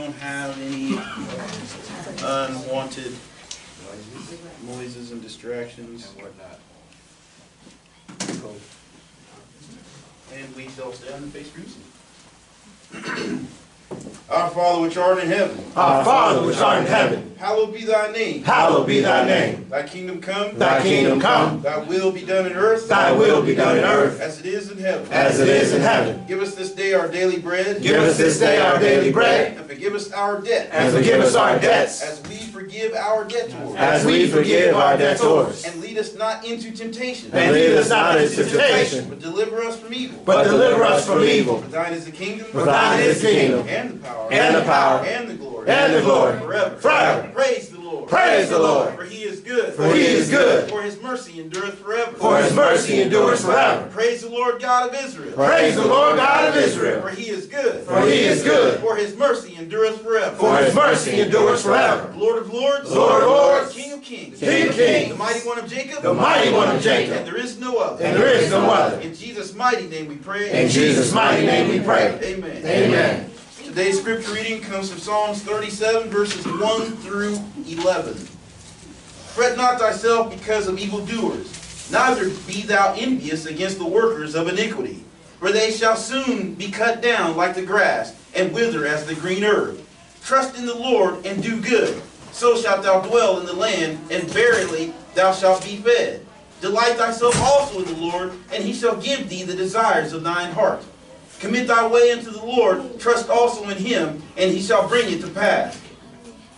don't have any unwanted noises and distractions. And whatnot. And we shall stay on the face reason. Our Father which art in heaven. Our Father which art in heaven. Hallowed be thy name. Hallowed be thy name. Thy kingdom come. Thy kingdom come. Thy will be done in earth. Thy will be done in earth. As it is in heaven. As it is in heaven. Give us this day our daily bread. Give us this day our daily bread. And forgive us our debt. And forgive us our debts. As we forgive our debtors. As we forgive our debtors. And lead us not into temptation. And lead us not into temptation. But deliver us from evil. But deliver us from evil. For thine is the kingdom. For thine is the kingdom. And the power. And the power. And the glory. And the glory. Forever. Forever. Praise the Lord. Praise the Lord. For he is good. For he is good. For his mercy endureth forever. For his mercy endures forever. Praise the Lord God of Israel. Praise the Lord God of Israel. For he is good. For he is good. For his mercy endureth forever. For his mercy endures forever. Lord of lords. Lord of lords. King of kings. King of kings. The mighty one of Jacob. The mighty one of Jacob. And there is no other. And there is no other. In Jesus' mighty name we pray. In Jesus' mighty name we pray. Amen. Amen. Today's scripture reading comes from Psalms 37, verses 1 through 11. Fret not thyself because of evildoers, neither be thou envious against the workers of iniquity. For they shall soon be cut down like the grass, and wither as the green herb. Trust in the Lord, and do good. So shalt thou dwell in the land, and verily thou shalt be fed. Delight thyself also in the Lord, and he shall give thee the desires of thine heart. Commit thy way unto the Lord, trust also in him, and he shall bring it to pass.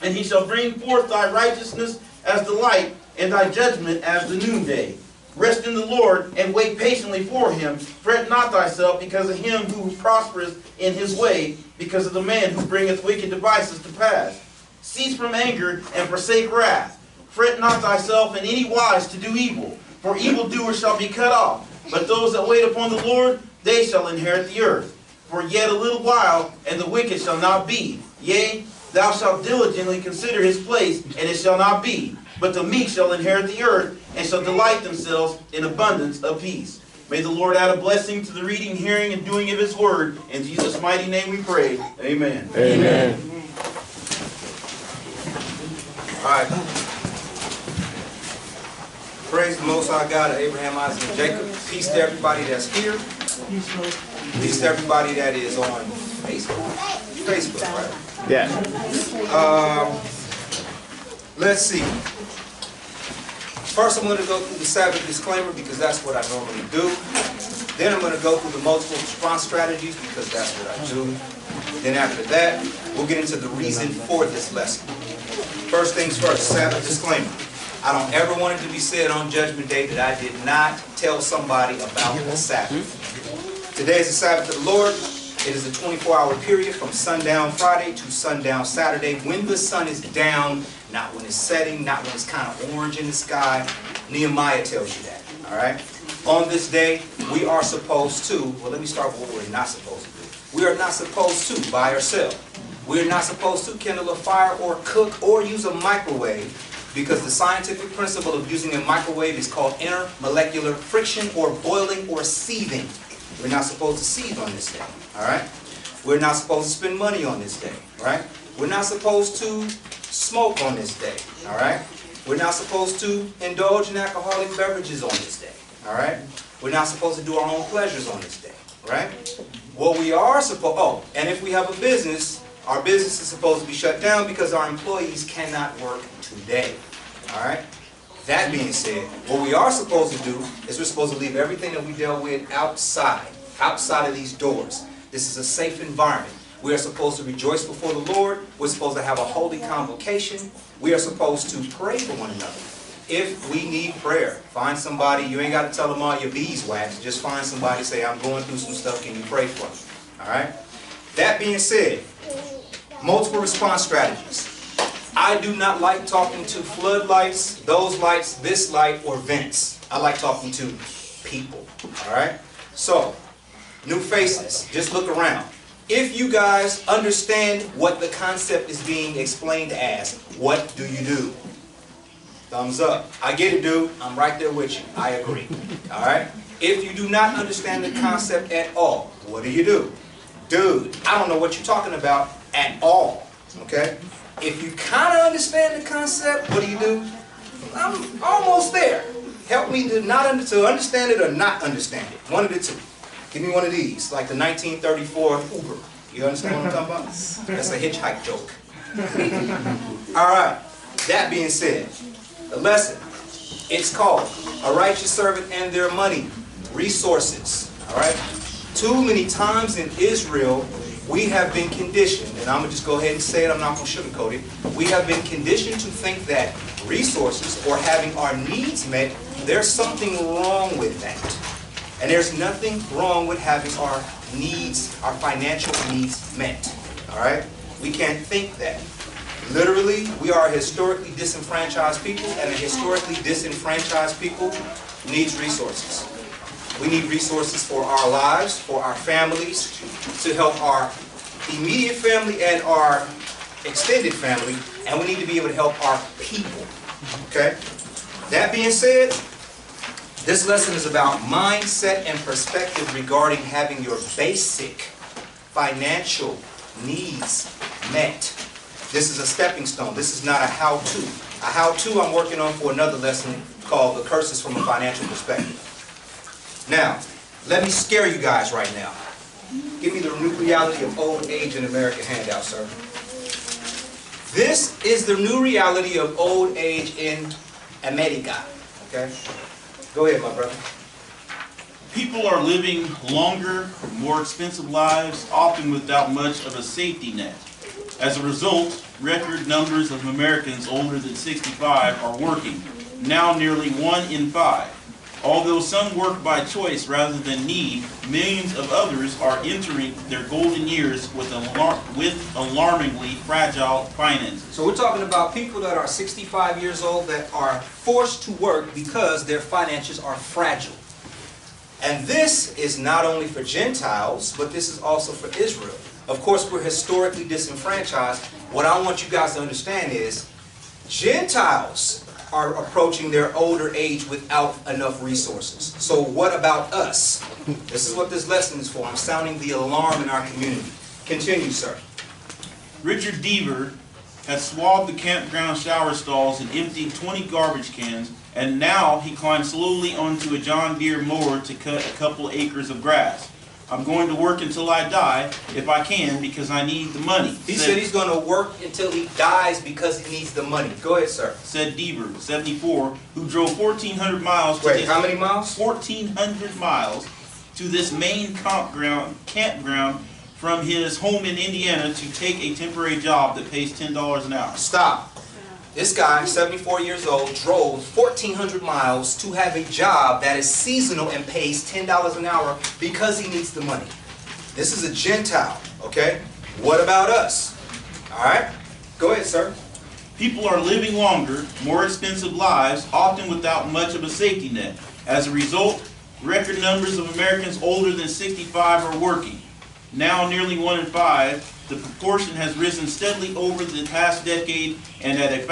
And he shall bring forth thy righteousness as the light, and thy judgment as the noonday. Rest in the Lord, and wait patiently for him. Fret not thyself because of him who prospereth in his way, because of the man who bringeth wicked devices to pass. Cease from anger, and forsake wrath. Fret not thyself in any wise to do evil, for evildoers shall be cut off. But those that wait upon the Lord, they shall inherit the earth. For yet a little while, and the wicked shall not be. Yea, thou shalt diligently consider his place, and it shall not be. But the meek shall inherit the earth, and shall delight themselves in abundance of peace. May the Lord add a blessing to the reading, hearing, and doing of his word. In Jesus' mighty name we pray. Amen. Amen. All right. Praise the Most High God of Abraham, Isaac, and Jacob. Peace to everybody that's here. Peace to everybody that is on Facebook. Facebook, right? Yeah. Let's see. First, I'm going to go through the Sabbath disclaimer because that's what I normally do. Then I'm going to go through the multiple response strategies because that's what I do. Then after that, we'll get into the reason for this lesson. First things first, Sabbath disclaimer. I don't ever want it to be said on Judgment Day that I did not tell somebody about the Sabbath. Today is the Sabbath of the Lord. It is a 24-hour period from sundown Friday to sundown Saturday when the sun is down, not when it's setting, not when it's kind of orange in the sky. Nehemiah tells you that, all right? On this day, we are supposed to, well, let me start with what we're not supposed to do. We are not supposed to buy or sell. We are not supposed to kindle a fire or cook or use a microwave because the scientific principle of using a microwave is called intermolecular friction or boiling or seething. We're not supposed to seethe on this day, all right? We're not supposed to spend money on this day, right? We're not supposed to smoke on this day, all right? We're not supposed to indulge in alcoholic beverages on this day, all right? We're not supposed to do our own pleasures on this day, right? What we are supposed, and if we have a business, our business is supposed to be shut down because our employees cannot work today, all right? That being said, what we are supposed to do is we're supposed to leave everything that we dealt with outside of these doors. This is a safe environment. We are supposed to rejoice before the Lord. We're supposed to have a holy convocation. We are supposed to pray for one another. If we need prayer, find somebody. You ain't got to tell them all your beeswax. Just find somebody, say, I'm going through some stuff. Can you pray for me? All right? That being said, multiple response strategies. I do not like talking to floodlights, those lights, this light, or vents. I like talking to people. All right? So, new faces. Just look around. If you guys understand what the concept is being explained as, what do you do? Thumbs up. I get it, dude. I'm right there with you. I agree. All right? If you do not understand the concept at all, what do you do? Dude, I don't know what you're talking about at all. Okay? If you kind of understand the concept, what do? I'm almost there. Help me to to understand it or not understand it. One of the two. Give me one of these, like the 1934 Uber. You understand what I'm talking about? That's a hitchhike joke. All right. That being said, the lesson, it's called A Righteous Servant and Their Money, Resources. All right? Too many times in Israel, we have been conditioned, and I'm going to just go ahead and say it, I'm not going to sugarcoat it. We have been conditioned to think that resources or having our needs met, there's something wrong with that. And there's nothing wrong with having our needs, our financial needs met. All right? We can't think that. Literally, we are a historically disenfranchised people, and a historically disenfranchised people needs resources. We need resources for our lives, for our families, to help our immediate family and our extended family, and we need to be able to help our people. Okay? That being said, this lesson is about mindset and perspective regarding having your basic financial needs met. This is a stepping stone. This is not a how-to. A how-to I'm working on for another lesson called The Curses from a Financial Perspective. Now, let me scare you guys right now. Give me the new reality of old age in America handout, sir. This is the new reality of old age in America. Okay? Go ahead, my brother. People are living longer, more expensive lives, often without much of a safety net. As a result, record numbers of Americans older than 65 are working, now nearly 1 in 5. Although some work by choice rather than need, millions of others are entering their golden years with alarmingly fragile finances. So we're talking about people that are 65 years old that are forced to work because their finances are fragile. And this is not only for Gentiles, but this is also for Israel. Of course, we're historically disenfranchised. What I want you guys to understand is Gentiles are approaching their older age without enough resources. So what about us? This is what this lesson is for. I'm sounding the alarm in our community. Continue, sir. Richard Deaver has swabbed the campground shower stalls and emptied 20 garbage cans, and now he climbs slowly onto a John Deere mower to cut a couple acres of grass. I'm going to work until I die, if I can, because I need the money. He said he's going to work until he dies because he needs the money. Go ahead, sir. Said Deaver, 74, who drove 1,400 miles. Wait, how many miles? 1,400 miles to this main campground from his home in Indiana to take a temporary job that pays $10 an hour. Stop. This guy, 74 years old, drove 1,400 miles to have a job that is seasonal and pays $10 an hour because he needs the money. This is a Gentile, okay? What about us? All right? Go ahead, sir. People are living longer, more expensive lives, often without much of a safety net. As a result, record numbers of Americans older than 65 are working. Now nearly 1 in 5. The proportion has risen steadily over the past decade and at a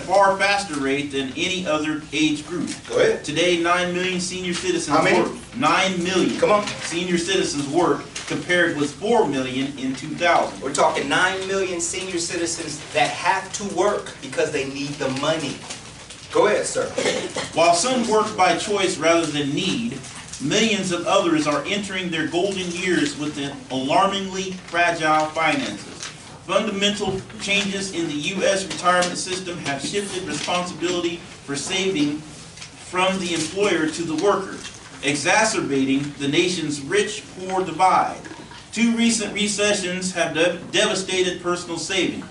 far faster rate than any other age group. Go ahead. Today, 9 million senior citizens How many? work. 9 million. Come on. Senior citizens work, compared with 4 million in 2000. We're talking 9 million senior citizens that have to work because they need the money. Go ahead, sir. While some work by choice rather than need, millions of others are entering their golden years with alarmingly fragile finances. Fundamental changes in the U.S. retirement system have shifted responsibility for saving from the employer to the worker, exacerbating the nation's rich-poor divide. 2 recent recessions have devastated personal savings.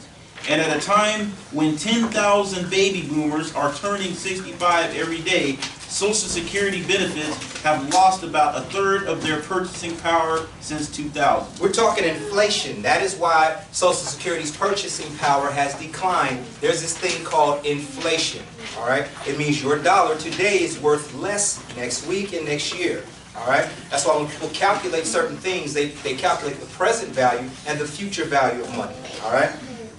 And at a time when 10,000 baby boomers are turning 65 every day, Social Security benefits have lost about 1/3 of their purchasing power since 2000. We're talking inflation. That is why Social Security's purchasing power has declined. There's this thing called inflation. All right? It means your dollar today is worth less next week and next year. All right? That's why when people calculate certain things, they calculate the present value and the future value of money. All right?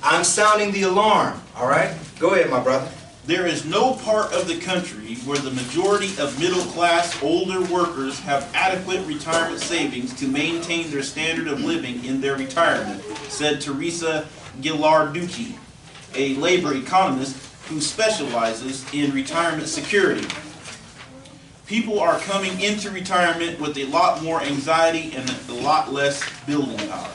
I'm sounding the alarm. All right? Go ahead, my brother. There is no part of the country where the majority of middle-class older workers have adequate retirement savings to maintain their standard of living in their retirement, said Teresa Ghilarducci, a labor economist who specializes in retirement security. People are coming into retirement with a lot more anxiety and a lot less building power.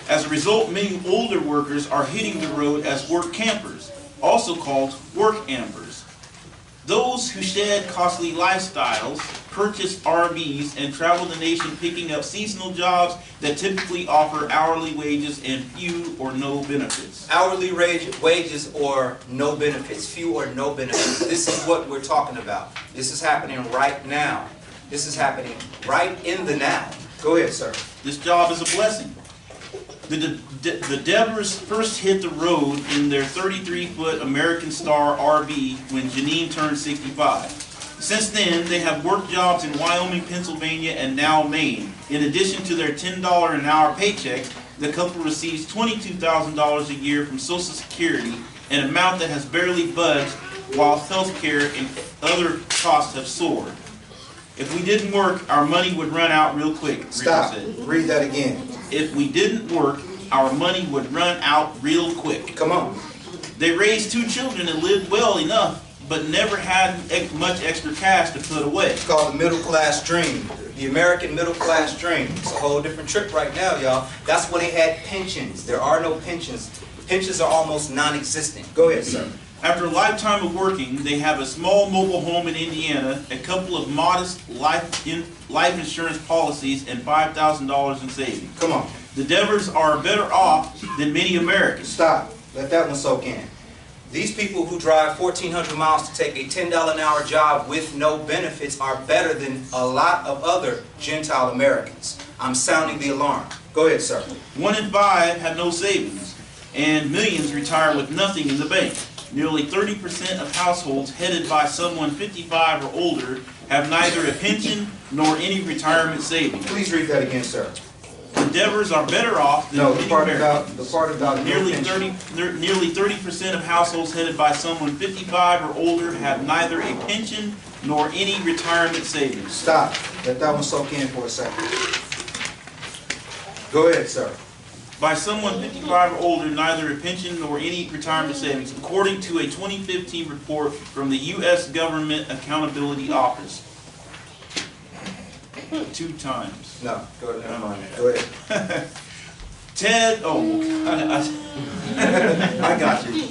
As a result, many older workers are hitting the road as work campers, also called work ampers. Those who shed costly lifestyles, purchase RVs, and travel the nation picking up seasonal jobs that typically offer hourly wages and few or no benefits. Hourly wages or no benefits, few or no benefits. This is what we're talking about. This is happening right now. This is happening right in the now. Go ahead, sir. This job is a blessing. The Devers first hit the road in their 33-foot American Star RV when Janine turned 65. Since then, they have worked jobs in Wyoming, Pennsylvania, and now Maine. In addition to their $10 an hour paycheck, the couple receives $22,000 a year from Social Security, an amount that has barely budged while health care and other costs have soared. If we didn't work, our money would run out real quick, Stop. Rita said. Read that again. If we didn't work, our money would run out real quick. Come on. They raised 2 children and lived well enough, but never had much extra cash to put away. It's called the middle class dream. The American middle class dream. It's a whole different trip right now, y'all. That's when they had pensions. There are no pensions. Pensions are almost non-existent. Go ahead, sir. After a lifetime of working, they have a small mobile home in Indiana, a couple of modest life insurance policies, and $5,000 in savings. Come on. The Devers are better off than many Americans. Stop. Let that one soak in. These people who drive 1,400 miles to take a $10 an hour job with no benefits are better than a lot of other Gentile Americans. I'm sounding the alarm. Go ahead, sir. 1 in 5 have no savings, and millions retire with nothing in the bank. Nearly 30% of households headed by someone 55 or older have neither a pension nor any retirement savings. Please read that again, sir. The Devers are better off than many Americans. The part about Nearly 30% of households headed by someone 55 or older have neither a pension nor any retirement savings. Stop. Let that one soak in for a second. Go ahead, sir. By someone 55 or older, neither a pension nor any retirement savings, according to a 2015 report from the U.S. Government Accountability Office. 2 times. No, go ahead. Never mind. Go ahead. Ted, I got you.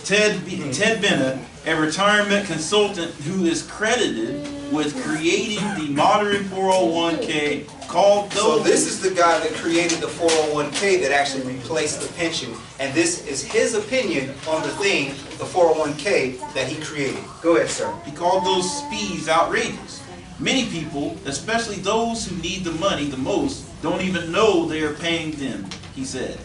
Ted Bennett, a retirement consultant who is credited with creating the modern 401k called those. So this is the guy that created the 401k that actually replaced the pension, and this is his opinion on the thing, the 401k that he created. Go ahead, sir. He called those fees outrageous. Many people, especially those who need the money the most, don't even know they are paying them, he said.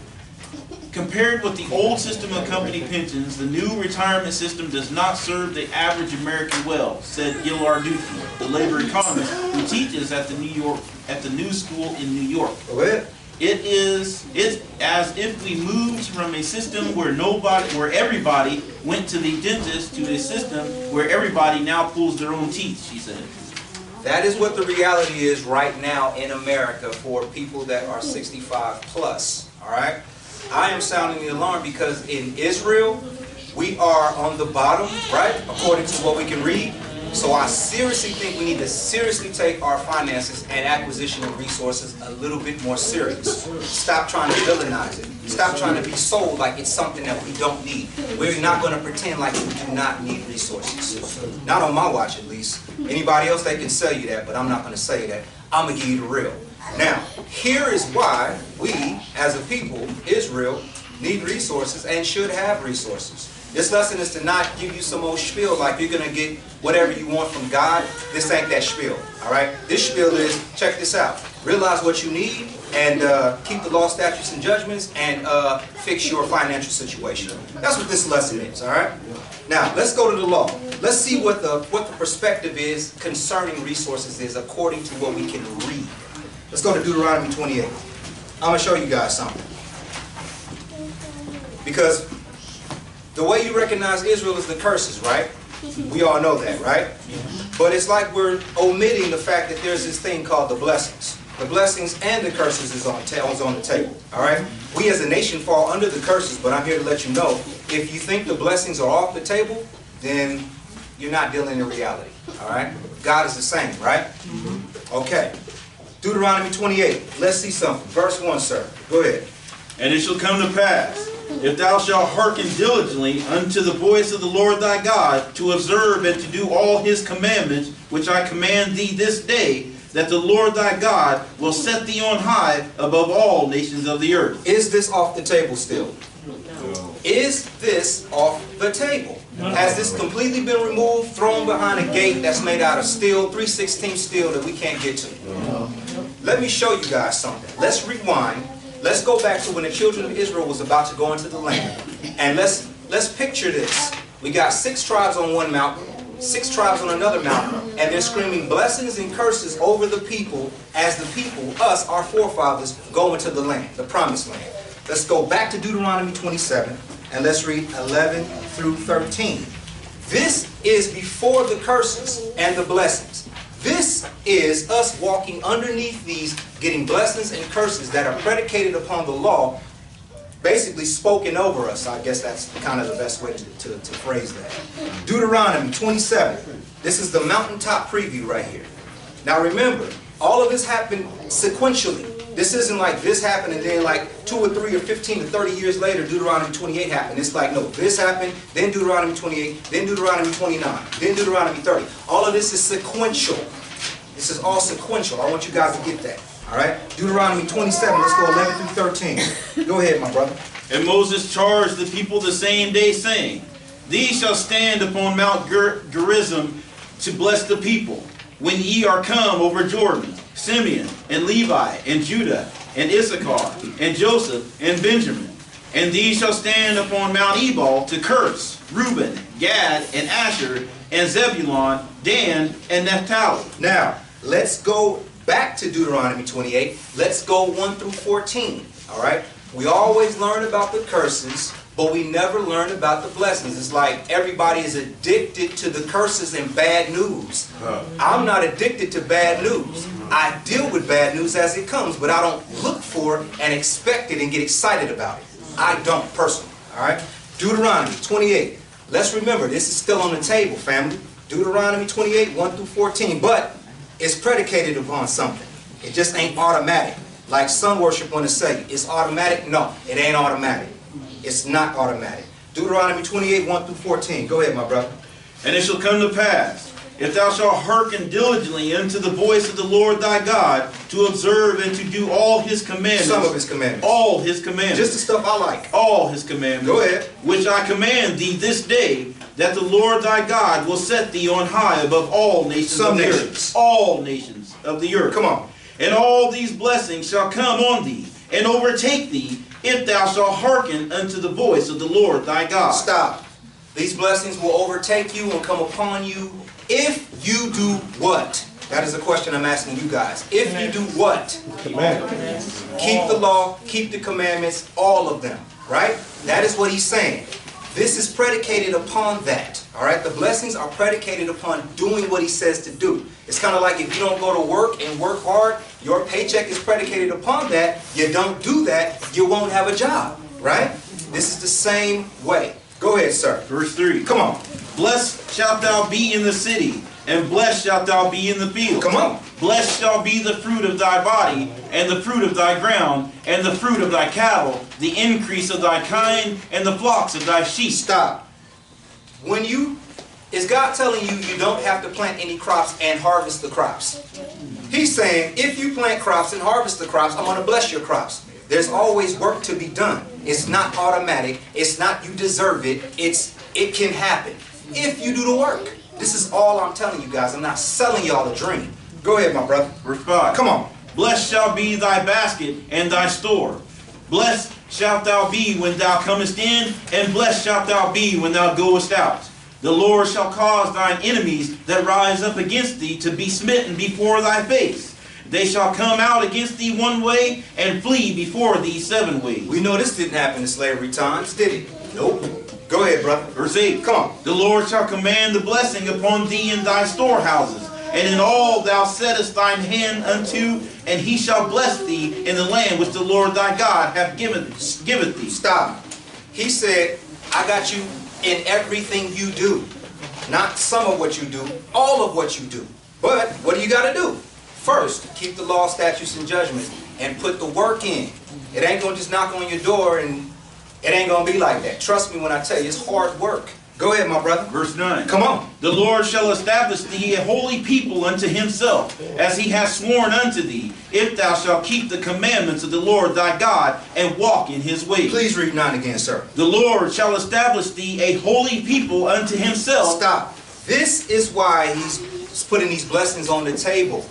Compared with the old system of company pensions, the new retirement system does not serve the average American well, said Ghilarducci, the labor economist who teaches at the New School in New York. Go ahead. It's as if we moved from a system where everybody went to the dentist to a system where everybody now pulls their own teeth, she said. That is what the reality is right now in America for people that are 65 plus. All right? I am sounding the alarm because in Israel, we are on the bottom, right? According to what we can read. So I seriously think we need to seriously take our finances and acquisition of resources a little bit more serious. Stop trying to villainize it. Stop trying to be sold like it's something that we don't need. We're not going to pretend like we do not need resources. Not on my watch, at least. Anybody else, they can sell you that, but I'm not going to say that. I'm going to give you the real. Now, here is why we, as a people, Israel, need resources and should have resources. This lesson is to not give you some old spiel like you're going to get whatever you want from God. This ain't that spiel, all right? This spiel is, check this out. Realize what you need and keep the law, statutes, and judgments and fix your financial situation. That's what this lesson is, all right? Now, let's go to the law. Let's see what the perspective is concerning resources is according to what we can read. Let's go to Deuteronomy 28. I'm going to show you guys something. Because The way you recognize Israel is the curses, right? We all know that, right? But it's like we're omitting the fact that there's this thing called the blessings. The blessings and the curses is on the table, all right? We as a nation fall under the curses, but I'm here to let you know, if you think the blessings are off the table, then you're not dealing in reality, all right? God is the same, right? Okay. Deuteronomy 28. Let's see something. Verse 1, sir. Go ahead. And it shall come to pass, if thou shalt hearken diligently unto the voice of the Lord thy God, to observe and to do all his commandments, which I command thee this day, that the Lord thy God will set thee on high above all nations of the earth. Is this off the table still? No. Is this off the table? No. Has this completely been removed, thrown behind a gate that's made out of steel, 3/16 steel that we can't get to? No. Let me show you guys something. Let's rewind. Let's go back to when the children of Israel was about to go into the land. And let's picture this. We got 6 tribes on one mountain, 6 tribes on another mountain, and they're screaming blessings and curses over the people as the people, us, our forefathers, go into the land, the promised land. Let's go back to Deuteronomy 27, and let's read 11 through 13. This is before the curses and the blessings. This is us walking underneath these, getting blessings and curses that are predicated upon the law, basically spoken over us. I guess that's kind of the best way to phrase that. Deuteronomy 27. This is the mountaintop preview right here. Now remember, all of this happened sequentially. This isn't like this happened and then like 2 or 3 or 15 or 30 years later Deuteronomy 28 happened. It's like, no, this happened, then Deuteronomy 28, then Deuteronomy 29, then Deuteronomy 30. All of this is sequential. This is all sequential. I want you guys to get that. All right? Deuteronomy 27, let's go 11 through 13. Go ahead, my brother. And Moses charged the people the same day, saying, These shall stand upon Mount Gerizim to bless the people, when ye are come over Jordan, Simeon, and Levi, and Judah, and Issachar, and Joseph, and Benjamin. And these shall stand upon Mount Ebal to curse Reuben, Gad, and Asher, and Zebulun, Dan, and Naphtali. Now, let's go back to Deuteronomy 28. Let's go 1 through 14. All right? We always learn about the curses, but we never learn about the blessings. It's like everybody is addicted to the curses and bad news. I'm not addicted to bad news. I deal with bad news as it comes, but I don't look for it and expect it and get excited about it. I don't personally. All right? Deuteronomy 28. Let's remember, this is still on the table, family. Deuteronomy 28, 1 through 14. But it's predicated upon something. It just ain't automatic. Like sun worship want to say, it's automatic. No, it ain't automatic. It's not automatic. Deuteronomy 28, 1 through 14. Go ahead, my brother. And it shall come to pass, if thou shalt hearken diligently unto the voice of the Lord thy God, to observe and to do all his commandments. Some of his commandments. All his commandments. Just the stuff I like. All his commandments. Go ahead. Which I command thee this day, that the Lord thy God will set thee on high above all nations of the earth. All nations of the earth. Come on. And all these blessings shall come on thee, and overtake thee, if thou shalt hearken unto the voice of the Lord thy God. Stop. These blessings will overtake you and come upon you if you do what? That is a question I'm asking you guys. If you do what? Commandments. Keep the law, keep the commandments, all of them. Right? That is what he's saying. This is predicated upon that. All right? The blessings are predicated upon doing what he says to do. It's kind of like if you don't go to work and work hard, your paycheck is predicated upon that. You don't do that, you won't have a job. Right? This is the same way. Go ahead, sir. Verse 3. Come on. Blessed shalt thou be in the city, and blessed shalt thou be in the field. Come on. Blessed shall be the fruit of thy body, and the fruit of thy ground, and the fruit of thy cattle, the increase of thy kind, and the flocks of thy sheep. Stop. Is God telling you you don't have to plant any crops and harvest the crops? He's saying, if you plant crops and harvest the crops, I'm going to bless your crops. There's always work to be done. It's not automatic. It's not you deserve it. It can happen if you do the work. This is all I'm telling you guys. I'm not selling y'all a dream. Go ahead, my brother. Verse 5. Come on. Blessed shall be thy basket and thy store. Blessed shalt thou be when thou comest in, and blessed shalt thou be when thou goest out. The Lord shall cause thine enemies that rise up against thee to be smitten before thy face. They shall come out against thee one way, and flee before thee 7 ways. We know this didn't happen in slavery times, did it? Nope. Go ahead, brother. Verse 8. Come on. The Lord shall command the blessing upon thee in thy storehouses, and in all thou settest thine hand unto, and he shall bless thee in the land which the Lord thy God hath giveth thee. Stop. He said, I got you in everything you do. Not some of what you do, all of what you do. But what do you got to do? First, keep the law, statutes, and judgment, and put the work in. It ain't going to just knock on your door, and it ain't going to be like that. Trust me when I tell you, it's hard work. Go ahead, my brother. Verse 9. Come on. The Lord shall establish thee a holy people unto himself, as he hath sworn unto thee, if thou shalt keep the commandments of the Lord thy God, and walk in his ways. Please read 9 again, sir. The Lord shall establish thee a holy people unto himself. Stop. This is why he's putting these blessings on the table.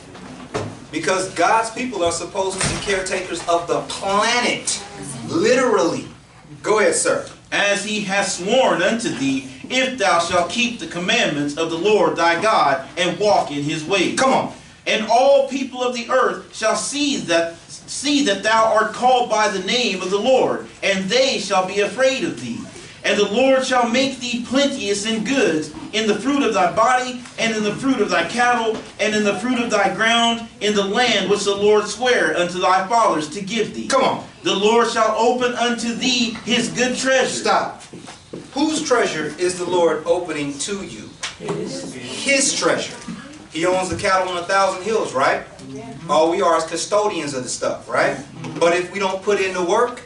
Because God's people are supposed to be caretakers of the planet. Literally. Go ahead, sir. As he hath sworn unto thee, if thou shalt keep the commandments of the Lord thy God, and walk in his ways. Come on. And all people of the earth shall see that thou art called by the name of the Lord, and they shall be afraid of thee. And the Lord shall make thee plenteous in goods, in the fruit of thy body, and in the fruit of thy cattle, and in the fruit of thy ground, in the land which the Lord sware unto thy fathers to give thee. Come on. The Lord shall open unto thee his good treasure. Stop. Whose treasure is the Lord opening to you? His treasure. He owns the cattle on 1,000 hills, right? All we are is custodians of the stuff, right? But if we don't put in the work,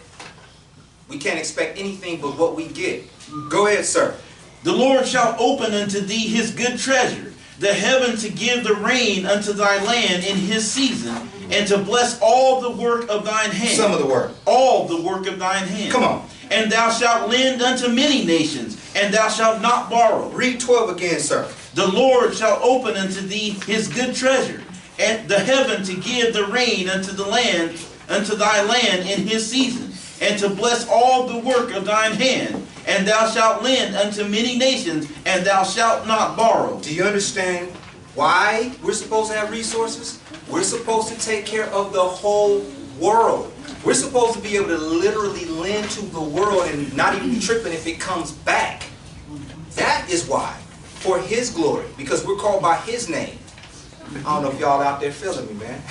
we can't expect anything but what we get. Go ahead, sir. The Lord shall open unto thee his good treasure, the heaven to give the rain unto thy land in his season, and to bless all the work of thine hand. Some of the work. All the work of thine hand. Come on. And thou shalt lend unto many nations, and thou shalt not borrow. Read 12 again, sir. The Lord shall open unto thee his good treasure, and the heaven to give the rain unto the land, unto thy land in his season, and to bless all the work of thine hand. And thou shalt lend unto many nations, and thou shalt not borrow. Do you understand why we're supposed to have resources? We're supposed to take care of the whole world. We're supposed to be able to literally lend to the world and not even be tripping if it comes back. That is why. For his glory. Because we're called by his name. I don't know if y'all out there feeling me, man.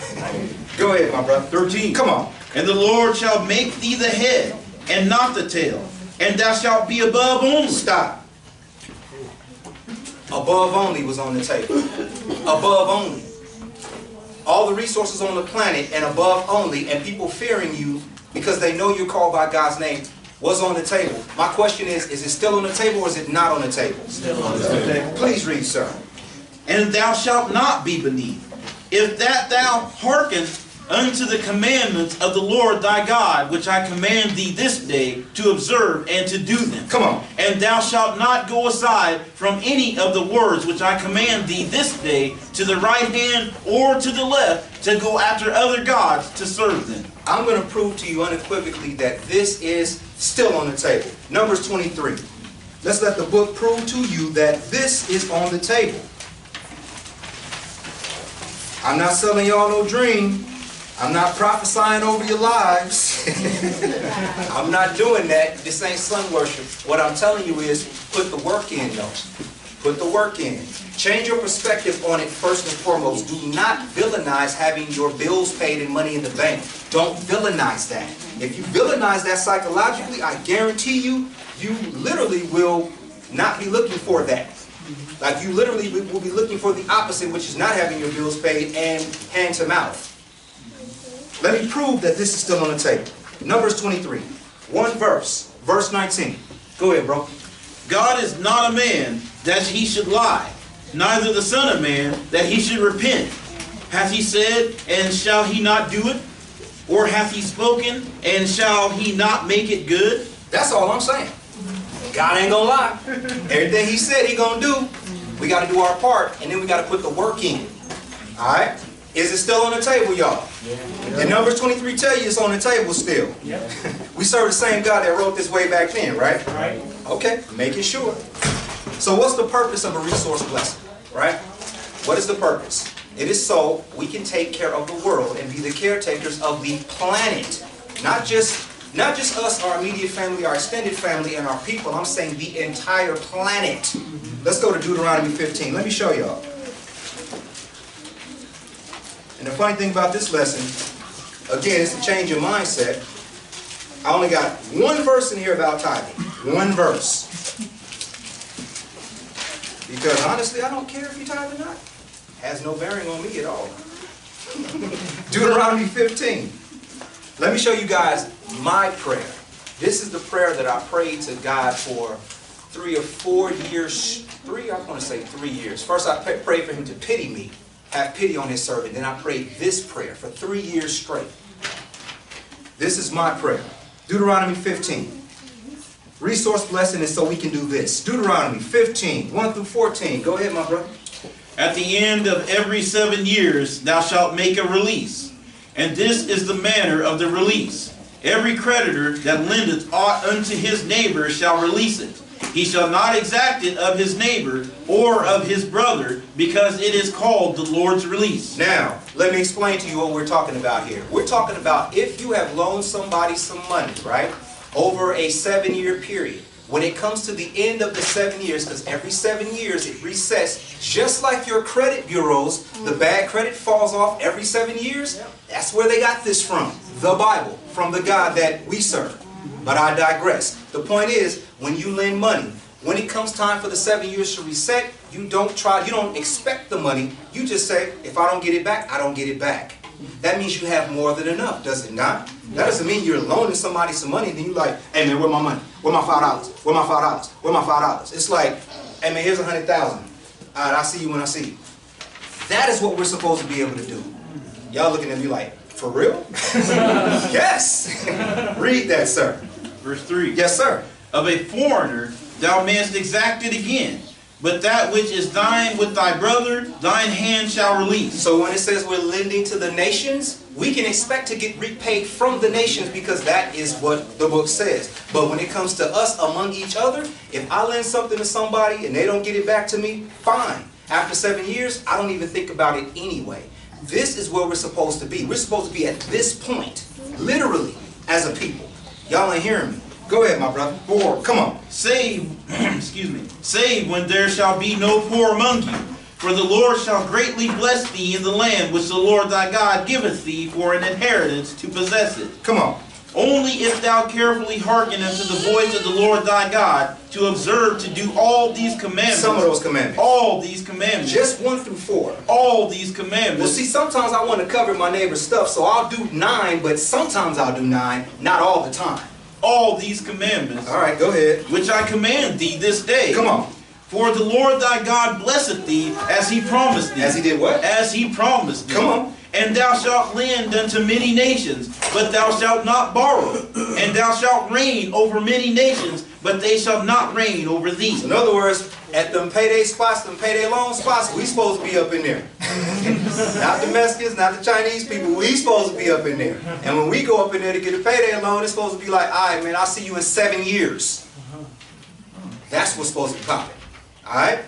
Go ahead, my brother. 13. Come on. And the Lord shall make thee the head, and not the tail, and thou shalt be above only. Stop. Above only was on the table. Above only. All the resources on the planet and above only, and people fearing you because they know you're called by God's name, was on the table. My question is it still on the table or is it not on the table? Still on the table. Please read, sir. And thou shalt not be beneath, if that thou hearken unto the commandments of the Lord thy God, which I command thee this day to observe and to do them. Come on. And thou shalt not go aside from any of the words which I command thee this day, to the right hand or to the left, to go after other gods to serve them. I'm going to prove to you unequivocally that this is still on the table. Numbers 23. Let's let the book prove to you that this is on the table. I'm not selling y'all no dream. I'm not prophesying over your lives. I'm not doing that. This ain't sun worship. What I'm telling you is put the work in, though. Put the work in. Change your perspective on it first and foremost. Do not villainize having your bills paid and money in the bank. Don't villainize that. If you villainize that psychologically, I guarantee you, you literally will not be looking for that. Like you literally will be looking for the opposite, which is not having your bills paid and hand to mouth. Let me prove that this is still on the table. Numbers 23. One verse. Verse 19. Go ahead, bro. God is not a man that he should lie, neither the Son of Man that he should repent. Hath he said, and shall he not do it? Or hath he spoken, and shall he not make it good? That's all I'm saying. God ain't gonna lie. Everything he said he gonna do, we gotta do our part, and then we gotta put the work in. Alright? Is it still on the table, y'all? Yeah. And Numbers 23 tell you it's on the table still. Yeah. We serve the same God that wrote this way back then, right? Right. Okay, making sure. So what's the purpose of a resource blessing, right? What is the purpose? It is so we can take care of the world and be the caretakers of the planet. Not just Not just us, our immediate family, our extended family, and our people. I'm saying the entire planet. Let's go to Deuteronomy 15. Let me show y'all. And the funny thing about this lesson, again, is to change your mindset. I only got one verse in here about tithing. One verse. Because honestly, I don't care if you tithe or not. Has no bearing on me at all. Deuteronomy 15. Let me show you guys my prayer. This is the prayer that I prayed to God for 3 or 4 years. I want to say 3 years. First, I prayed for him to pity me, have pity on his servant. Then I prayed this prayer for 3 years straight. This is my prayer. Deuteronomy 15. Resource blessing is so we can do this. Deuteronomy 15, 1 through 14. Go ahead, my brother. At the end of every 7 years thou shalt make a release. And this is the manner of the release. Every creditor that lendeth aught unto his neighbor shall release it. He shall not exact it of his neighbor or of his brother, because it is called the Lord's release. Now, let me explain to you what we're talking about here. We're talking about if you have loaned somebody some money, right, over a 7-year period. When it comes to the end of the 7 years, because every 7 years it resets, just like your credit bureaus, the bad credit falls off every 7 years. That's where they got this from. The Bible, from the God that we serve. But I digress. The point is, when you lend money, when it comes time for the 7 years to reset, you don't expect the money. You just say, if I don't get it back, I don't get it back. That means you have more than enough, does it not? That doesn't mean you're loaning somebody some money, then you're like, hey man, where my money? Where my $5? Where my $5? Where my $5? It's like, hey man, here's 100,000. All right, I'll see you when I see you. That is what we're supposed to be able to do. Y'all looking at me like, for real? Yes. Read that, sir. Verse 3. Yes, sir. Of a foreigner thou mayest exact it again, but that which is thine with thy brother, thine hand shall release. So when it says we're lending to the nations, we can expect to get repaid from the nations because that is what the book says. But when it comes to us among each other, if I lend something to somebody and they don't get it back to me, fine. After 7 years, I don't even think about it anyway. This is where we're supposed to be. We're supposed to be at this point, literally, as a people. Y'all ain't hearing me. Go ahead, my brother. 4, come on. Save, save when there shall be no poor among you. For the Lord shall greatly bless thee in the land which the Lord thy God giveth thee for an inheritance to possess it. Come on. Only if thou carefully hearken unto the voice of the Lord thy God, to observe to do all these commandments. Some of those commandments. All these commandments. Just 1 through 4. All these commandments. Well, see, sometimes I want to cover my neighbor's stuff, so I'll do 9, but sometimes I'll do 9, not all the time. All these commandments. All right, go ahead. Which I command thee this day. Come on. For the Lord thy God blesseth thee as he promised thee. As he did what? As he promised thee. Come on. And thou shalt lend unto many nations, but thou shalt not borrow. And thou shalt reign over many nations, but they shall not reign over thee. So in other words, at them payday spots, them payday loan spots, we supposed to be up in there. Not the Mexicans, not the Chinese people, we supposed to be up in there. And when we go up in there to get a payday loan, it's supposed to be like, all right, man, I'll see you in 7 years. That's what's supposed to be popping. All right?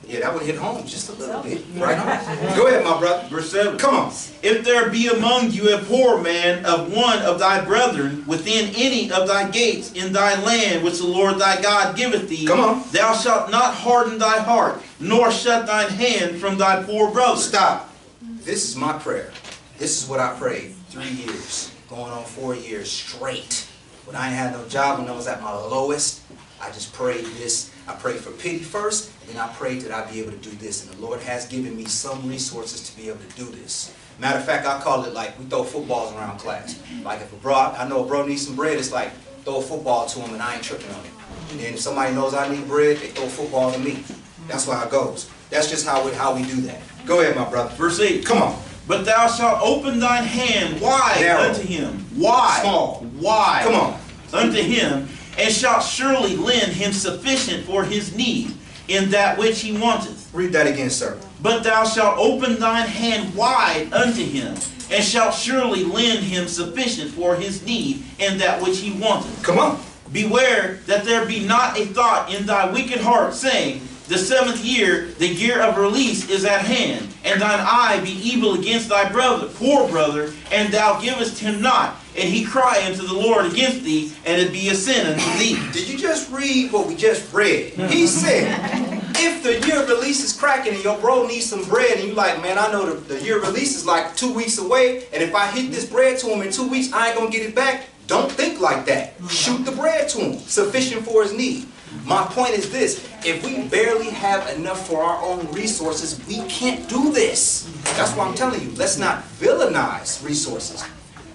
Yeah, that would hit home just a little bit. Right on. Go ahead, my brother. Verse 7. Come on. If there be among you a poor man of one of thy brethren within any of thy gates in thy land which the Lord thy God giveth thee, come on, thou shalt not harden thy heart, nor shut thine hand from thy poor brother. Stop. This is my prayer. This is what I prayed 3 years, going on 4 years straight. When I ain't had no job, when I was at my lowest, I just prayed this. I prayed for pity first, and then I prayed that I'd be able to do this. And the Lord has given me some resources to be able to do this. Matter of fact, I call it like we throw footballs around class. Like if I know a bro needs some bread, it's like throw a football to him and I ain't tripping on it. And then if somebody knows I need bread, they throw a football to me. That's how it goes. That's just how we do that. Go ahead, my brother. Verse 8. Come on. But thou shalt open thine hand wide unto him. Wide. Small. Wide. Come on. Unto him, and shalt surely lend him sufficient for his need in that which he wanteth. Read that again, sir. But thou shalt open thine hand wide unto him, and shalt surely lend him sufficient for his need in that which he wanteth. Come on. Beware that there be not a thought in thy wicked heart, saying, the 7th year, the year of release is at hand, and thine eye be evil against thy brother, poor brother, and thou givest him not, and he cry unto the Lord against thee, and it be a sin unto thee. Did you just read what we just read? He said, if the year release is cracking and your bro needs some bread, and you like, man, I know the year release is like 2 weeks away, and if I hit this bread to him in 2 weeks, I ain't gonna get it back. Don't think like that. Shoot the bread to him, sufficient for his need. My point is this: if we barely have enough for our own resources, we can't do this. That's why I'm telling you, let's not villainize resources.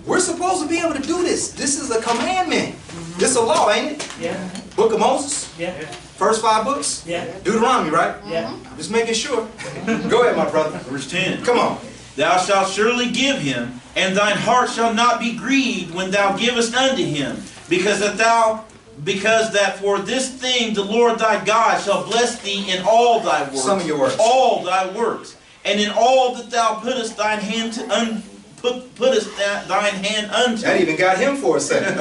We're supposed to be able to do this. This is a commandment. This is a law, ain't it? Yeah. Book of Moses? Yeah. First 5 books? Yeah. Deuteronomy, right? Yeah. Just making sure. Go ahead, my brother. Verse 10. Come on. Thou shalt surely give him, and thine heart shall not be grieved when thou givest unto him, because that for this thing the Lord thy God shall bless thee in all thy works. Some of your works. All thy works. And in all that thou puttest thine hand to thine hand unto. That even got him for a second.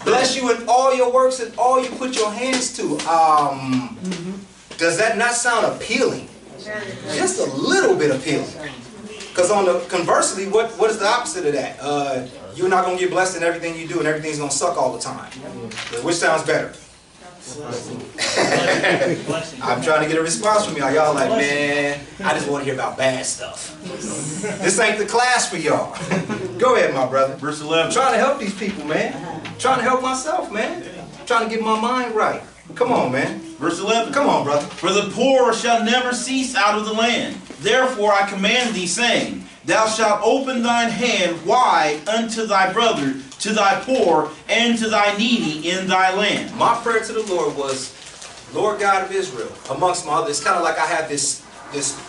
Bless you in all your works and all you put your hands to. Does that not sound appealing? Just a little bit appealing. Because conversely, what is the opposite of that? You're not going to get blessed in everything you do, and everything's going to suck all the time. Which sounds better? I'm trying to get a response from y'all. Y'all like, man, I just want to hear about bad stuff. This ain't the class for y'all. Go ahead, my brother. Verse 11. I'm trying to help these people, man. I'm trying to help myself, man. I'm trying to get my mind right. Come on, man. Verse 11. Come on, brother. For the poor shall never cease out of the land. Therefore I command thee, saying, Thou shalt open thine hand wide unto thy brother, to thy poor, and to thy needy in thy land. My prayer to the Lord was, Lord God of Israel, amongst my others. It's kind of like I have this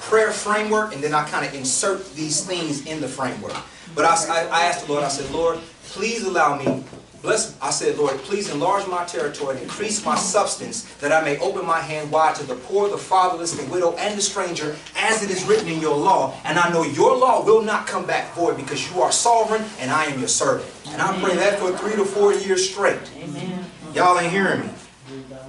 prayer framework, and then I kind of insert these things in the framework. But I asked the Lord, I said, Lord, please allow me, I said, Lord, please enlarge my territory and increase my substance, that I may open my hand wide to the poor, the fatherless, the widow, and the stranger, as it is written in your law. And I know your law will not come back void, because you are sovereign and I am your servant. And I pray that for 3 to 4 years straight. Y'all ain't hearing me.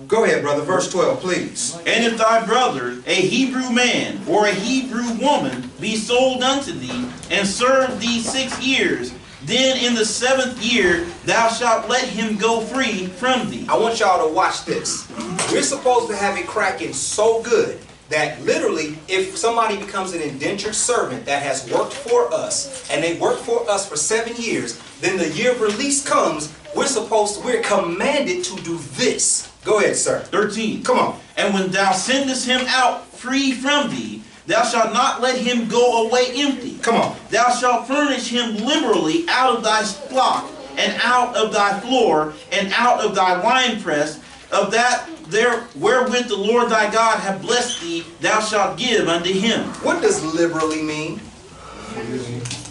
Go ahead, brother. Verse 12, please. And if thy brother, a Hebrew man or a Hebrew woman, be sold unto thee, and serve thee 6 years, then in the 7th year thou shalt let him go free from thee. I want y'all to watch this. We're supposed to have it cracking so good that literally, if somebody becomes an indentured servant that has worked for us, and they worked for us for 7 years, then the year of release comes, we're commanded to do this. Go ahead, sir. 13. Come on. And when thou sendest him out free from thee, thou shalt not let him go away empty. Come on. Thou shalt furnish him liberally out of thy flock, and out of thy floor, and out of thy winepress, of that there wherewith the Lord thy God hath blessed thee, thou shalt give unto him. What does liberally mean?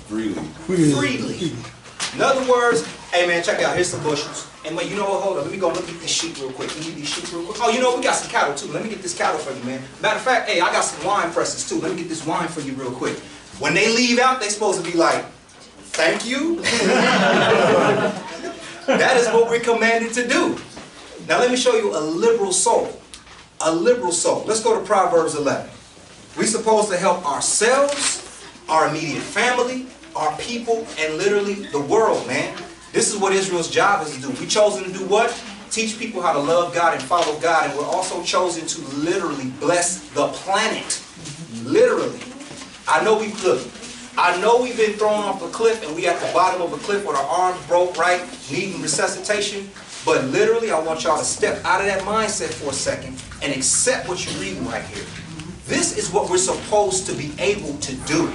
Freely. Freely. In other words, hey man, check it out. Here's some bushels. And wait, you know what? Hold on. Let me go look at this sheep real quick. Let me get these sheep real quick. Oh, you know, we got some cattle too. Let me get this cattle for you, man. Matter of fact, hey, I got some wine presses too. Let me get this wine for you real quick. When they leave out, they're supposed to be like, thank you. That is what we're commanded to do. Now let me show you a liberal soul. A liberal soul. Let's go to Proverbs 11. We're supposed to help ourselves, our immediate family, our people, and literally the world, man. This is what Israel's job is to do. We chosen to do what? Teach people how to love God and follow God, and we're also chosen to literally bless the planet. Literally. I know we've been thrown off a cliff, and we at the bottom of a cliff with our arms broke, right? Needing resuscitation. But literally, I want y'all to step out of that mindset for a second and accept what you're reading right here. This is what we're supposed to be able to do.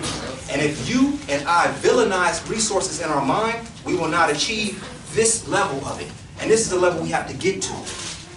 And if you and I villainize resources in our mind, we will not achieve this level of it. And this is the level we have to get to.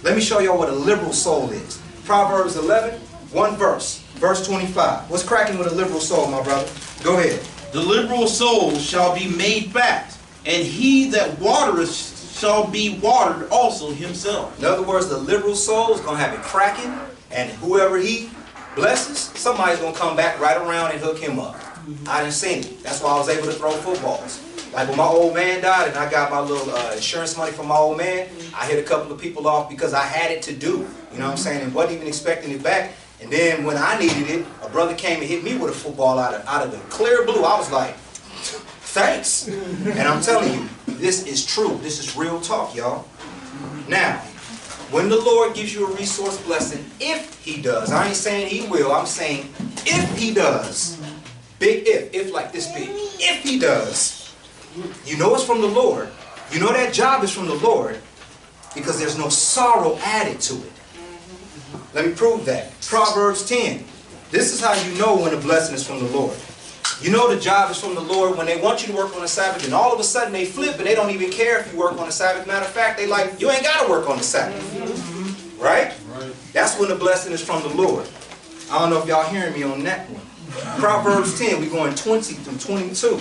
Let me show y'all what a liberal soul is. Proverbs 11, one verse. Verse 25. What's cracking with a liberal soul, my brother? Go ahead. The liberal soul shall be made fat, and he that watereth shall be watered also himself. In other words, the liberal soul is going to have it cracking, and whoever he blesses, somebody's going to come back right around and hook him up. I done seen it. That's why I was able to throw footballs. Like when my old man died and I got my little insurance money from my old man, I hit a couple of people off because I had it to do. You know what I'm saying? And wasn't even expecting it back. And then when I needed it, a brother came and hit me with a football out of the clear blue. I was like, Thanks. And I'm telling you, this is true. This is real talk, y'all. Now, when the Lord gives you a resource blessing, if he does, I ain't saying he will, I'm saying if he does, big if like this big, if he does, you know it's from the Lord. You know that job is from the Lord because there's no sorrow added to it. Let me prove that. Proverbs 10. This is how you know when a blessing is from the Lord. You know the job is from the Lord when they want you to work on the Sabbath, and all of a sudden they flip and they don't even care if you work on the Sabbath. Matter of fact, they like, you ain't got to work on the Sabbath. Right? That's when the blessing is from the Lord. I don't know if y'all hearing me on that one. Proverbs 10, we're going 20 through 22.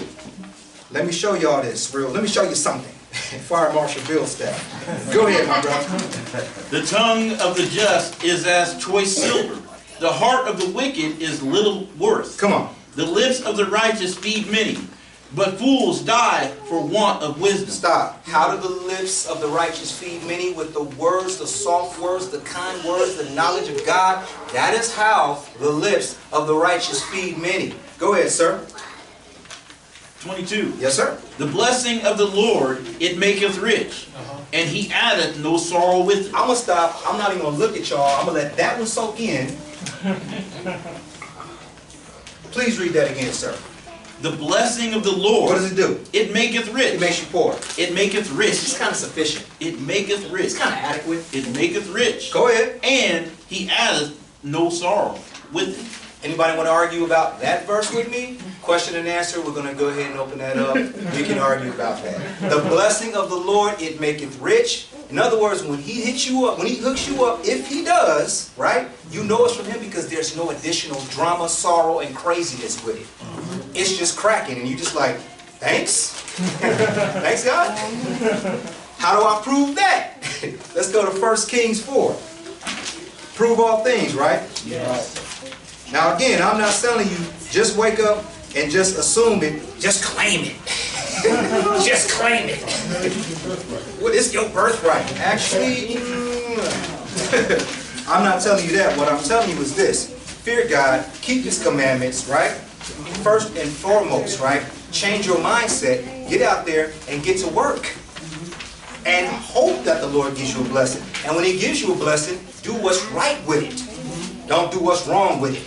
Let me show y'all this real. Let me show you something. Fire Marshal Bill staff. Go ahead, my brother. The tongue of the just is as choice silver. The heart of the wicked is little worth. Come on. The lips of the righteous feed many, but fools die for want of wisdom. Stop. How do the lips of the righteous feed many? With the words, the soft words, the kind words, the knowledge of God. That is how the lips of the righteous feed many. Go ahead, sir. 22. Yes, sir. The blessing of the Lord, it maketh rich, and he addeth no sorrow with it. I'm going to stop. I'm not even going to look at y'all. I'm going to let that one soak in. Please read that again, sir. The blessing of the Lord. What does it do? It maketh rich. It makes you poor. It maketh rich. It's kind of sufficient. It maketh rich. It's kind of adequate. It maketh rich. Go ahead. And he addeth no sorrow with it. Anybody want to argue about that verse with me? Question and answer. We're going to go ahead and open that up. We can argue about that. The blessing of the Lord, it maketh rich. In other words, when he hits you up, when he hooks you up, if he does, right, you know it's from him because there's no additional drama, sorrow, and craziness with it. It's just cracking, and you just like, thanks? Thanks, God? How do I prove that? Let's go to 1 Kings 4. Prove all things, right? Yes. Now again, I'm not telling you, just wake up and just assume it. Just claim it. Just claim it. Well, it's your birthright. Actually, I'm not telling you that. What I'm telling you is this. Fear God, keep his commandments, right? First and foremost, right? Change your mindset, get out there and get to work. And hope that the Lord gives you a blessing. And when he gives you a blessing, do what's right with it. Don't do what's wrong with it.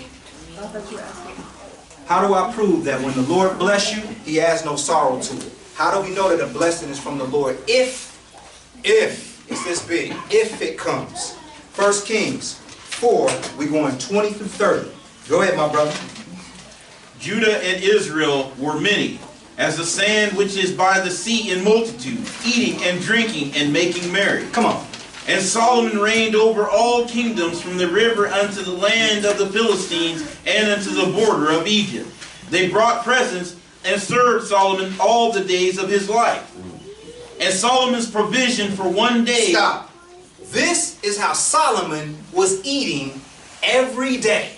How do I prove that when the Lord bless you, he has no sorrow to it? How do we know that a blessing is from the Lord? If, it's this big, if it comes. 1 Kings 4, we're going 20 through 30. Go ahead, my brother. Judah and Israel were many, as the sand which is by the sea in multitude, eating and drinking and making merry. Come on. And Solomon reigned over all kingdoms from the river unto the land of the Philistines and unto the border of Egypt. They brought presents and served Solomon all the days of his life. And Solomon's provision for one day... Stop. This is how Solomon was eating every day.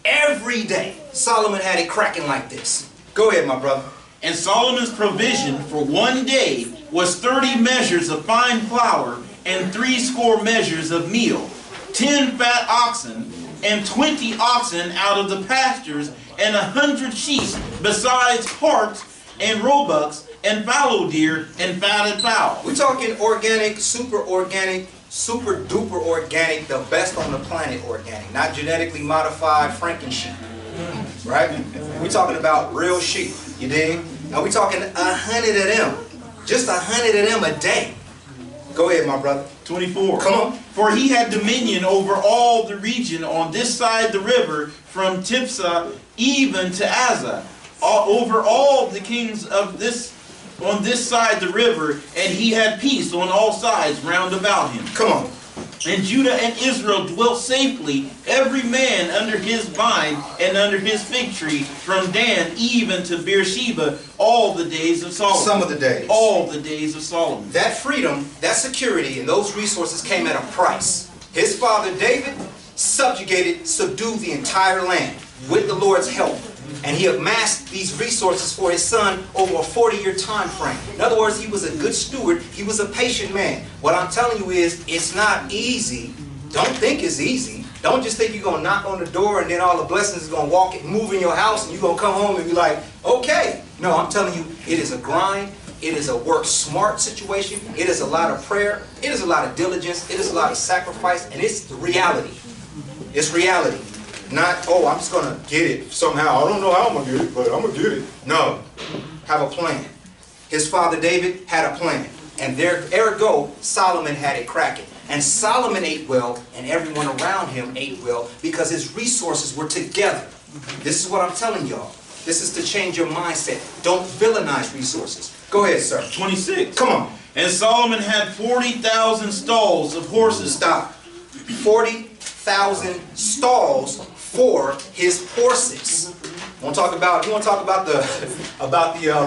Every day. Solomon had it cracking like this. Go ahead, my brother. And Solomon's provision for one day was 30 measures of fine flour and 80 measures of meal, 10 fat oxen, and 20 oxen out of the pastures, and 100 sheep, besides harts and roebucks, and fallow deer, and fatted fowl. We're talking organic, super duper organic, the best on the planet organic, not genetically modified Franken sheep, right? We're talking about real sheep, you dig? Now we're talking 100 of them, just 100 of them a day. Go ahead, my brother. 24. Come on. For he had dominion over all the region on this side the river, from Tiphsah even to Azza, over all the kings of this on this side the river, and he had peace on all sides round about him. Come on. And Judah and Israel dwelt safely, every man under his vine and under his fig tree, from Dan even to Beersheba, all the days of Solomon. Some of the days. All the days of Solomon. That freedom, that security, and those resources came at a price. His father David subdued the entire land with the Lord's help. And he amassed these resources for his son over a 40-year time frame. In other words, he was a good steward. He was a patient man. What I'm telling you is, it's not easy. Don't think it's easy. Don't just think you're going to knock on the door and then all the blessings are going to move in your house and you're going to come home and be like, okay, No, I'm telling you, it is a grind. It is a work smart situation. It is a lot of prayer. It is a lot of diligence. It is a lot of sacrifice. And it's the reality. It's reality. Not, oh, I'm just going to get it somehow. I don't know how I'm going to get it, but I'm going to get it. No. Have a plan. His father David had a plan. And there, ergo, Solomon had it cracking. And Solomon ate well, and everyone around him ate well, because his resources were together. This is what I'm telling y'all. This is to change your mindset. Don't villainize resources. Go ahead, sir. 26. Come on. And Solomon had 40,000 stalls of horses. Stop. 40,000 stalls for his horses. You want to talk about the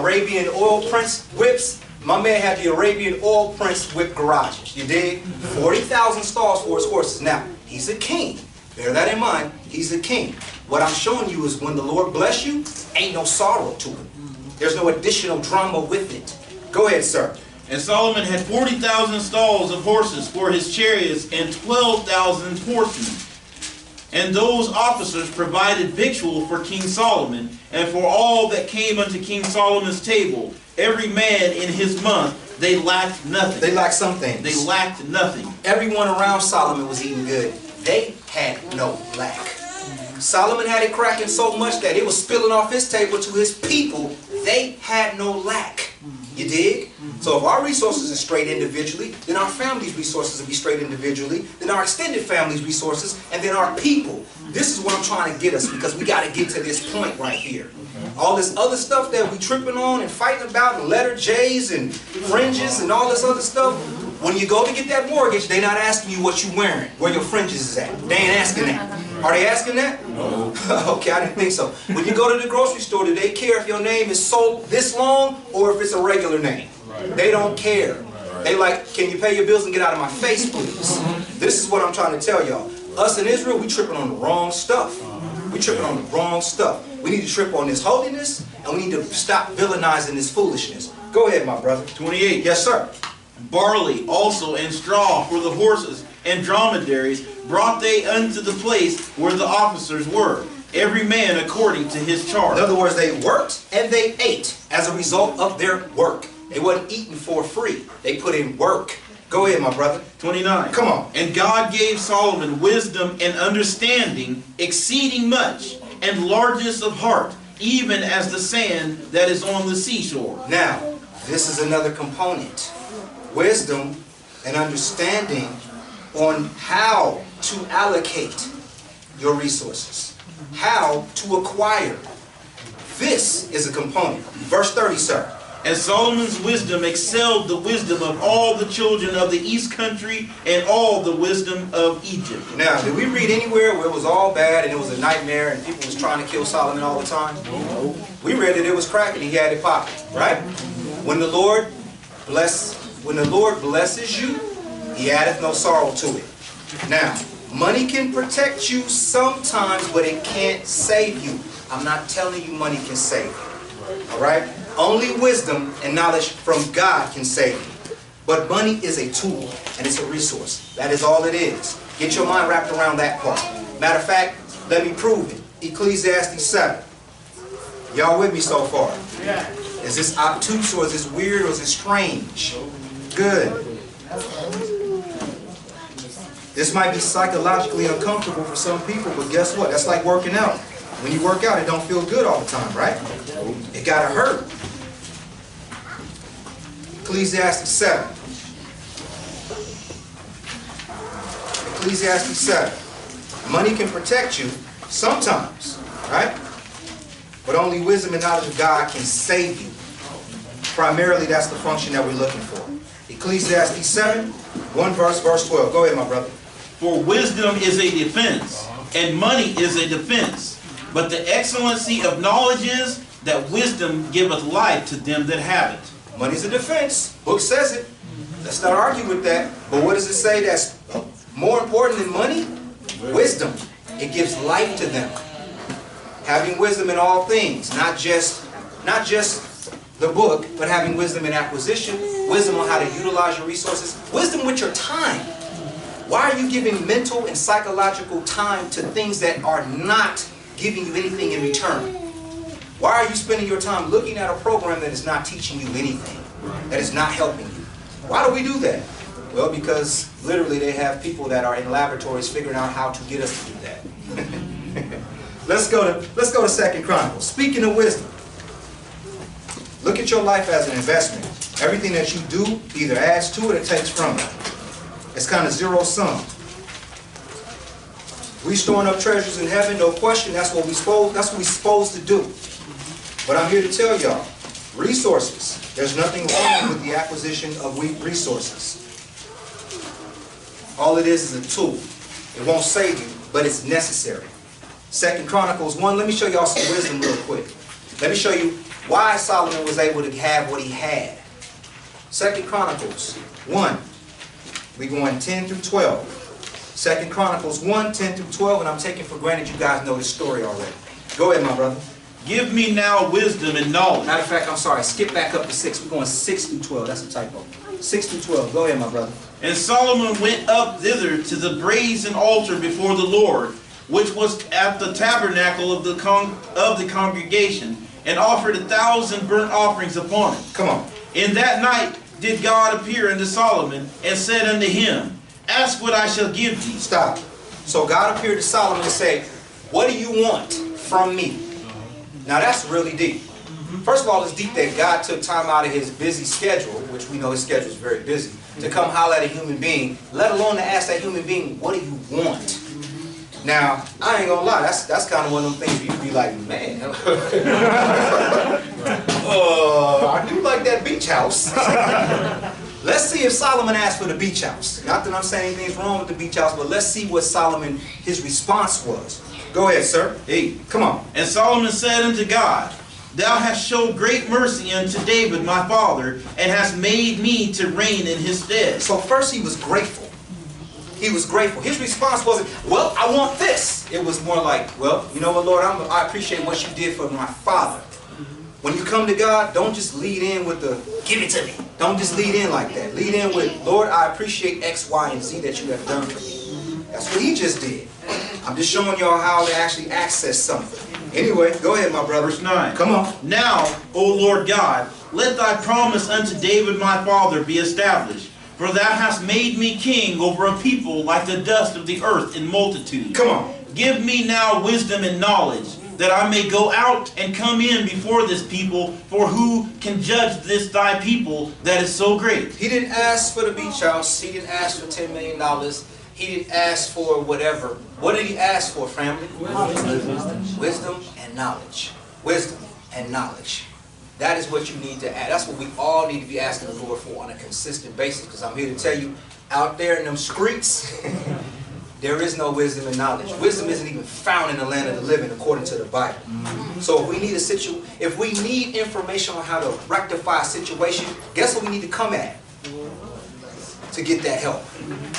Arabian oil prince whips? My man had the Arabian oil prince whip garages. You dig? 40,000 stalls for his horses. Now, he's a king. Bear that in mind. He's a king. What I'm showing you is when the Lord bless you, ain't no sorrow to it. There's no additional drama with it. Go ahead, sir. And Solomon had 40,000 stalls of horses for his chariots and 12,000 horsemen. And those officers provided victual for King Solomon, and for all that came unto King Solomon's table, every man in his month, they lacked nothing. They lacked some things. They lacked nothing. Everyone around Solomon was eating good. They had no lack. Solomon had it cracking so much that it was spilling off his table to his people. They had no lack. You dig? So if our resources are straight individually, then our family's resources will be straight individually, then our extended family's resources, and then our people. This is what I'm trying to get us, because we got to get to this point right here. All this other stuff that we tripping on and fighting about, and letter J's and fringes and all this other stuff, when you go to get that mortgage, they're not asking you what you're wearing, where your fringes is at. They ain't asking that. Are they asking that? No. Okay, I didn't think so. When you go to the grocery store, do they care if your name is sold this long or if it's a regular name? Right. They don't care. Right. They like, can you pay your bills and get out of my face, please? This is what I'm trying to tell y'all. Us in Israel, we tripping on the wrong stuff. We tripping on the wrong stuff. We need to trip on this holiness, and we need to stop villainizing this foolishness. Go ahead, my brother. 28. Yes, sir. Barley also and straw for the horses and dromedaries brought they unto the place where the officers were, every man according to his charge. In other words, they worked and they ate as a result of their work. They wasn't eating for free. They put in work. Go ahead, my brother. 29. Come on. And God gave Solomon wisdom and understanding exceeding much, and largeness of heart, even as the sand that is on the seashore. Now, this is another component. Wisdom and understanding on how to allocate your resources. How to acquire. This is a component. Verse 30, sir. And Solomon's wisdom excelled the wisdom of all the children of the east country and all the wisdom of Egypt. Now, did we read anywhere where it was all bad and it was a nightmare and people was trying to kill Solomon all the time? No. We read that it was cracking. He had it popping, right? When the Lord blesses you, He addeth no sorrow to it. Now, money can protect you sometimes, but it can't save you. I'm not telling you money can save you. All right? Only wisdom and knowledge from God can save you. But money is a tool and it's a resource. That is all it is. Get your mind wrapped around that part. Matter of fact, let me prove it. Ecclesiastes 7. Y'all with me so far? Yeah. Is this obtuse or is this weird or is it strange? Good. This might be psychologically uncomfortable for some people, but guess what? That's like working out. When you work out, it don't feel good all the time, right? It gotta hurt. Ecclesiastes 7. Ecclesiastes 7. Money can protect you sometimes, right? But only wisdom and knowledge of God can save you. Primarily, that's the function that we're looking for. Ecclesiastes 7, 1 verse 12. Go ahead, my brother. For wisdom is a defense, and money is a defense. But the excellency of knowledge is that wisdom giveth life to them that have it. Money's a defense. Book says it. Let's not argue with that. But what does it say that's more important than money? Wisdom. It gives life to them. Having wisdom in all things, not just the book, but having wisdom in acquisition, wisdom on how to utilize your resources, wisdom with your time. Why are you giving mental and psychological time to things that are not giving you anything in return? Why are you spending your time looking at a program that is not teaching you anything, that is not helping you? Why do we do that? Well, because literally they have people that are in laboratories figuring out how to get us to do that. Let's go to 2 Chronicles. Speaking of wisdom, look at your life as an investment. Everything that you do either adds to it or takes from it. It's kind of zero sum. We storing up treasures in heaven, no question. That's what we're supposed to do. But I'm here to tell y'all, resources. There's nothing wrong with the acquisition of resources. All it is a tool. It won't save you, but it's necessary. 2 Chronicles 1. Let me show y'all some wisdom real quick. Let me show you why Solomon was able to have what he had. 2 Chronicles 1. We're going 10 through 12. 2 Chronicles 1, 10 through 12, and I'm taking for granted you guys know this story already. Go ahead, my brother. Give me now wisdom and knowledge. Matter of fact, I'm sorry, skip back up to 6. We're going 6 through 12. That's a typo. 6 through 12. Go ahead, my brother. And Solomon went up thither to the brazen altar before the Lord, which was at the tabernacle of the congregation, and offered 1,000 burnt offerings upon it. Come on. In that night did God appear unto Solomon, and said unto him, Ask what I shall give thee. Stop. So God appeared to Solomon and said, what do you want from me? Now that's really deep. First of all, it's deep that God took time out of his busy schedule, which we know his schedule is very busy, to come holler at a human being, let alone to ask that human being, what do you want? Now, I ain't gonna lie, that's kind of one of them things where you be like, man, I do like that beach house. Let's see if Solomon asked for the beach house. Not that I'm saying anything's wrong with the beach house, but let's see what Solomon, his response was. Go ahead, sir. Hey, come on. And Solomon said unto God, Thou hast showed great mercy unto David my father, and hast made me to reign in his stead. So first he was grateful. He was grateful. His response wasn't, well, I want this. It was more like, well, you know what, Lord, I appreciate what you did for my father. When you come to God, don't just lead in with the, give it to me. Don't just lead in like that. Lead in with, Lord, I appreciate X, Y, and Z that you have done for me. That's what he just did. I'm just showing y'all how to actually access something. Anyway, go ahead, my brother. Verse 9. Come on. Now, O Lord God, let thy promise unto David my father be established. For thou hast made me king over a people like the dust of the earth in multitude. Come on. Give me now wisdom and knowledge, that I may go out and come in before this people, for who can judge this thy people that is so great? He didn't ask for the beach house. He didn't ask for $10 million. He didn't ask for whatever. What did he ask for, family? Wisdom and knowledge. Wisdom and knowledge. That is what you need to add. That's what we all need to be asking the Lord for on a consistent basis. Because I'm here to tell you, out there in them streets, there is no wisdom and knowledge. Wisdom isn't even found in the land of the living, according to the Bible. So if we need if we need information on how to rectify a situation, guess what we need to come at to get that help?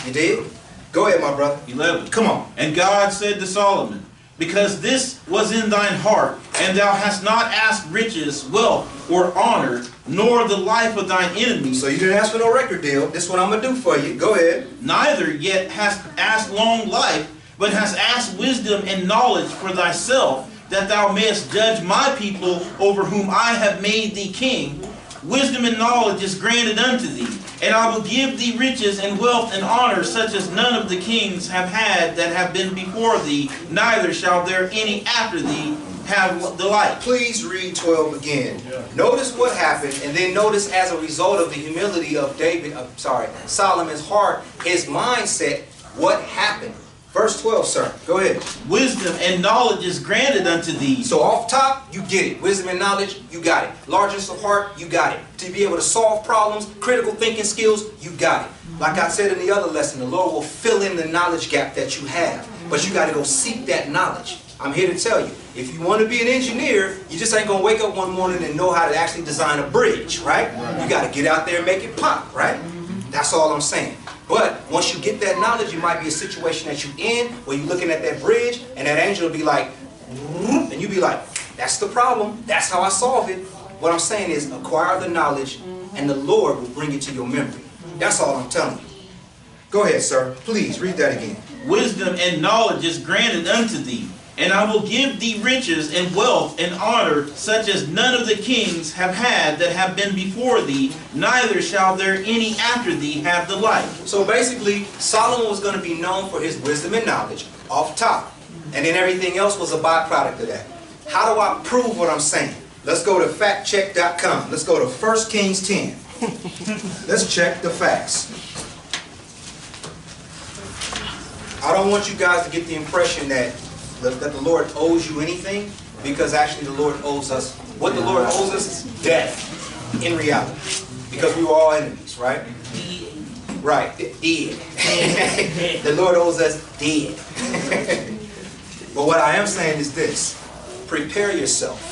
You did? Go ahead, my brother. 11. Come on. And God said to Solomon, Because this was in thine heart, and thou hast not asked riches, wealth, or honor, nor the life of thine enemies. So you didn't ask for no record deal. This is what I'm going to do for you. Go ahead. Neither yet hast asked long life, but hast asked wisdom and knowledge for thyself, that thou mayest judge my people over whom I have made thee king. Wisdom and knowledge is granted unto thee, and I will give thee riches and wealth and honor, such as none of the kings have had that have been before thee, neither shall there any after thee have the like. Please read 12 again. Notice what happened, and then notice as a result of the humility of Solomon's heart, his mindset, what happened. Verse 12, sir. Go ahead. Wisdom and knowledge is granted unto thee. So off top, you get it. Wisdom and knowledge, you got it. Largeness of heart, you got it. To be able to solve problems, critical thinking skills, you got it. Like I said in the other lesson, the Lord will fill in the knowledge gap that you have. But you got to go seek that knowledge. I'm here to tell you, if you want to be an engineer, you just ain't going to wake up one morning and know how to actually design a bridge, right? You got to get out there and make it pop, right? That's all I'm saying. But once you get that knowledge, it might be a situation that you're in where you're looking at that bridge and that angel will be like, and you be like, that's the problem. That's how I solve it. What I'm saying is acquire the knowledge and the Lord will bring it to your memory. That's all I'm telling you. Go ahead, sir. Please read that again. Wisdom and knowledge is granted unto thee, And I will give thee riches and wealth and honor, such as none of the kings have had that have been before thee, neither shall there any after thee have the like. So basically, Solomon was going to be known for his wisdom and knowledge off top. And then everything else was a byproduct of that. How do I prove what I'm saying? Let's go to factcheck.com. Let's go to 1 Kings 10. Let's check the facts. I don't want you guys to get the impression that the Lord owes you anything, because actually the Lord owes us, what the Lord owes us is death in reality. Because we were all enemies, right? Right, dead. The Lord owes us dead. But what I am saying is this: prepare yourself.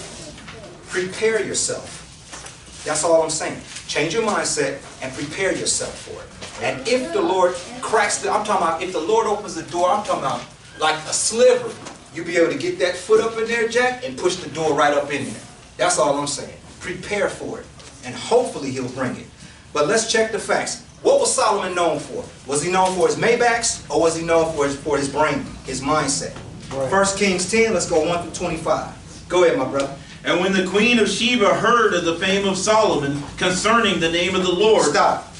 Prepare yourself. That's all I'm saying. Change your mindset and prepare yourself for it. And if the Lord cracks the, I'm talking about, if the Lord opens the door, I'm talking about like a sliver, you'll be able to get that foot up in there, Jack, and push the door right up in there. That's all I'm saying. Prepare for it. And hopefully he'll bring it. But let's check the facts. What was Solomon known for? Was he known for his Maybachs, or was he known for his brain, his mindset? Right. 1 Kings 10, let's go 1 through 25. Go ahead, my brother. And when the queen of Sheba heard of the fame of Solomon concerning the name of the Lord... Stop.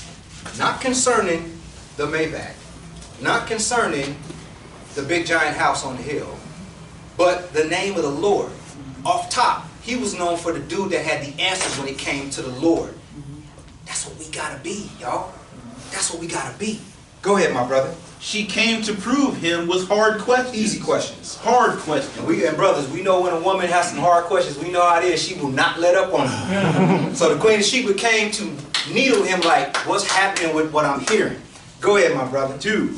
Not concerning the Maybach. Not concerning the big giant house on the hill. But the name of the Lord. Off top, he was known for the dude that had the answers when it came to the Lord. That's what we gotta be, y'all. That's what we gotta be. Go ahead, my brother. She came to prove him with hard questions. Easy questions. Hard questions. And brothers, we know when a woman has some hard questions, we know how it is. She will not let up on him. So the Queen of Sheba came to needle him like, what's happening with what I'm hearing? Go ahead, my brother. 2.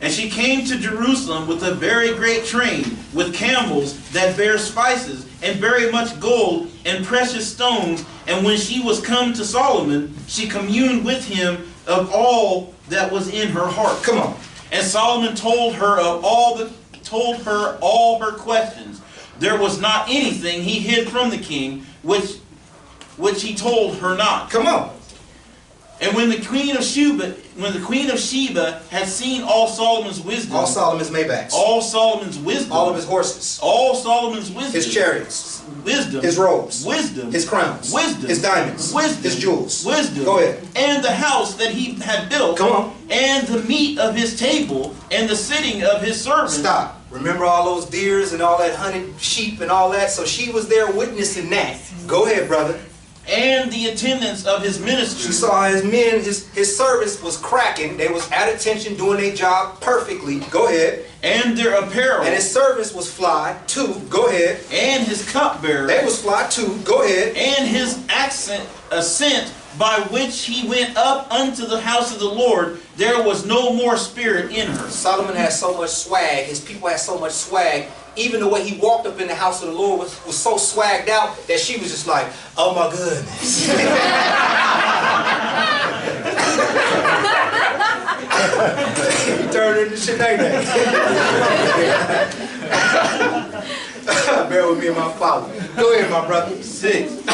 And she came to Jerusalem with a very great train, with camels that bear spices, and very much gold and precious stones. And when she was come to Solomon, she communed with him of all that was in her heart. Come on. And Solomon told her all her questions. There was not anything he hid from the king, which he told her not. Come on. And when the queen of Sheba had seen all Solomon's wisdom, all Solomon's Maybachs, all Solomon's wisdom, all of his horses, all Solomon's wisdom, his chariots, wisdom, his robes, wisdom, his crowns, wisdom, his diamonds, wisdom, his jewels, wisdom, go ahead, and the house that he had built, come on, and the meat of his table, and the sitting of his servants. Stop. Remember all those deers and all that hunted sheep and all that? So she was there witnessing that. Go ahead, brother. And the attendance of his ministers. She saw his men, his service was cracking. They was at attention, doing their job perfectly. Go ahead. And their apparel. And his service was fly too. Go ahead. And his cupbearer. They was fly too. Go ahead. And his ascent by which he went up unto the house of the Lord, there was no more spirit in her. Solomon had so much swag. His people had so much swag. Even the way he walked up in the house of the Lord was so swagged out that she was just like, oh my goodness. He turned into Shanae. Bear with me and my father. Go ahead, my brother. 6.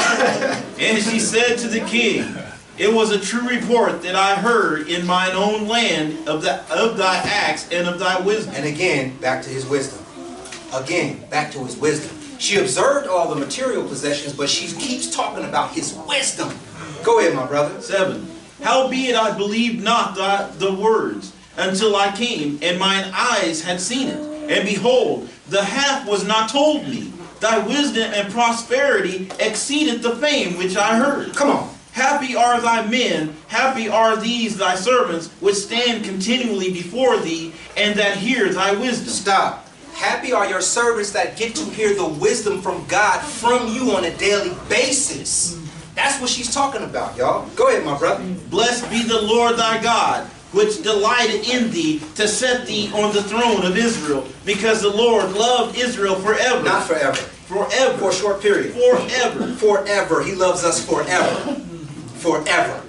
And she said to the king, it was a true report that I heard in mine own land of thy acts and of thy wisdom. And again, back to his wisdom. Again, back to his wisdom. She observed all the material possessions, but she keeps talking about his wisdom. Go ahead, my brother. 7. Howbeit I believed not the words, until I came, and mine eyes had seen it. And behold, the half was not told me. Thy wisdom and prosperity exceeded the fame which I heard. Come on. Happy are thy men, happy are these thy servants, which stand continually before thee, and that hear thy wisdom. Stop. Happy are your servants that get to hear the wisdom from God from you on a daily basis. That's what she's talking about, y'all. Go ahead, my brother. Blessed be the Lord thy God, which delighted in thee to set thee on the throne of Israel, because the Lord loved Israel forever. Not forever. Forever. For a short period. Forever. Forever. He loves us forever. Forever.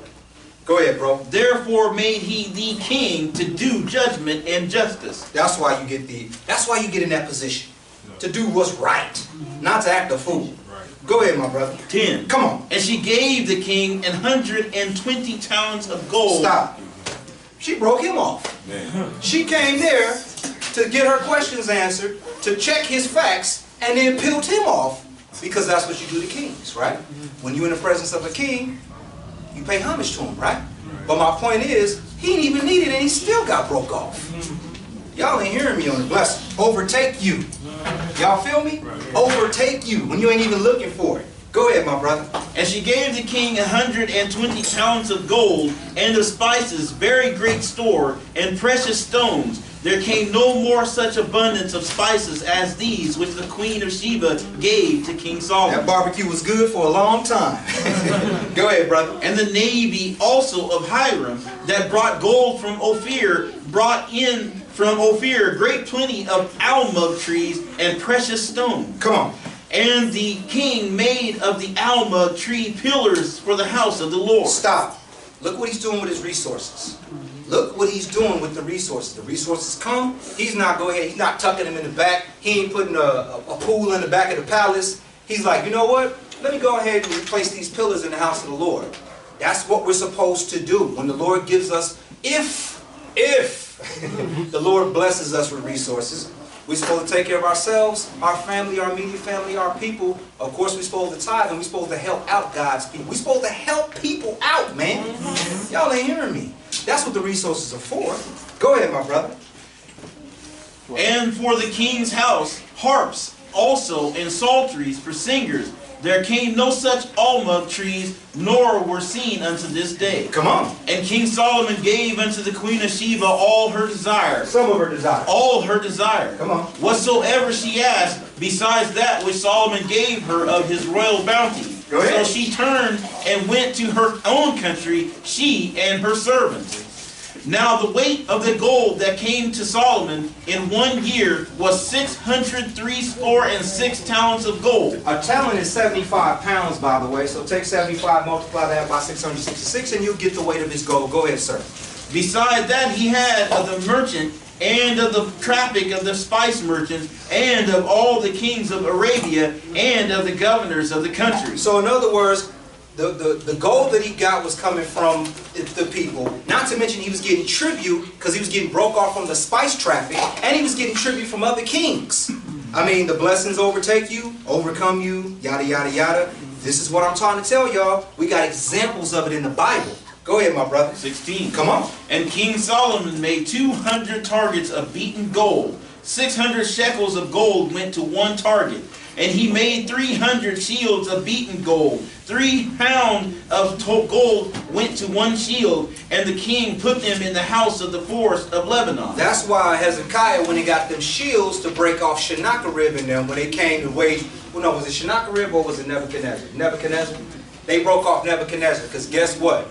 Go ahead, bro. Therefore made he thee king to do judgment and justice. That's why you get in that position. To do what's right. Not to act a fool. Go ahead, my brother. 10. Come on. And she gave the king 120 talents of gold. Stop. She broke him off. She came there to get her questions answered, to check his facts and then peeled him off, because that's what you do to kings, right? When you're in the presence of a king, you pay homage to him, right? But my point is, he didn't even need it and he still got broke off. Y'all ain't hearing me on the blessing. Overtake you. Y'all feel me? Overtake you when you ain't even looking for it. Go ahead, my brother. And she gave the king 120 talents of gold, and of spices, very great store, and precious stones. There came no more such abundance of spices as these which the queen of Sheba gave to King Solomon. That barbecue was good for a long time. Go ahead, brother. And the navy also of Hiram, that brought gold from Ophir, brought in from Ophir great plenty of almug trees and precious stone. Come on. And the king made of the almug tree pillars for the house of the Lord. Stop. Look what he's doing with his resources. Look what he's doing with the resources. The resources come. He's not he's not tucking them in the back. He ain't putting a pool in the back of the palace. He's like, you know what? Let me go ahead and replace these pillars in the house of the Lord. That's what we're supposed to do. When the Lord gives us, if the Lord blesses us with resources, we're supposed to take care of ourselves, our family, our immediate family, our people. Of course, we're supposed to tithe, and we're supposed to help out God's people. We're supposed to help people out, man. Y'all ain't hearing me. That's what the resources are for. Go ahead, my brother. And for the king's house, harps also and psalteries for singers. There came no such almug trees, nor were seen unto this day. Come on. And King Solomon gave unto the queen of Sheba all her desire. Some of her desire. All her desire. Come on. Whatsoever she asked, besides that which Solomon gave her of his royal bounty. Go ahead. So she turned and went to her own country, she and her servants. Now the weight of the gold that came to Solomon in 1 year was 636 talents of gold. A talent is 75 pounds, by the way. So take 75, multiply that by 666, and you'll get the weight of his gold. Go ahead, sir. Beside that he had of the merchant, and of the traffic of the spice merchants, and of all the kings of Arabia, and of the governors of the country. So in other words, the gold that he got was coming from the people. Not to mention he was getting tribute, because he was getting broke off from the spice traffic, and he was getting tribute from other kings. I mean, the blessings overtake you, overcome you, yada, yada, yada. This is what I'm trying to tell y'all. We got examples of it in the Bible. Go ahead, my brother. 16. Come on. And King Solomon made 200 targets of beaten gold. 600 shekels of gold went to one target. And he made 300 shields of beaten gold. 3 pounds of gold went to one shield, and the king put them in the house of the forest of Lebanon. That's why Hezekiah, when he got them shields to break off Sennacherib in them, when they came to wage, well, no, was it Sennacherib or was it Nebuchadnezzar? Nebuchadnezzar? They broke off Nebuchadnezzar, because guess what?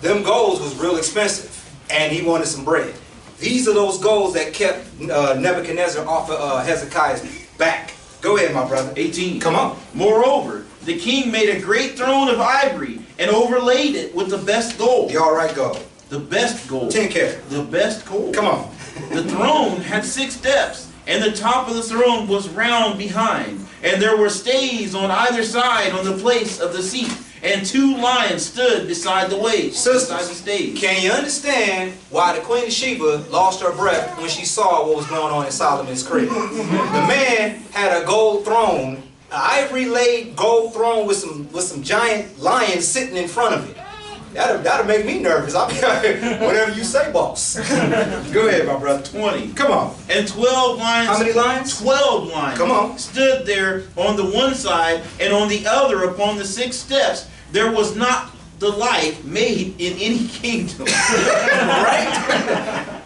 Them golds was real expensive, and he wanted some bread. These are those golds that kept Nebuchadnezzar off of Hezekiah's back. Go ahead, my brother. 18. Come on. Moreover, the king made a great throne of ivory and overlaid it with the best gold. The all right gold. The best gold. 10 karat. The best gold. Come on. The throne had 6 steps, and the top of the throne was round behind. And there were stays on either side on the place of the seat. And 2 lions stood beside the way. Beside the stage. Can you understand why the Queen of Sheba lost her breath when she saw what was going on in Solomon's crib? The man had a gold throne, an ivory-laid gold throne with some giant lions sitting in front of it. That'll make me nervous. I'll be whatever you say, boss. Go ahead, my brother. 20. Come on. And 12 lions. How many lions? 12 lions. Come on. Stood there on the one side, and on the other upon the 6 steps. There was not the like made in any kingdom. Right?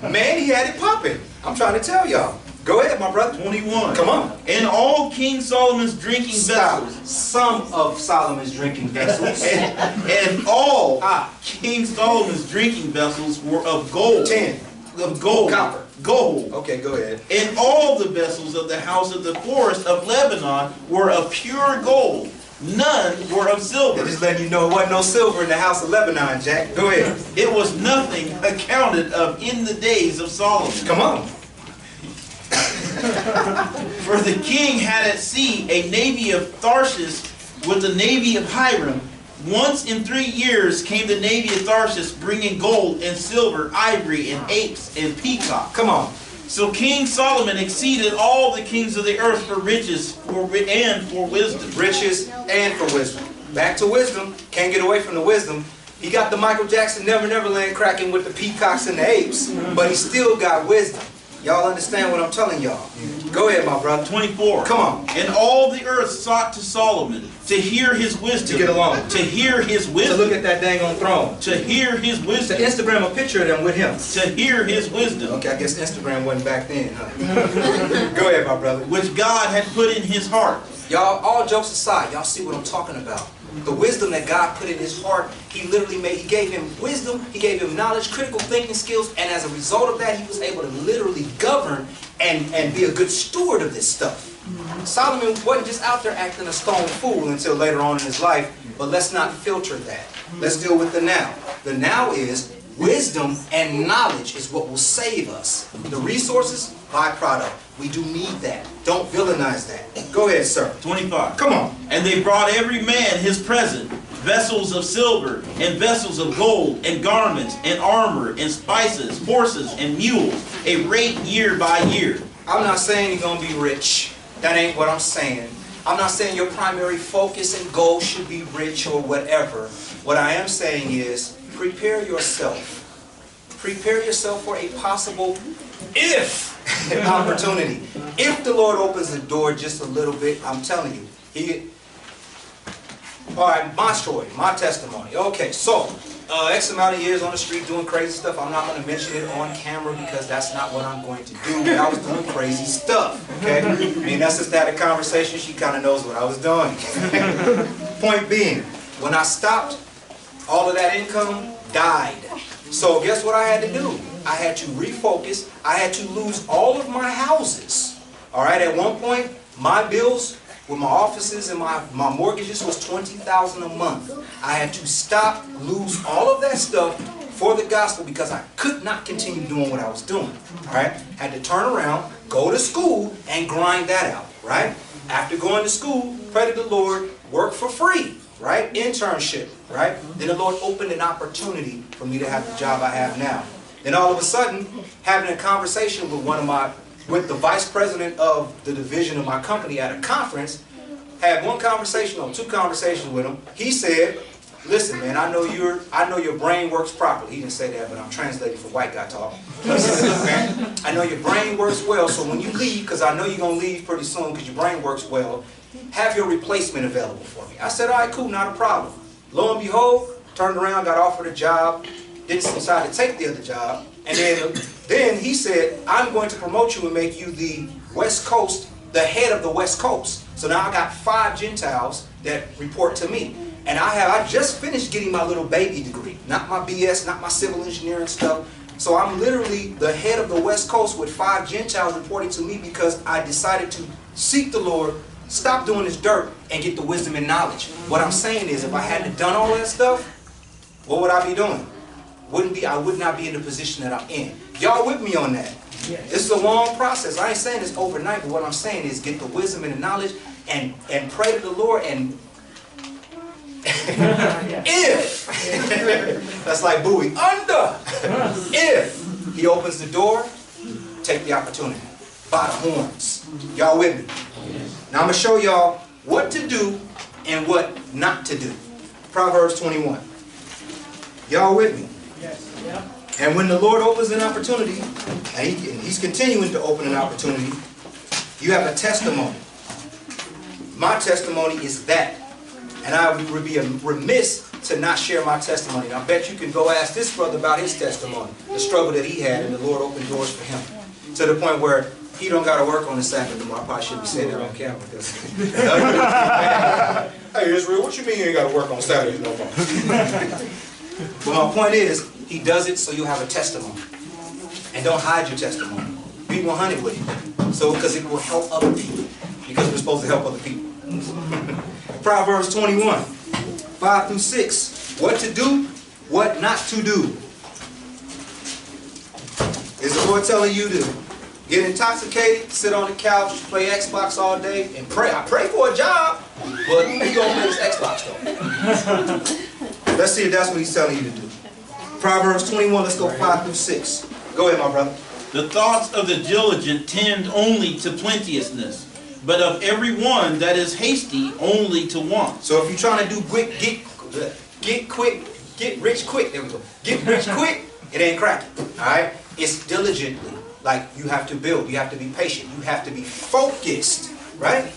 Man, he had it popping. I'm trying to tell y'all. Go ahead, my brother. 21. Come on. And all King Solomon's drinking vessels. Some of Solomon's drinking vessels. and all King Solomon's drinking vessels were of gold. 10. Of gold. Copper. Gold. Okay, go ahead. And all the vessels of the house of the forest of Lebanon were of pure gold. None were of silver. They're just letting you know it wasn't no silver in the house of Lebanon, Jack. Go ahead. It was nothing accounted of in the days of Solomon. Come on. For the king had at sea a navy of Tarshish with the navy of Hiram. Once in 3 years came the navy of Tarshish bringing gold and silver, ivory and apes and peacock. Come on. So King Solomon exceeded all the kings of the earth for riches and for wisdom. Riches and for wisdom. Back to wisdom. Can't get away from the wisdom. He got the Michael Jackson Never Never Land cracking with the peacocks and the apes, but he still got wisdom. Y'all understand what I'm telling y'all? Go ahead, my brother. 24. Come on. And all the earth sought to Solomon to hear his wisdom. To get along. To hear his To wisdom. look at that dang on throne. To hear his To wisdom. Instagram a picture of them with him. To hear his wisdom. Okay, I guess Instagram wasn't back then, huh? Go ahead, my brother. Which God had put in his heart. Y'all, all jokes aside, y'all see what I'm talking about. The wisdom that God put in his heart, he literally made, he gave him wisdom, he gave him knowledge, critical thinking skills, and as a result of that, he was able to literally govern and be a good steward of this stuff. Solomon wasn't just out there acting a stone fool until later on in his life, but let's not filter that. Let's deal with the now. The now is wisdom and knowledge is what will save us. The resources, byproduct. We do need that. Don't villainize that. Go ahead, sir. 25. Come on. And they brought every man his present, vessels of silver, and vessels of gold, and garments, and armor, and spices, horses, and mules, a rate year by year. I'm not saying you're going to be rich. That ain't what I'm saying. I'm not saying your primary focus and goal should be rich or whatever. What I am saying is prepare yourself. Prepare yourself for a possible opportunity. If the Lord opens the door just a little bit, I'm telling you. All right, my story, my testimony. Okay, so X amount of years on the street doing crazy stuff. I'm not going to mention it on camera because that's not what I'm going to do. But I was doing crazy stuff. Okay, I mean that's just that a conversation. She kind of knows what I was doing. Point being, when I stopped, all of that income died. So guess what I had to do? I had to refocus. I had to lose all of my houses. All right, at one point, my bills with my offices and my mortgages was $20,000 a month. I had to stop, lose all of that stuff for the gospel because I could not continue doing what I was doing. All right, had to turn around, go to school, and grind that out. Right, after going to school, pray to the Lord, work for free. Right, internship. Right, then the Lord opened an opportunity for me to have the job I have now. Then all of a sudden, having a conversation with the vice president of the division of my company at a conference, had one conversation or two conversations with him. He said, listen man, I know your brain works properly. He didn't say that, but I'm translating for white guy talk. He said, man, I know your brain works well, so when you leave, because I know you're going to leave pretty soon because your brain works well, have your replacement available for me. I said, all right, cool, not a problem. Lo and behold, turned around, got offered a job, didn't decide to take the other job, and then he said, I'm going to promote you and make you the West Coast, the head of the West Coast. So now I got 5 Gentiles that report to me. And I just finished getting my little baby degree. Not my BS, not my civil engineering stuff. So I'm literally the head of the West Coast with 5 Gentiles reporting to me because I decided to seek the Lord, stop doing this dirt, and get the wisdom and knowledge. What I'm saying is if I hadn't done all that stuff, what would I be doing? I would not be in the position that I'm in. Y'all with me on that? Yes. This is a long process. I ain't saying this overnight, but what I'm saying is get the wisdom and the knowledge and pray to the Lord and if that's like buoy if he opens the door, take the opportunity by the horns. Y'all with me? Yes. Now I'm gonna show y'all what to do and what not to do. Proverbs 21. Y'all with me? Yes. Yeah. And when the Lord opens an opportunity, and He's continuing to open an opportunity, you have a testimony. My testimony is that. And I would be remiss to not share my testimony. And I bet you can go ask this brother about his testimony, the struggle that he had, and the Lord opened doors for him. To the point where he don't got to work on the Sabbath anymore. I probably shouldn't be saying that on camera. Because hey, Israel, what you mean you ain't got to work on Saturdays no more? But my point is, he does it so you have a testimony. And don't hide your testimony. Be 100 with it. So, because it will help other people. Because we're supposed to help other people. Proverbs 21, 5 through 6. What to do, what not to do. Is the Lord telling you to get intoxicated, sit on the couch, play Xbox all day, and pray? I pray for a job, but you gonna play this Xbox though. Let's see if that's what He's telling you to do. Proverbs 21, let's go 5 through 6. Go ahead, my brother. The thoughts of the diligent tend only to plenteousness, but of every one that is hasty only to want. So if you're trying to do quick, get rich quick, there we go. Get rich quick, it ain't cracking. Alright? It's diligently. Like you have to build, you have to be patient, you have to be focused. Right?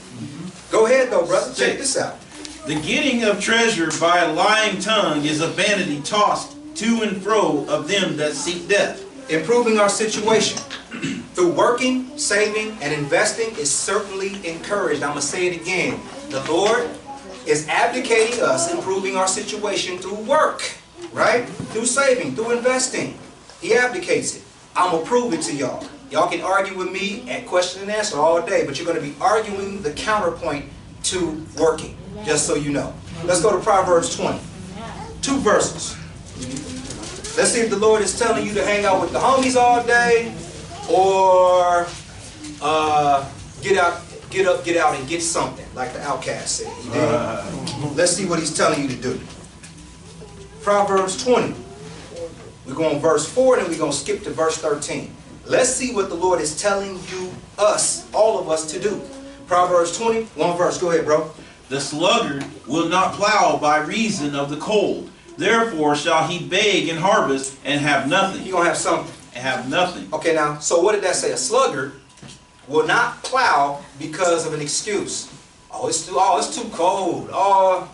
Go ahead though, brother. Check this out. The getting of treasure by a lying tongue is a vanity tossed to and fro of them that seek death. Improving our situation through working, saving, and investing is certainly encouraged. I'm going to say it again. The Lord is advocating us improving our situation through work, right? Through saving, through investing. He advocates it. I'm going to prove it to y'all. Y'all can argue with me at question and answer all day, but you're going to be arguing the counterpoint to working, just so you know. Let's go to Proverbs 20. 2 verses. Let's see if the Lord is telling you to hang out with the homies all day, or get out and get something, like the outcast said. He did. Let's see what he's telling you to do. Proverbs 20. We're going verse 4, and then we're going to skip to verse 13. Let's see what the Lord is telling you, all of us, to do. Proverbs 20, 1 verse. Go ahead, bro. The sluggard will not plow by reason of the cold. Therefore shall he beg and harvest and have nothing. You're going to have something. And have nothing. Okay, now, so what did that say? A sluggard will not plow because of an excuse. Oh, it's too cold. Oh,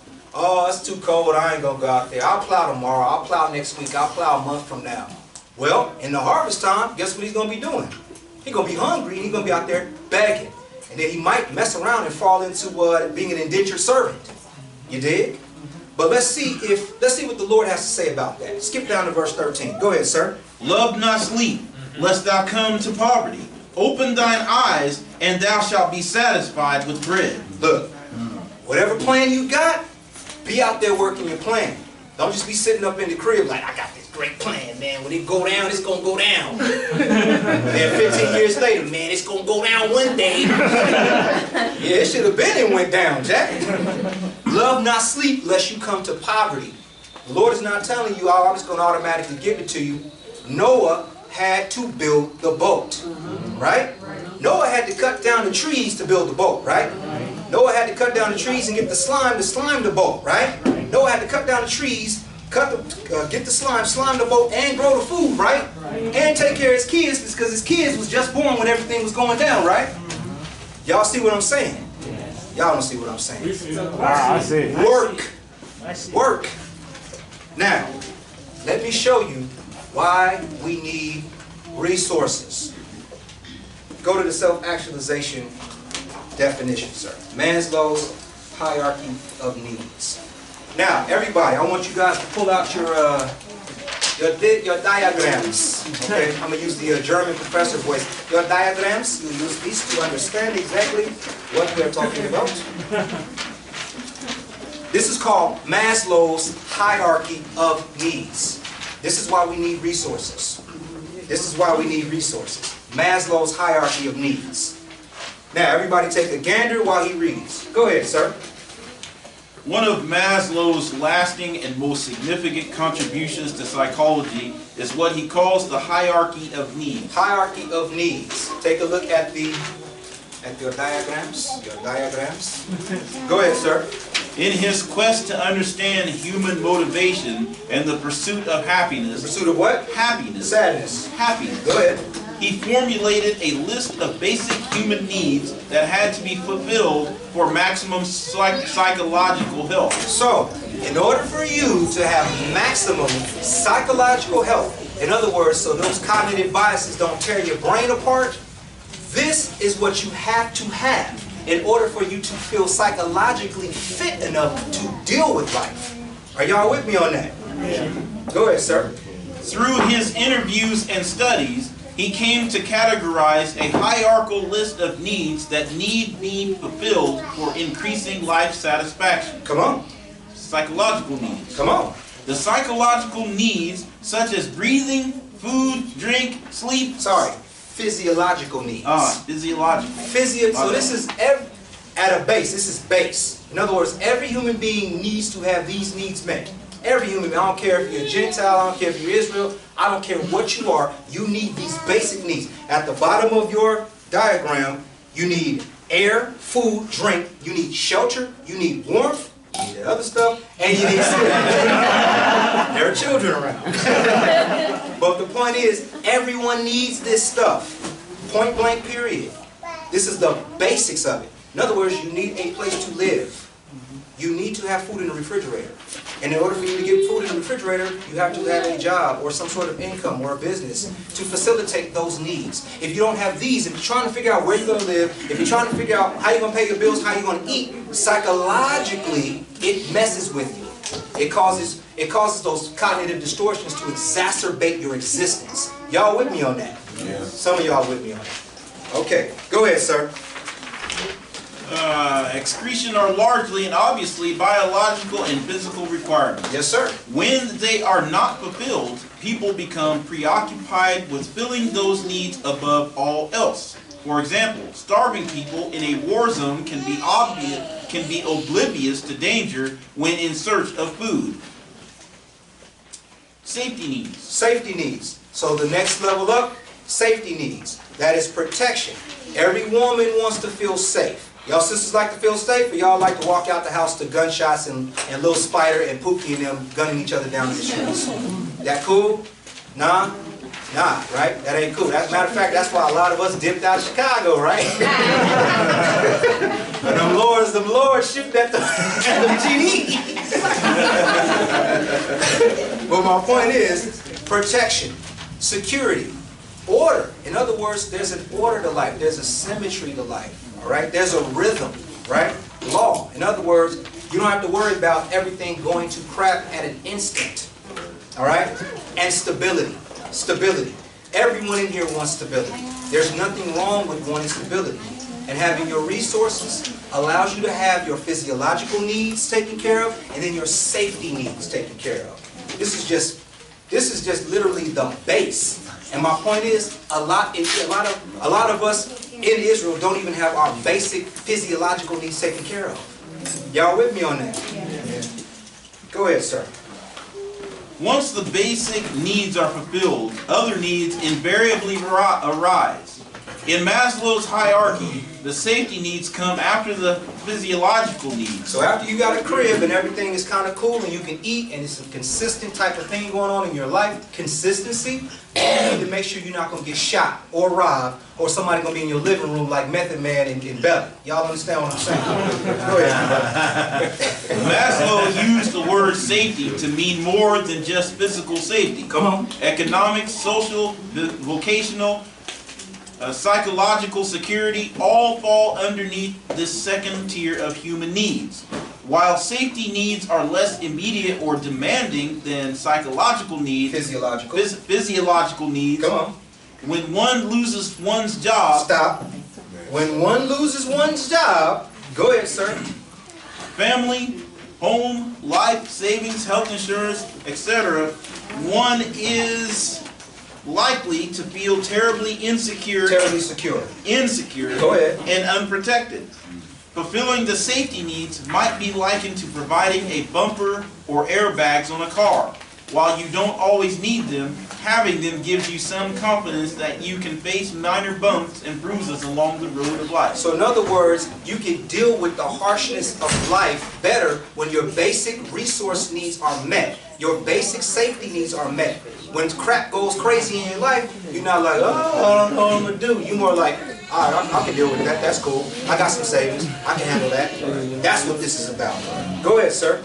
it's too cold. I ain't going to go out there. I'll plow tomorrow. I'll plow next week. I'll plow a month from now. Well, in the harvest time, guess what he's going to be doing? He's going to be hungry, and he's going to be out there begging. And then he might mess around and fall into being an indentured servant. You dig? But let's see what the Lord has to say about that. Skip down to verse 13. Go ahead, sir. Love not sleep, lest thou come to poverty. Open thine eyes, and thou shalt be satisfied with bread. Look, whatever plan you got, be out there working your plan. Don't just be sitting up in the crib like, I got this great plan, man. When it go down, it's going to go down. Then 15 years later, man, it's going to go down one day. Yeah, it should have been and went down, Jack. Love not sleep lest you come to poverty. The Lord is not telling you, oh, I'm just going to automatically give it to you. Noah had to build the boat, right? Noah had to cut down the trees to build the boat, right? Noah had to cut down the trees and get the slime to slime the boat, right? Noah had to cut down the trees, get the slime the boat, and grow the food, right? And take care of his kids, because his kids was just born when everything was going down, right? Y'all see what I'm saying? Y'all don't see what I'm saying. I see. Work. Work. Now, let me show you why we need resources. Go to the self-actualization definition, sir. Maslow's hierarchy of needs. Now, everybody, I want you guys to pull out your diagrams. Okay, I'm gonna use the German professor voice. Your diagrams. You use these to understand exactly what we are talking about. This is called Maslow's hierarchy of needs. This is why we need resources. This is why we need resources. Maslow's hierarchy of needs. Now, everybody take a gander while he reads. Go ahead, sir. One of Maslow's lasting and most significant contributions to psychology is what he calls the hierarchy of needs. Hierarchy of needs. Take a look at your diagrams. Your diagrams. Go ahead, sir. In his quest to understand human motivation and the pursuit of happiness. Pursuit of what? Happiness. Sadness. Happiness. Go ahead. He formulated a list of basic human needs that had to be fulfilled for maximum psychological health. So, in order for you to have maximum psychological health, in other words, so those cognitive biases don't tear your brain apart, this is what you have to have in order for you to feel psychologically fit enough to deal with life. Are y'all with me on that? Yeah. Go ahead, sir. Through his interviews and studies, he came to categorize a hierarchical list of needs that need be fulfilled for increasing life satisfaction. Come on. Psychological needs. Come on. The psychological needs, such as breathing, food, drink, sleep. Sorry, physiological needs. Physiological. So this is at a base. This is base. In other words, every human being needs to have these needs met. Every human being, I don't care if you're a Gentile, I don't care if you're Israel, I don't care what you are, you need these basic needs. At the bottom of your diagram, you need air, food, drink, you need shelter, you need warmth, you need other stuff, and you need sleep. There are children around. But the point is, everyone needs this stuff. Point blank period. This is the basics of it. In other words, you need a place to live. You need to have food in the refrigerator. And in order for you to get food in the refrigerator, you have to have a job or some sort of income or a business to facilitate those needs. If you don't have these, if you're trying to figure out where you're going to live, if you're trying to figure out how you're going to pay your bills, how you're going to eat, psychologically, it messes with you. It causes those cognitive distortions to exacerbate your existence. Y'all with me on that? Yeah. Some of y'all with me on that. Okay, go ahead, sir. Excretion are largely and obviously biological and physical requirements. Yes, sir. When they are not fulfilled, people become preoccupied with filling those needs above all else. For example, starving people in a war zone can be oblivious to danger when in search of food. Safety needs. Safety needs. So the next level up, safety needs. That is protection. Every woman wants to feel safe. Y'all sisters like to feel safe, or y'all like to walk out the house to gunshots and Little Spider and Pookie and them gunning each other down in the streets? That cool? Nah? Nah, right? That ain't cool. As a matter of fact, that's why a lot of us dipped out of Chicago, right? And them lords shipped at the GD. But my point is, protection, security, order. In other words, there's an order to life. There's a symmetry to life. All right? There's a rhythm, right? Law. In other words, you don't have to worry about everything going to crap at an instant. All right? And stability. Stability. Everyone in here wants stability. There's nothing wrong with wanting stability. And having your resources allows you to have your physiological needs taken care of and then your safety needs taken care of. This is just literally the base. And my point is, a lot of us in Israel don't even have our basic physiological needs taken care of. Y'all with me on that? Yeah. Go ahead, sir. Once the basic needs are fulfilled, other needs invariably arise. In Maslow's hierarchy, the safety needs come after the physiological needs. So after you got a crib and everything is kind of cool and you can eat and it's a consistent type of thing going on in your life, consistency, you need to make sure you're not going to get shot or robbed or somebody going to be in your living room like Method Man in Belly. Y'all understand what I'm saying? Go ahead. Maslow used the word safety to mean more than just physical safety. Come on. Economic, social, vocational, psychological security all fall underneath this second tier of human needs. While safety needs are less immediate or demanding than psychological needs, physiological needs, come on. When one loses one's job, stop. When one loses one's job, go ahead, sir. Family, home, life, savings, health insurance, etc., one is likely to feel terribly insecure, Go ahead. and unprotected. Fulfilling the safety needs might be likened to providing a bumper or airbags on a car. While you don't always need them, having them gives you some confidence that you can face minor bumps and bruises along the road of life. So in other words, you can deal with the harshness of life better when your basic resource needs are met. Your basic safety needs are met. When crap goes crazy in your life, you're not like, oh, I don't know what I'm going to do. You're more like, all right, I can deal with that. That's cool. I got some savings. I can handle that. That's what this is about. Go ahead, sir.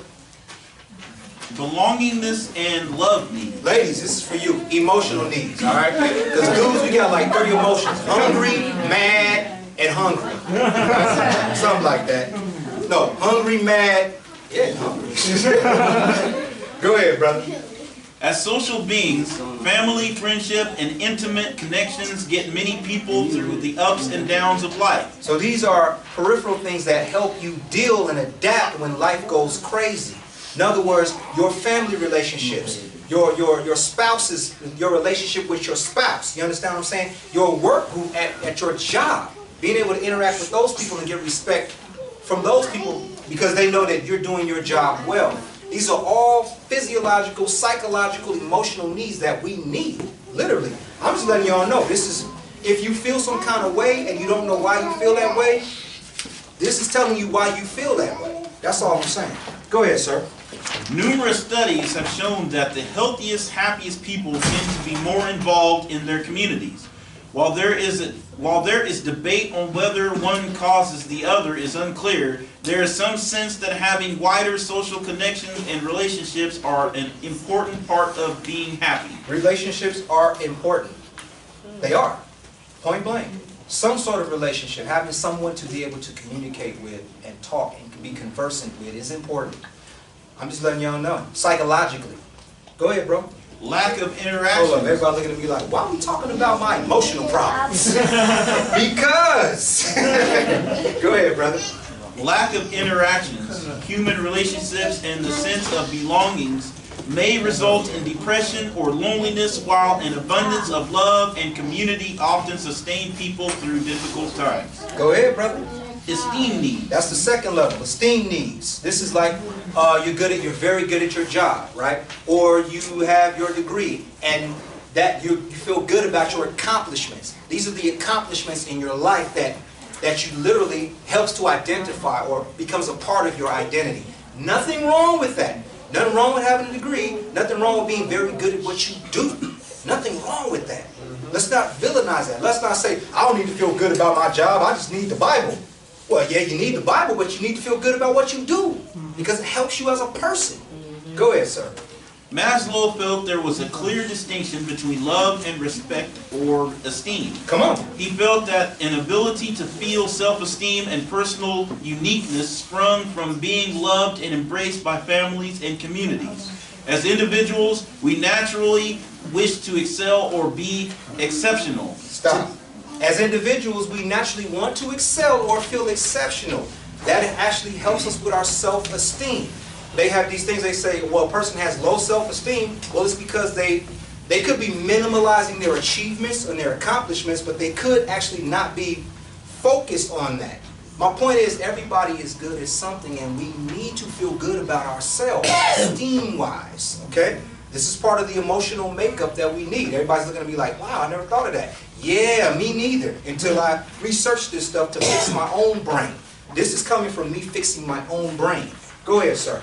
Belongingness and love needs. Ladies, this is for you. Emotional needs, all right? Because dudes, we got like 30 emotions. Hungry, mad, and hungry. Something like that. No, hungry, mad, yeah, hungry. Go ahead, brother. As social beings, family, friendship, and intimate connections get many people through the ups and downs of life. So these are peripheral things that help you deal and adapt when life goes crazy. In other words, your family relationships, your spouse's, your relationship with your spouse. You understand what I'm saying? Your work group at your job. Being able to interact with those people and get respect from those people because they know that you're doing your job well. These are all physiological, psychological, emotional needs that we need. Literally. I'm just letting y'all know. This is, if you feel some kind of way and you don't know why you feel that way, this is telling you why you feel that way. That's all I'm saying. Go ahead, sir. Numerous studies have shown that the healthiest, happiest people tend to be more involved in their communities. While there is debate on whether one causes the other is unclear, there is some sense that having wider social connections and relationships are an important part of being happy. Relationships are important. They are. Point blank. Some sort of relationship, having someone to be able to communicate with and talk and be conversant with is important. I'm just letting y'all know. Psychologically. Go ahead, bro. Lack of interaction. Hold up, everybody looking at me like, why are we talking about my emotional problems? Because. Go ahead, brother. Lack of interactions, human relationships, and the sense of belongings may result in depression or loneliness, while an abundance of love and community often sustain people through difficult times. Go ahead, brother. Esteem needs. That's the second level, esteem needs. This is like you're very good at your job, right? Or you have your degree and that you feel good about your accomplishments. These are the accomplishments in your life that you literally helps to identify or becomes a part of your identity. Nothing wrong with that. Nothing wrong with having a degree. Nothing wrong with being very good at what you do. Nothing wrong with that. Let's not villainize that. Let's not say, I don't need to feel good about my job. I just need the Bible. Well, yeah, you need the Bible, but you need to feel good about what you do because it helps you as a person. Go ahead, sir. Maslow felt there was a clear distinction between love and respect or esteem. Come on. He felt that an ability to feel self-esteem and personal uniqueness sprung from being loved and embraced by families and communities. As individuals, we naturally wish to excel or be exceptional. Stop. As individuals, we naturally want to excel or feel exceptional. That actually helps us with our self-esteem. They have these things, they say, well, a person has low self-esteem. Well, it's because they could be minimalizing their achievements and their accomplishments, but they could actually not be focused on that. My point is, everybody is good at something, and we need to feel good about ourselves, esteem-wise, okay? This is part of the emotional makeup that we need. Everybody's looking at me like, wow, I never thought of that. Yeah, me neither, until I researched this stuff to fix my own brain. This is coming from me fixing my own brain. Go ahead, sir.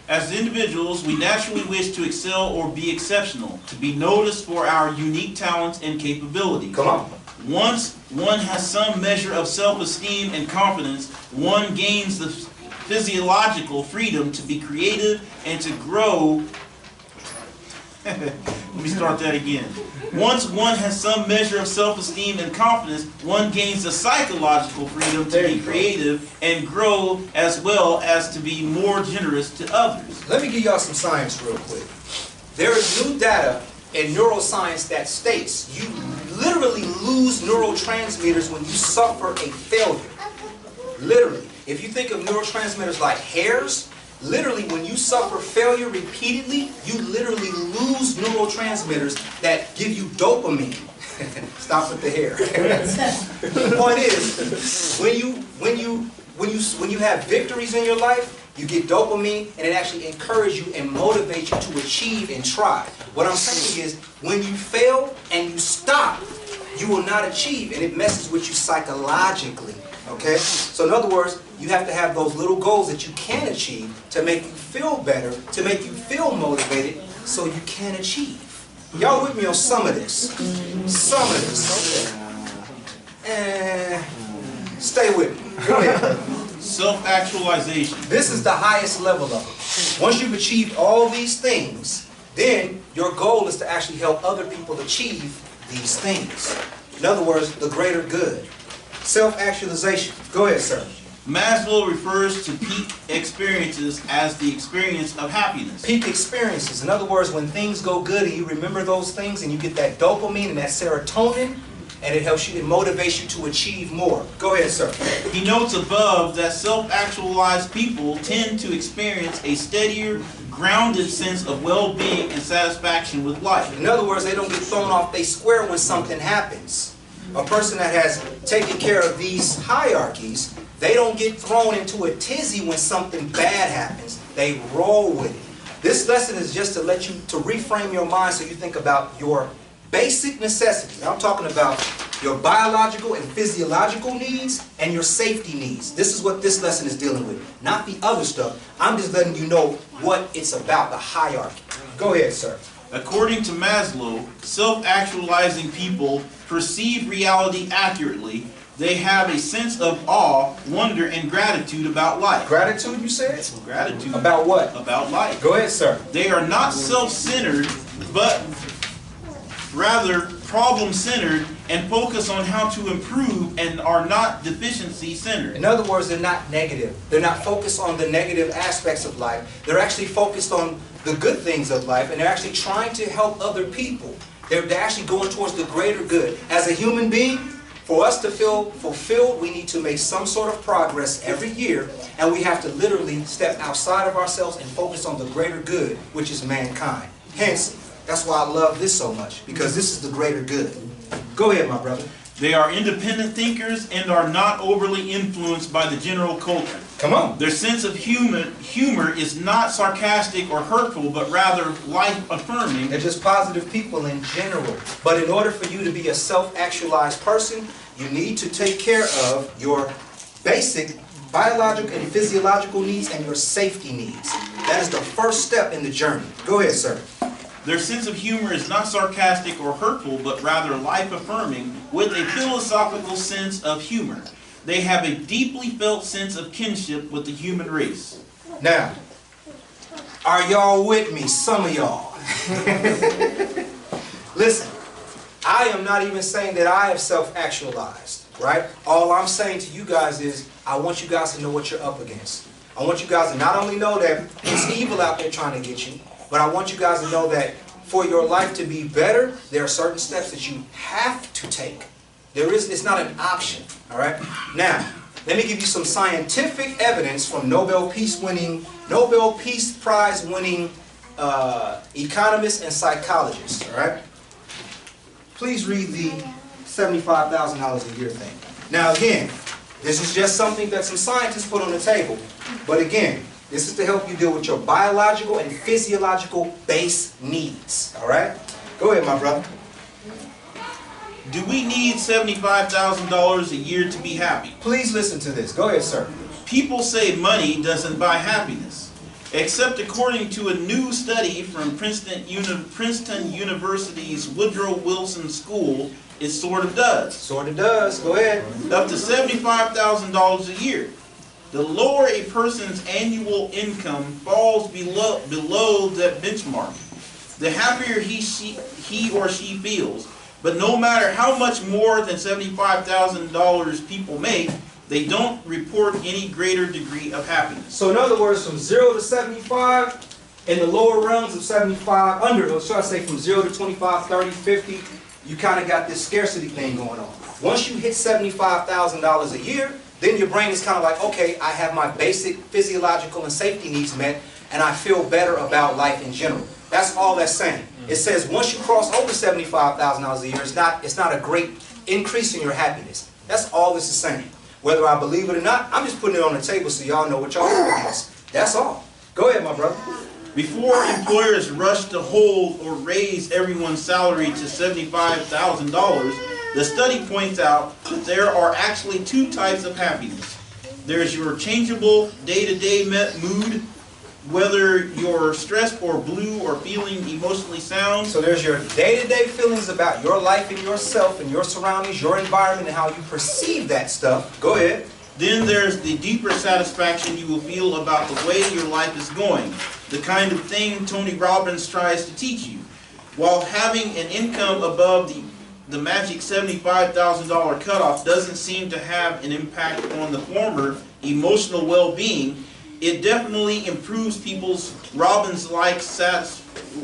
As individuals, we naturally wish to excel or be exceptional, to be noticed for our unique talents and capabilities. Come on. Once one has some measure of self-esteem and confidence, one gains the physiological freedom to be creative and to grow. Let me start that again. Once one has some measure of self-esteem and confidence, one gains the psychological freedom to be creative and grow, as well as to be more generous to others. Let me give y'all some science real quick. There is new data in neuroscience that states you literally lose neurotransmitters when you suffer a failure. Literally. If you think of neurotransmitters like hairs, literally, when you suffer failure repeatedly, you literally lose neurotransmitters that give you dopamine. Stop with the hair. The point is, when you have victories in your life, you get dopamine, and it actually encourages you and motivates you to achieve and try. What I'm saying is, when you fail and you stop, you will not achieve, and it messes with you psychologically. Okay? So in other words, you have to have those little goals that you can achieve to make you feel better, to make you feel motivated, so you can achieve. Y'all with me on some of this? Some of this. Okay. Stay with me. Go ahead. Self-actualization. This is the highest level of it. Once you've achieved all these things, then your goal is to actually help other people achieve these things. In other words, the greater good. Self-actualization. Go ahead, sir. Maslow refers to peak experiences as the experience of happiness. Peak experiences. In other words, when things go good and you remember those things and you get that dopamine and that serotonin, and it helps you, it motivates you to achieve more. Go ahead, sir. He notes above that self-actualized people tend to experience a steadier, grounded sense of well-being and satisfaction with life. In other words, they don't get thrown off their square when something happens. A person that has taken care of these hierarchies, they don't get thrown into a tizzy when something bad happens. They roll with it. This lesson is just to let you, to reframe your mind so you think about your basic necessities. I'm talking about your biological and physiological needs and your safety needs. This is what this lesson is dealing with, not the other stuff. I'm just letting you know what it's about, the hierarchy. Go ahead, sir. According to Maslow, self-actualizing people perceive reality accurately. They have a sense of awe, wonder, and gratitude about life. Gratitude, you said? Gratitude. About what? About life. Go ahead, sir. They are not self-centered, but rather problem-centered and focus on how to improve and are not deficiency-centered. In other words, they're not negative. They're not focused on the negative aspects of life. They're actually focused on the good things of life, and they're actually trying to help other people. They're actually going towards the greater good. As a human being, for us to feel fulfilled, we need to make some sort of progress every year, and we have to literally step outside of ourselves and focus on the greater good, which is mankind. Hence, that's why I love this so much, because this is the greater good. Go ahead, my brother. They are independent thinkers and are not overly influenced by the general culture. Come on. Their sense of humor is not sarcastic or hurtful, but rather life-affirming. They're just positive people in general. But in order for you to be a self-actualized person, you need to take care of your basic biological and physiological needs and your safety needs. That is the first step in the journey. Go ahead, sir. Their sense of humor is not sarcastic or hurtful, but rather life-affirming with a philosophical sense of humor. They have a deeply felt sense of kinship with the human race. Now, are y'all with me? Some of y'all. Listen, I am not even saying that I have self-actualized, right? All I'm saying to you guys is, I want you guys to know what you're up against. I want you guys to not only know that it's evil out there trying to get you, but I want you guys to know that for your life to be better, there are certain steps that you have to take. It's not an option, all right? Now, let me give you some scientific evidence from Nobel Peace Prize winning economists and psychologists, all right? Please read the $75,000 a year thing. Now again, this is just something that some scientists put on the table, but again, this is to help you deal with your biological and physiological base needs. All right? Go ahead, my brother. Do we need $75,000 a year to be happy? Please listen to this. Go ahead, sir. People say money doesn't buy happiness, except according to a new study from Princeton University's Woodrow Wilson School, it sort of does. Sort of does. Go ahead. Up to $75,000 a year. The lower a person's annual income falls below that benchmark, the happier he or she feels. But no matter how much more than $75,000 people make, they don't report any greater degree of happiness. So in other words, from 0 to 75, in the lower realms of 75, let's try to say from 0 to 25, 30, 50, you kind of got this scarcity thing going on. Once you hit $75,000 a year, then your brain is kind of like, okay, I have my basic physiological and safety needs met, and I feel better about life in general. That's all that's saying. It says once you cross over $75,000 a year, it's not a great increase in your happiness. That's all this is saying. Whether I believe it or not, I'm just putting it on the table so y'all know what y'all are against. That's all. Go ahead, my brother. Before employers rush to hold or raise everyone's salary to $75,000, the study points out that there are actually two types of happiness. There's your changeable day-to-day mood, whether you're stressed or blue or feeling emotionally sound. So there's your day-to-day feelings about your life and yourself and your surroundings, your environment, and how you perceive that stuff. Go ahead. Then there's the deeper satisfaction you will feel about the way your life is going, the kind of thing Tony Robbins tries to teach you. While having an income above the magic $75,000 cutoff doesn't seem to have an impact on the former emotional well-being, it definitely improves people's Robbins-like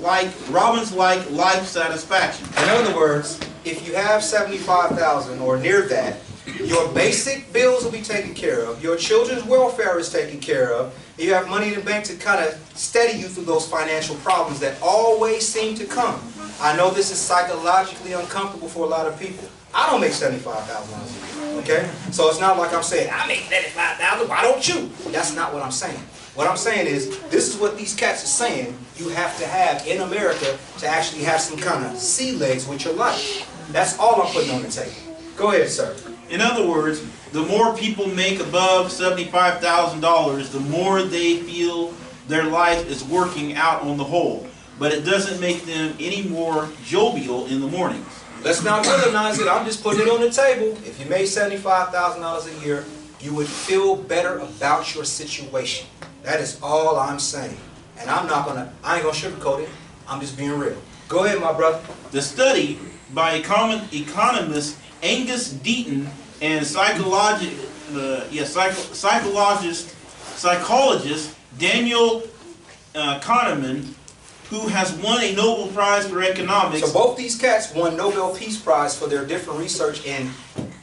life satisfaction. In other words, if you have $75,000 or near that, your basic bills will be taken care of, your children's welfare is taken care of, you have money in the bank to kind of steady you through those financial problems that always seem to come. I know this is psychologically uncomfortable for a lot of people. I don't make $75,000 a year, okay? So it's not like I'm saying, I make $75,000, why don't you? That's not what I'm saying. What I'm saying is, this is what these cats are saying you have to have in America to actually have some kind of sea legs with your life. That's all I'm putting on the table. Go ahead, sir. In other words, the more people make above $75,000, the more they feel their life is working out on the whole. But it doesn't make them any more jovial in the mornings. Let's not villainize it. I'm just putting it on the table. If you made $75,000 a year, you would feel better about your situation. That is all I'm saying. And I ain't gonna sugarcoat it. I'm just being real. Go ahead, my brother. The study by economist Angus Deaton and psychologist Daniel Kahneman, who has won a Nobel Prize for economics. So both these cats won Nobel Peace Prize for their different research in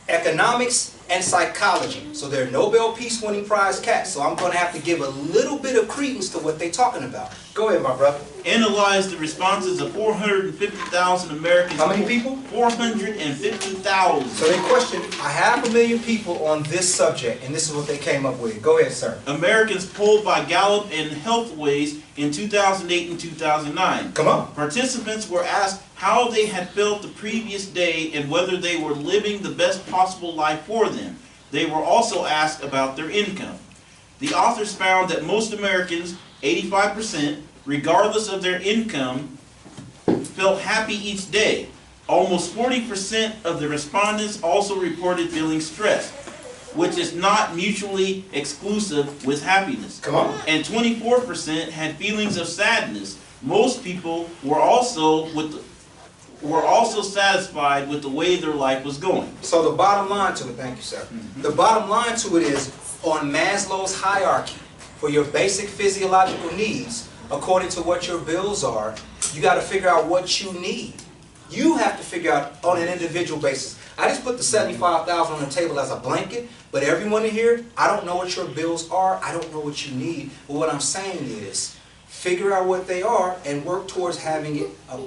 economics and psychology. So they're Nobel Peace winning prize cats. So I'm going to have to give a little bit of credence to what they're talking about. Go ahead, my brother. Analyzed the responses of 450,000 Americans. How many people? 450,000. So they questioned 500,000 people on this subject, and this is what they came up with. Go ahead, sir. Americans polled by Gallup and Healthways in 2008 and 2009. Come on. Participants were asked how they had felt the previous day and whether they were living the best possible life for them. They were also asked about their income. The authors found that most Americans, 85%, regardless of their income, felt happy each day. Almost 40% of the respondents also reported feeling stressed, which is not mutually exclusive with happiness. Come on. And 24% had feelings of sadness. Most people were also satisfied with the way their life was going. So the bottom line to it, thank you, sir. The bottom line to it is, on Maslow's hierarchy, for your basic physiological needs, according to what your bills are, you got to figure out what you need. You have to figure out on an individual basis. I just put the $75,000 on the table as a blanket, but everyone in here, I don't know what your bills are. I don't know what you need. But what I'm saying is, figure out what they are and work towards having a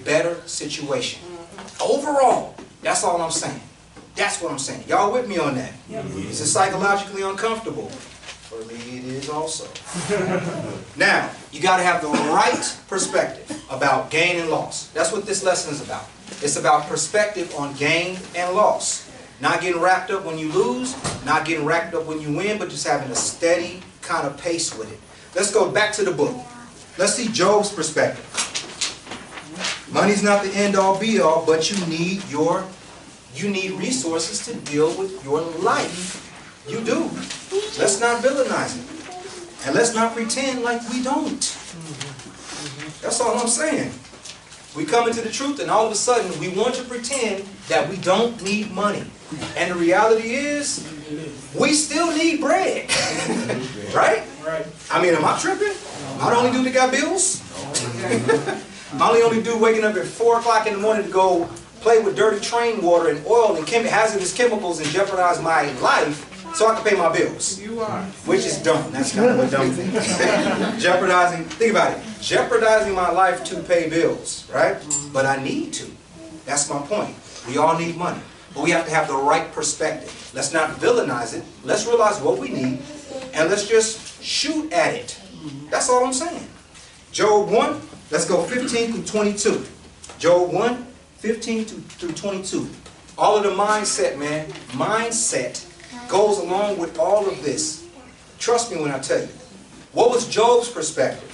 better situation. Overall, that's all I'm saying. That's what I'm saying. Y'all with me on that? Is it psychologically uncomfortable? For me, it is also. Now, you got to have the right perspective about gain and loss. That's what this lesson is about. It's about perspective on gain and loss. Not getting wrapped up when you lose, not getting wrapped up when you win, but just having a steady kind of pace with it. Let's go back to the book. Let's see Job's perspective. Money's not the end-all be-all, but you need resources to deal with your life. You do. Let's not villainize it. And let's not pretend like we don't. That's all I'm saying. We come into the truth and all of a sudden we want to pretend that we don't need money. And the reality is, we still need bread. Right? Right. I mean, am I tripping? Am I the only dude that got bills? I'm the only dude waking up at 4 o'clock in the morning to go play with dirty train water and oil and hazardous chemicals and jeopardize my life so I can pay my bills. You are. Which is dumb. That's kind of a dumb thing. Jeopardizing, think about it. Jeopardizing my life to pay bills, right? But I need to. That's my point. We all need money. But we have to have the right perspective. Let's not villainize it. Let's realize what we need and let's just shoot at it. That's all I'm saying. Job 1, let's go 15 through 22. Job 1, 15 through 22. All of the mindset, man. Mindset goes along with all of this. Trust me when I tell you. What was Job's perspective?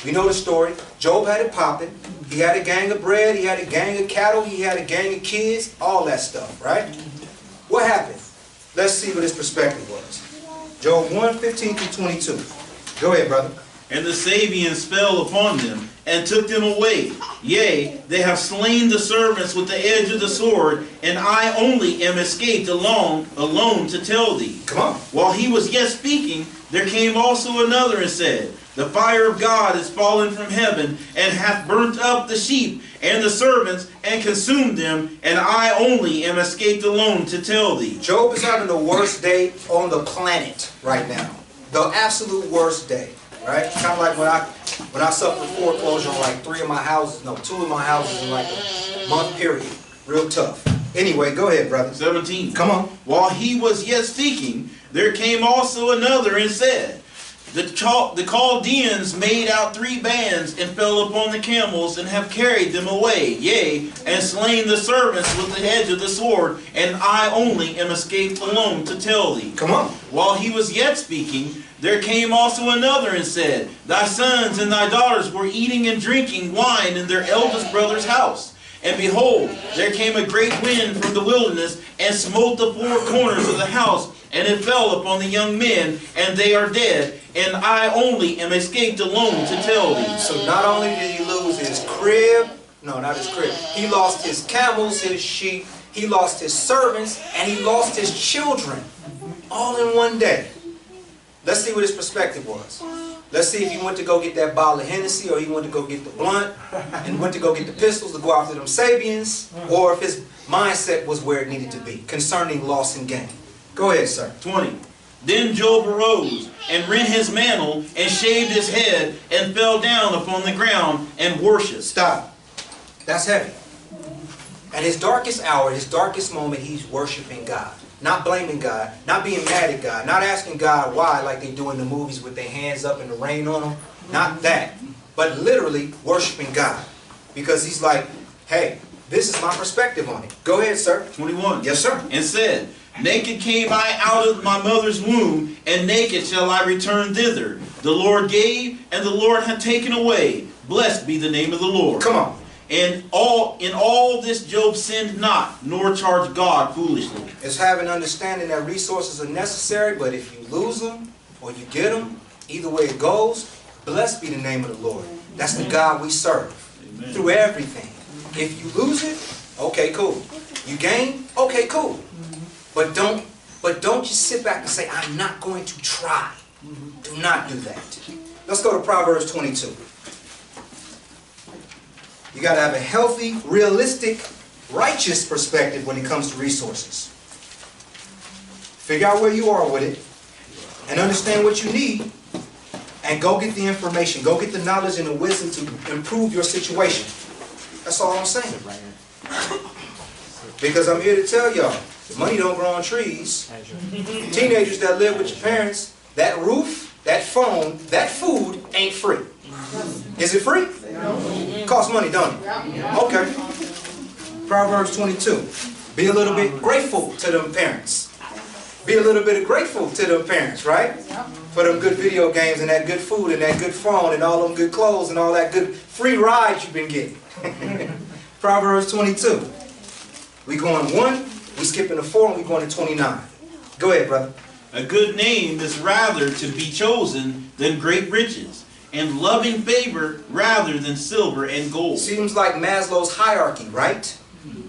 We know the story. Job had it popping. He had a gang of bread. He had a gang of cattle. He had a gang of kids. All that stuff, right? What happened? Let's see what his perspective was. Job 1, 15 through 22. Go ahead, brother. And the Sabians fell upon them, and took them away. Yea, they have slain the servants with the edge of the sword, and I only am escaped alone to tell thee. Come on. While he was yet speaking, there came also another and said, The fire of God is fallen from heaven, and hath burnt up the sheep and the servants, and consumed them, and I only am escaped alone to tell thee. Job is having the worst day on the planet right now. The absolute worst day. Right? Kind of like when I suffered foreclosure on like 2 of my houses in like a month period. Real tough. Anyway, go ahead, brother. 17. Come on. While he was yet speaking, there came also another and said, The Chaldeans made out 3 bands and fell upon the camels and have carried them away, yea, and slain the servants with the edge of the sword, and I only am escaped alone to tell thee. Come on. While he was yet speaking, there came also another and said, Thy sons and thy daughters were eating and drinking wine in their eldest brother's house. And behold, there came a great wind from the wilderness, and smote the 4 corners of the house, and it fell upon the young men, and they are dead, and I only am escaped alone to tell thee. So not only did he lose his crib, no, not his crib, he lost his camels, his sheep, he lost his servants, and he lost his children, all in one day. Let's see what his perspective was. Let's see if he went to go get that bottle of Hennessy, or he went to go get the blunt, and went to go get the pistols to go after them Sabians, or if his mindset was where it needed to be, concerning loss and gain. Go ahead, sir. 20. Then Job arose, and rent his mantle, and shaved his head, and fell down upon the ground, and worshipped. Stop. That's heavy. At his darkest hour, his darkest moment, he's worshiping God. Not blaming God, not being mad at God, not asking God why like they do in the movies with their hands up and the rain on them. Not that. But literally worshiping God. Because he's like, hey, this is my perspective on it. Go ahead, sir. 21. Yes, sir. And said, Naked came I out of my mother's womb, and naked shall I return thither. The Lord gave, and the Lord hath taken away. Blessed be the name of the Lord. Come on. And in all this Job sinned not, nor charged God foolishly. It's having understanding that resources are necessary, but if you lose them or you get them, either way it goes, blessed be the name of the Lord. That's the God we serve. Amen. Through everything. If you lose it, okay, cool. You gain, okay, cool. But don't just sit back and say, I'm not going to try. Do not do that. Let's go to Proverbs 22. You got to have a healthy, realistic, righteous perspective when it comes to resources. Figure out where you are with it and understand what you need, and go get the information. Go get the knowledge and the wisdom to improve your situation. That's all I'm saying. Because I'm here to tell y'all, the money don't grow on trees. Teenagers that live with your parents, that roof, that phone, that food ain't free. Is it free? It costs money, don't it? Okay. Proverbs 22. Be a little bit grateful to them parents. Be a little bit grateful to them parents, right? For them good video games and that good food and that good phone and all them good clothes and all that good free rides you've been getting. Proverbs 22. We going 1, we skipping to 4, and we going to 29. Go ahead, brother. A good name is rather to be chosen than great riches, and loving favor rather than silver and gold. Seems like Maslow's hierarchy, right?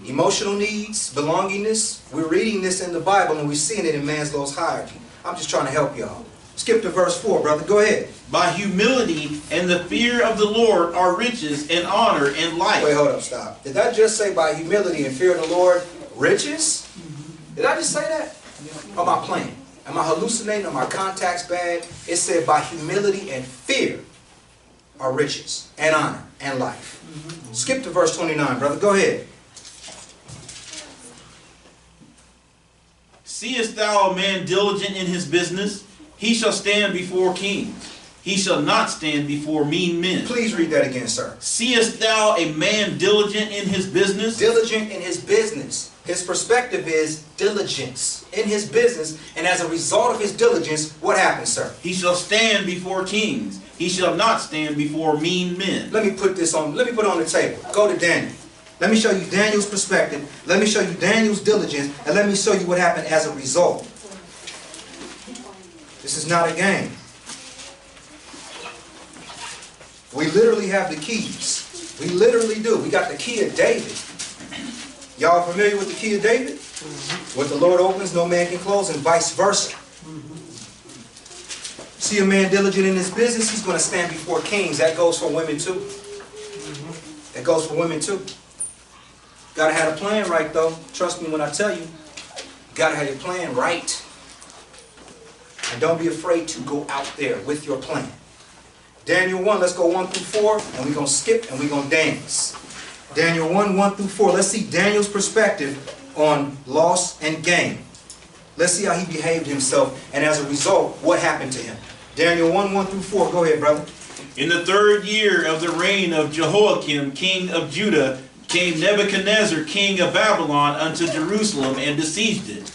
Emotional needs, belongingness. We're reading this in the Bible and we're seeing it in Maslow's hierarchy. I'm just trying to help y'all. Skip to verse 4, brother. Go ahead. By humility and the fear of the Lord are riches and honor and life. Wait, hold up, stop. Did I just say by humility and fear of the Lord, riches? Did I just say that? Or am I playing? Am I hallucinating? Are my contacts bad? It said by humility and fear are riches and honor and life. Skip to verse 29, brother. Go ahead. Seest thou a man diligent in his business? He shall stand before kings. He shall not stand before mean men. Please read that again, sir. Seest thou a man diligent in his business? Diligent in his business. His perspective is diligence in his business, and as a result of his diligence, what happens, sir? He shall stand before kings. He shall not stand before mean men. Let me put it on the table. Go to Daniel. Let me show you Daniel's perspective. Let me show you Daniel's diligence, and let me show you what happened as a result. This is not a game. We literally have the keys. We literally do. We got the key of David. Y'all familiar with the key of David? What the Lord opens, no man can close, and vice versa. See a man diligent in his business, he's going to stand before kings. That goes for women too. That goes for women too. Got to have a plan right, though. Trust me when I tell you. Got to have your plan right. And don't be afraid to go out there with your plan. Daniel 1, let's go 1 through 4, and we're going to skip and we're going to dance. Daniel 1, 1 through 4. Let's see Daniel's perspective on loss and gain. Let's see how he behaved himself, and as a result, what happened to him. Daniel 1, 1 through 4. Go ahead, brother. In the 3rd year of the reign of Jehoiakim, king of Judah, came Nebuchadnezzar, king of Babylon, unto Jerusalem, and besieged it.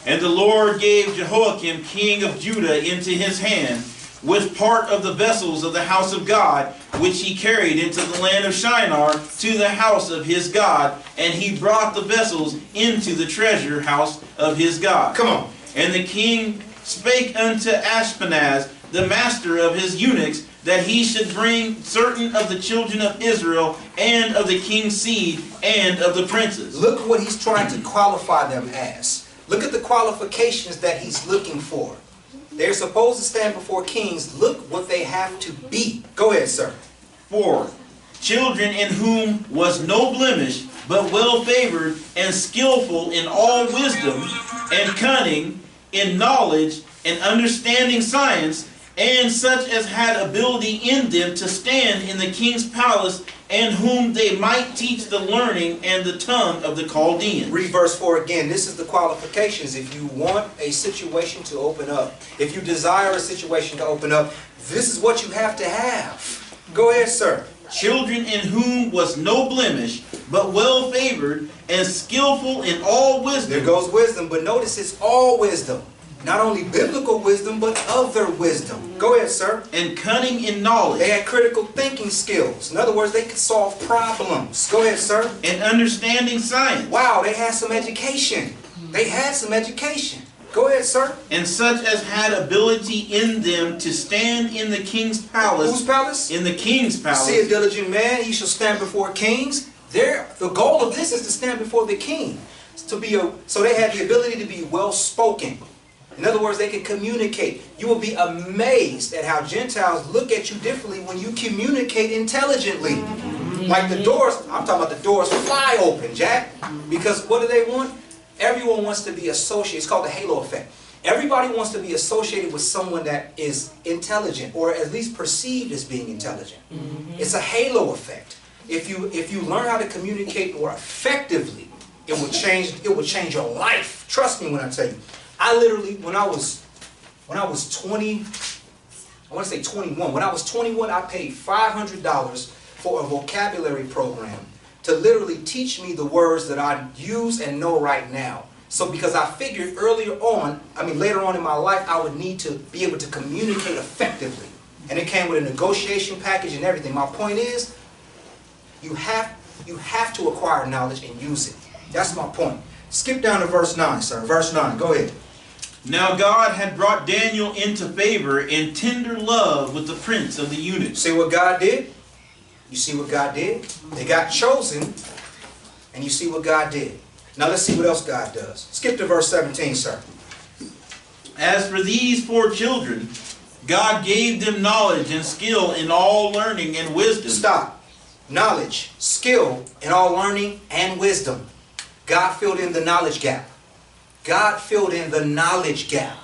And the Lord gave Jehoiakim, king of Judah, into his hand, with part of the vessels of the house of God, which he carried into the land of Shinar, to the house of his God. And he brought the vessels into the treasure house of his God. Come on. And the king spake unto Ashpenaz, the master of his eunuchs, that he should bring certain of the children of Israel, and of the king's seed, and of the princes. Look what he's trying to qualify them as. Look at the qualifications that he's looking for. They're supposed to stand before kings. Look what they have to be. Go ahead, sir. 4. Children in whom was no blemish, but well favored, and skillful in all wisdom, and cunning, in knowledge, and understanding science, and such as had ability in them to stand in the king's palace, and whom they might teach the learning and the tongue of the Chaldeans. Read verse 4 again. This is the qualifications. If you want a situation to open up, if you desire a situation to open up, this is what you have to have. Go ahead, sir. Children in whom was no blemish, but well favored, and skillful in all wisdom. There goes wisdom, but notice it's all wisdom. Not only biblical wisdom, but other wisdom. Go ahead, sir. And cunning in knowledge. They had critical thinking skills. In other words, they could solve problems. Go ahead, sir. And understanding science. Wow, they had some education. They had some education. Go ahead, sir. And such as had ability in them to stand in the king's palace. Whose palace? In the king's palace. See a diligent man, he shall stand before kings. The goal of this is to stand before the king. So they had the ability to be well spoken. In other words, they could communicate. You will be amazed at how Gentiles look at you differently when you communicate intelligently. Like the doors, I'm talking about the doors fly open, Jack. Because what do they want? Everyone wants to be associated. It's called the halo effect. Everybody wants to be associated with someone that is intelligent, or at least perceived as being intelligent. It's a halo effect. If you learn how to communicate more effectively, it will change your life. Trust me when I tell you. I literally, when I was 20, I want to say 21. When I was 21, I paid $500 for a vocabulary program to literally teach me the words that I use and know right now. So because I figured later on in my life, I would need to be able to communicate effectively. And it came with a negotiation package and everything. My point is, you have to acquire knowledge and use it. That's my point. Skip down to verse 9, sir. Verse 9, go ahead. Now God had brought Daniel into favor in tender love with the prince of the eunuchs. See what God did? You see what God did? They got chosen, and you see what God did. Now let's see what else God does. Skip to verse 17, sir. As for these 4 children, God gave them knowledge and skill in all learning and wisdom. Stop. Knowledge, skill, in all learning and wisdom. God filled in the knowledge gap. God filled in the knowledge gap.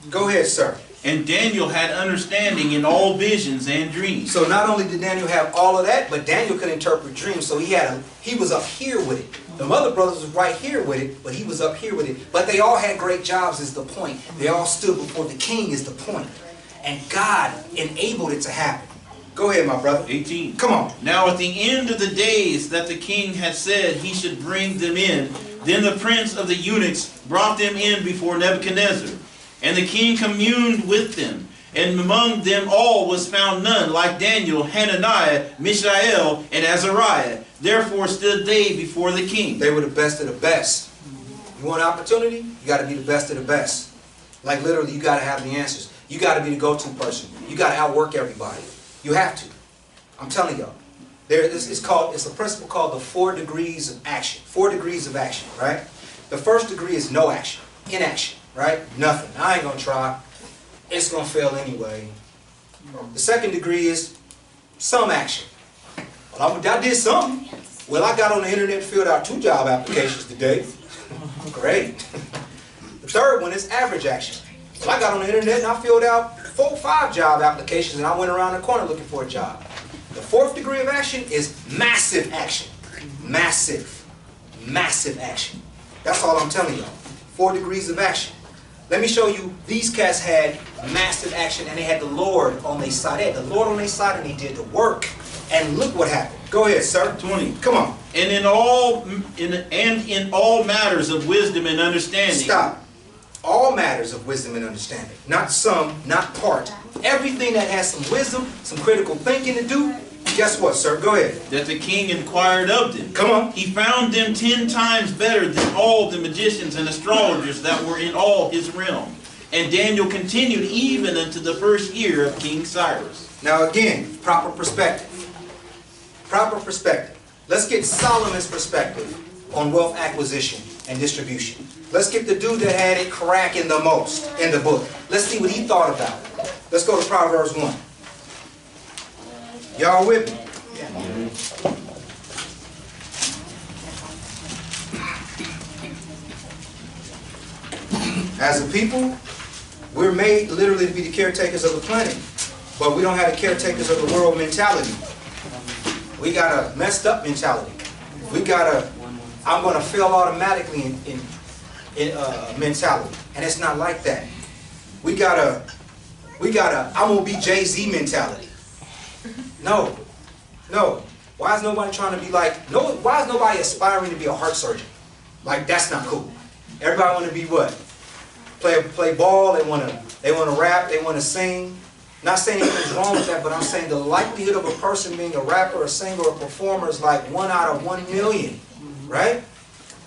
Go ahead, sir. And Daniel had understanding in all visions and dreams. So not only did Daniel have all of that, but Daniel could interpret dreams. So he was up here with it. The other brothers was right here with it, but he was up here with it. But they all had great jobs is the point. They all stood before the king is the point. And God enabled it to happen. Go ahead, my brother. 18. Come on. Now at the end of the days that the king had said he should bring them in, then the prince of the eunuchs brought them in before Nebuchadnezzar. And the king communed with them. And among them all was found none like Daniel, Hananiah, Mishael, and Azariah. Therefore stood they before the king. They were the best of the best. You want an opportunity? You got to be the best of the best. Like literally, you got to have the answers. You got to be the go-to person. You got to outwork everybody. You have to. I'm telling y'all. It's a principle called the 4 degrees of action. 4 degrees of action, right? The first degree is no action, inaction, right? Nothing. I ain't gonna try. It's gonna fail anyway. The second degree is some action. Well, I did something. Well, I got on the internet and filled out 2 job applications today. Great. The third one is average action. Well, I got on the internet and I filled out 4 or 5 job applications and I went around the corner looking for a job. The 4th degree of action is massive action. Massive. Massive action. That's all I'm telling y'all. 4 degrees of action. Let me show you, these cats had massive action and they had the Lord on their side. They had the Lord on their side and they did the work. And look what happened. Go ahead, sir. 20. Come on. And in all matters of wisdom and understanding. Stop. All matters of wisdom and understanding. Not some, not part. Everything that has some wisdom, some critical thinking to do, guess what, sir? Go ahead. That the king inquired of them. Come on. He found them 10 times better than all the magicians and astrologers that were in all his realm. And Daniel continued even unto the first year of King Cyrus. Now again, proper perspective. Proper perspective. Let's get Solomon's perspective on wealth acquisition and distribution. Let's get the dude that had it cracking the most in the book. Let's see what he thought about it. Let's go to Proverbs 1. Y'all with me? As a people, we're made literally to be the caretakers of the planet, but we don't have the caretakers of the world mentality. We got a messed up mentality. We got a, I'm going to fail automatically in mentality, and it's not like that. We got a, I'm going to be Jay-Z mentality. No, no. Why is nobody trying to be like, no? Why is nobody aspiring to be a heart surgeon? Like, that's not cool. Everybody want to be what? Play ball. They want to rap. They want to sing. Not saying anything's wrong with that, but I'm saying the likelihood of a person being a rapper, a singer, or a performer is like 1 out of 1 million, right?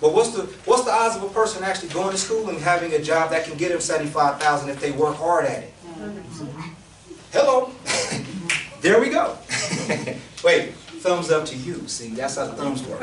But what's the odds of a person actually going to school and having a job that can get them $75,000 if they work hard at it? Hello. There we go. Wait, thumbs up to you. See, that's how the thumbs work.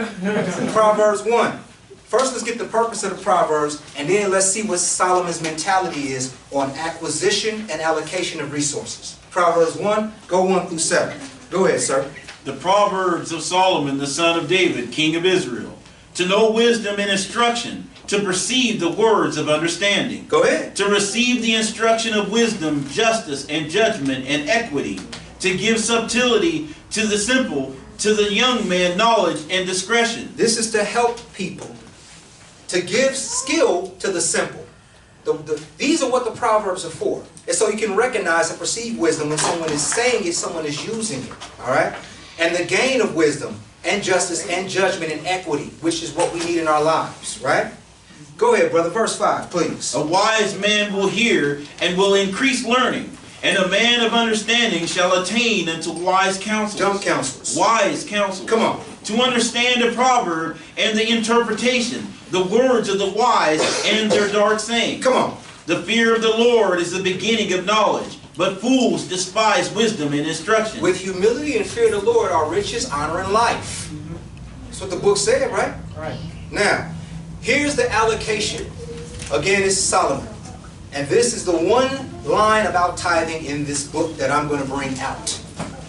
Proverbs 1. First, let's get the purpose of the Proverbs, and then let's see what Solomon's mentality is on acquisition and allocation of resources. Proverbs 1, go 1 through 7. Go ahead, sir. The Proverbs of Solomon, the son of David, king of Israel. To know wisdom and instruction, to perceive the words of understanding. Go ahead. To receive the instruction of wisdom, justice, and judgment, and equity. To give subtlety to the simple, to the young man knowledge and discretion. This is to help people. To give skill to the simple. These are what the Proverbs are for. And so you can recognize and perceive wisdom when someone is saying it, someone is using it. Alright? And the gain of wisdom and justice and judgment and equity, which is what we need in our lives. Right? Go ahead, brother. Verse 5, please. A wise man will hear and will increase learning, and a man of understanding shall attain unto wise counsels. Dumb counselors. Wise counsels. Come on. To understand a proverb and the interpretation, the words of the wise and their dark saying. Come on. The fear of the Lord is the beginning of knowledge, but fools despise wisdom and instruction. With humility and fear of the Lord are riches, honor, and life. That's what the book said, right? Right. Now, here's the allocation. Again, it's Solomon. And this is the one line about tithing in this book that I'm going to bring out.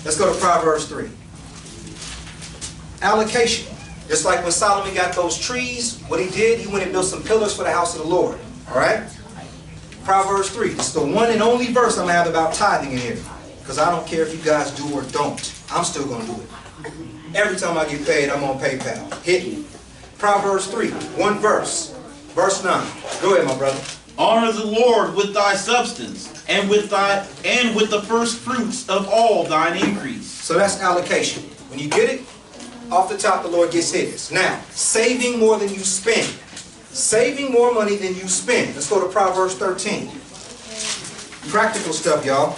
Let's go to Proverbs 3. Allocation. Just like when Solomon got those trees, what he did, he went and built some pillars for the house of the Lord. Alright? Proverbs 3. This is the one and only verse I'm going to have about tithing in here. Because I don't care if you guys do or don't. I'm still going to do it. Every time I get paid, I'm on PayPal. Hit me. Proverbs 3. One verse. Verse 9. Go ahead, my brother. Honor the Lord with thy substance, and with the first fruits of all thine increase. So that's allocation. When you get it, off the top the Lord gets his. Now, saving more than you spend. Saving more money than you spend. Let's go to Proverbs 13. Practical stuff, y'all.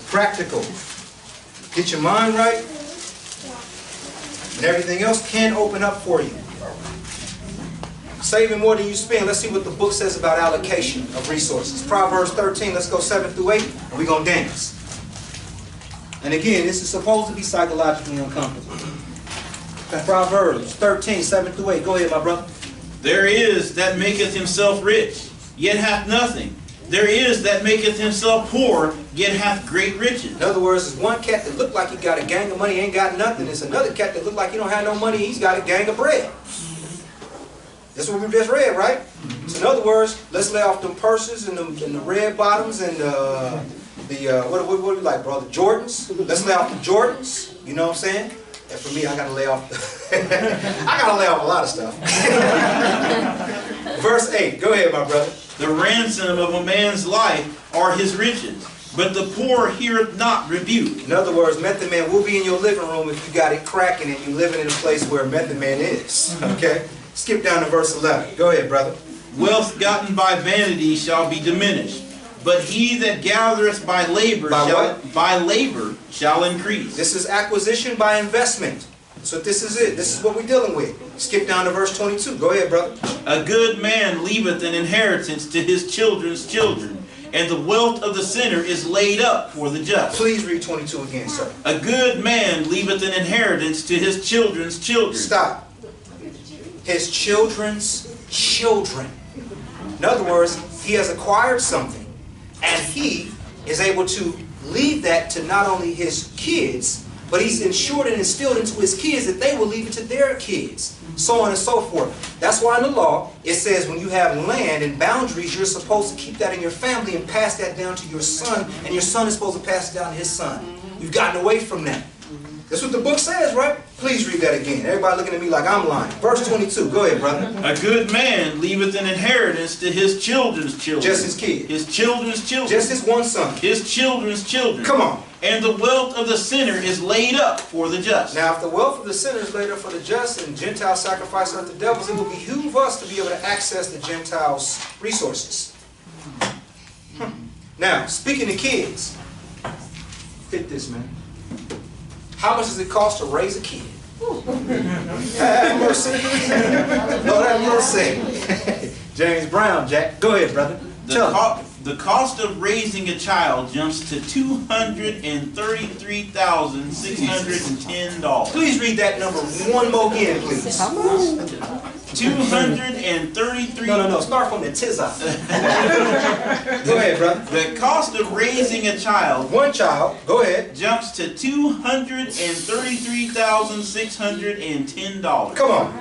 Practical. Get your mind right, and everything else can open up for you. Saving more than you spend. Let's see what the book says about allocation of resources. Proverbs 13, let's go 7 through 8, and we're going to dance. And again, this is supposed to be psychologically uncomfortable. Proverbs 13, 7 through 8. Go ahead, my brother. There is that maketh himself rich, yet hath nothing. There is that maketh himself poor, yet hath great riches. In other words, there's one cat that look like he got a gang of money, ain't got nothing. There's another cat that look like he don't have no money, he's got a gang of bread. That's what we just read, right? So in other words, let's lay off them purses and the red bottoms and what do we like, brother? Jordans. Let's lay off the Jordans. You know what I'm saying? And for me, I gotta lay off. I gotta lay off a lot of stuff. Verse 8. Go ahead, my brother. The ransom of a man's life are his riches, but the poor heareth not rebuke. In other words, Method Man will be in your living room if you got it cracking and you living in a place where Method Man is. Okay? Skip down to verse 11. Go ahead, brother. Wealth gotten by vanity shall be diminished, but he that gathereth by labor shall increase. This is acquisition by investment. So this is it. This is what we're dealing with. Skip down to verse 22. Go ahead, brother. A good man leaveth an inheritance to his children's children, and the wealth of the sinner is laid up for the just. Please read 22 again, sir. A good man leaveth an inheritance to his children's children. Stop. His children's children. In other words, he has acquired something, and he is able to leave that to not only his kids, but he's ensured and instilled into his kids that they will leave it to their kids, so on and so forth. That's why in the law, it says when you have land and boundaries, you're supposed to keep that in your family and pass that down to your son, and your son is supposed to pass it down to his son. You've gotten away from that. That's what the book says, right? Please read that again. Everybody looking at me like I'm lying. Verse 22. Go ahead, brother. A good man leaveth an inheritance to his children's children. Just his kid. His children's children. Just his one son. His children's children. Come on. And the wealth of the sinner is laid up for the just. Now, if the wealth of the sinner is laid up for the just and Gentiles sacrifice unto devils, it will behoove us to be able to access the Gentiles' resources. Now, speaking of kids, hit this, man. How much does it cost to raise a kid? Have mercy. Lord have mercy. James Brown, Jack. Go ahead, brother. The cost of raising a child jumps to $233,610. Please read that number one more again, please. How much? 233. No. Start from the tizza. Go ahead, brother. The cost of raising a child, one child, go ahead, jumps to $233,610. Come on.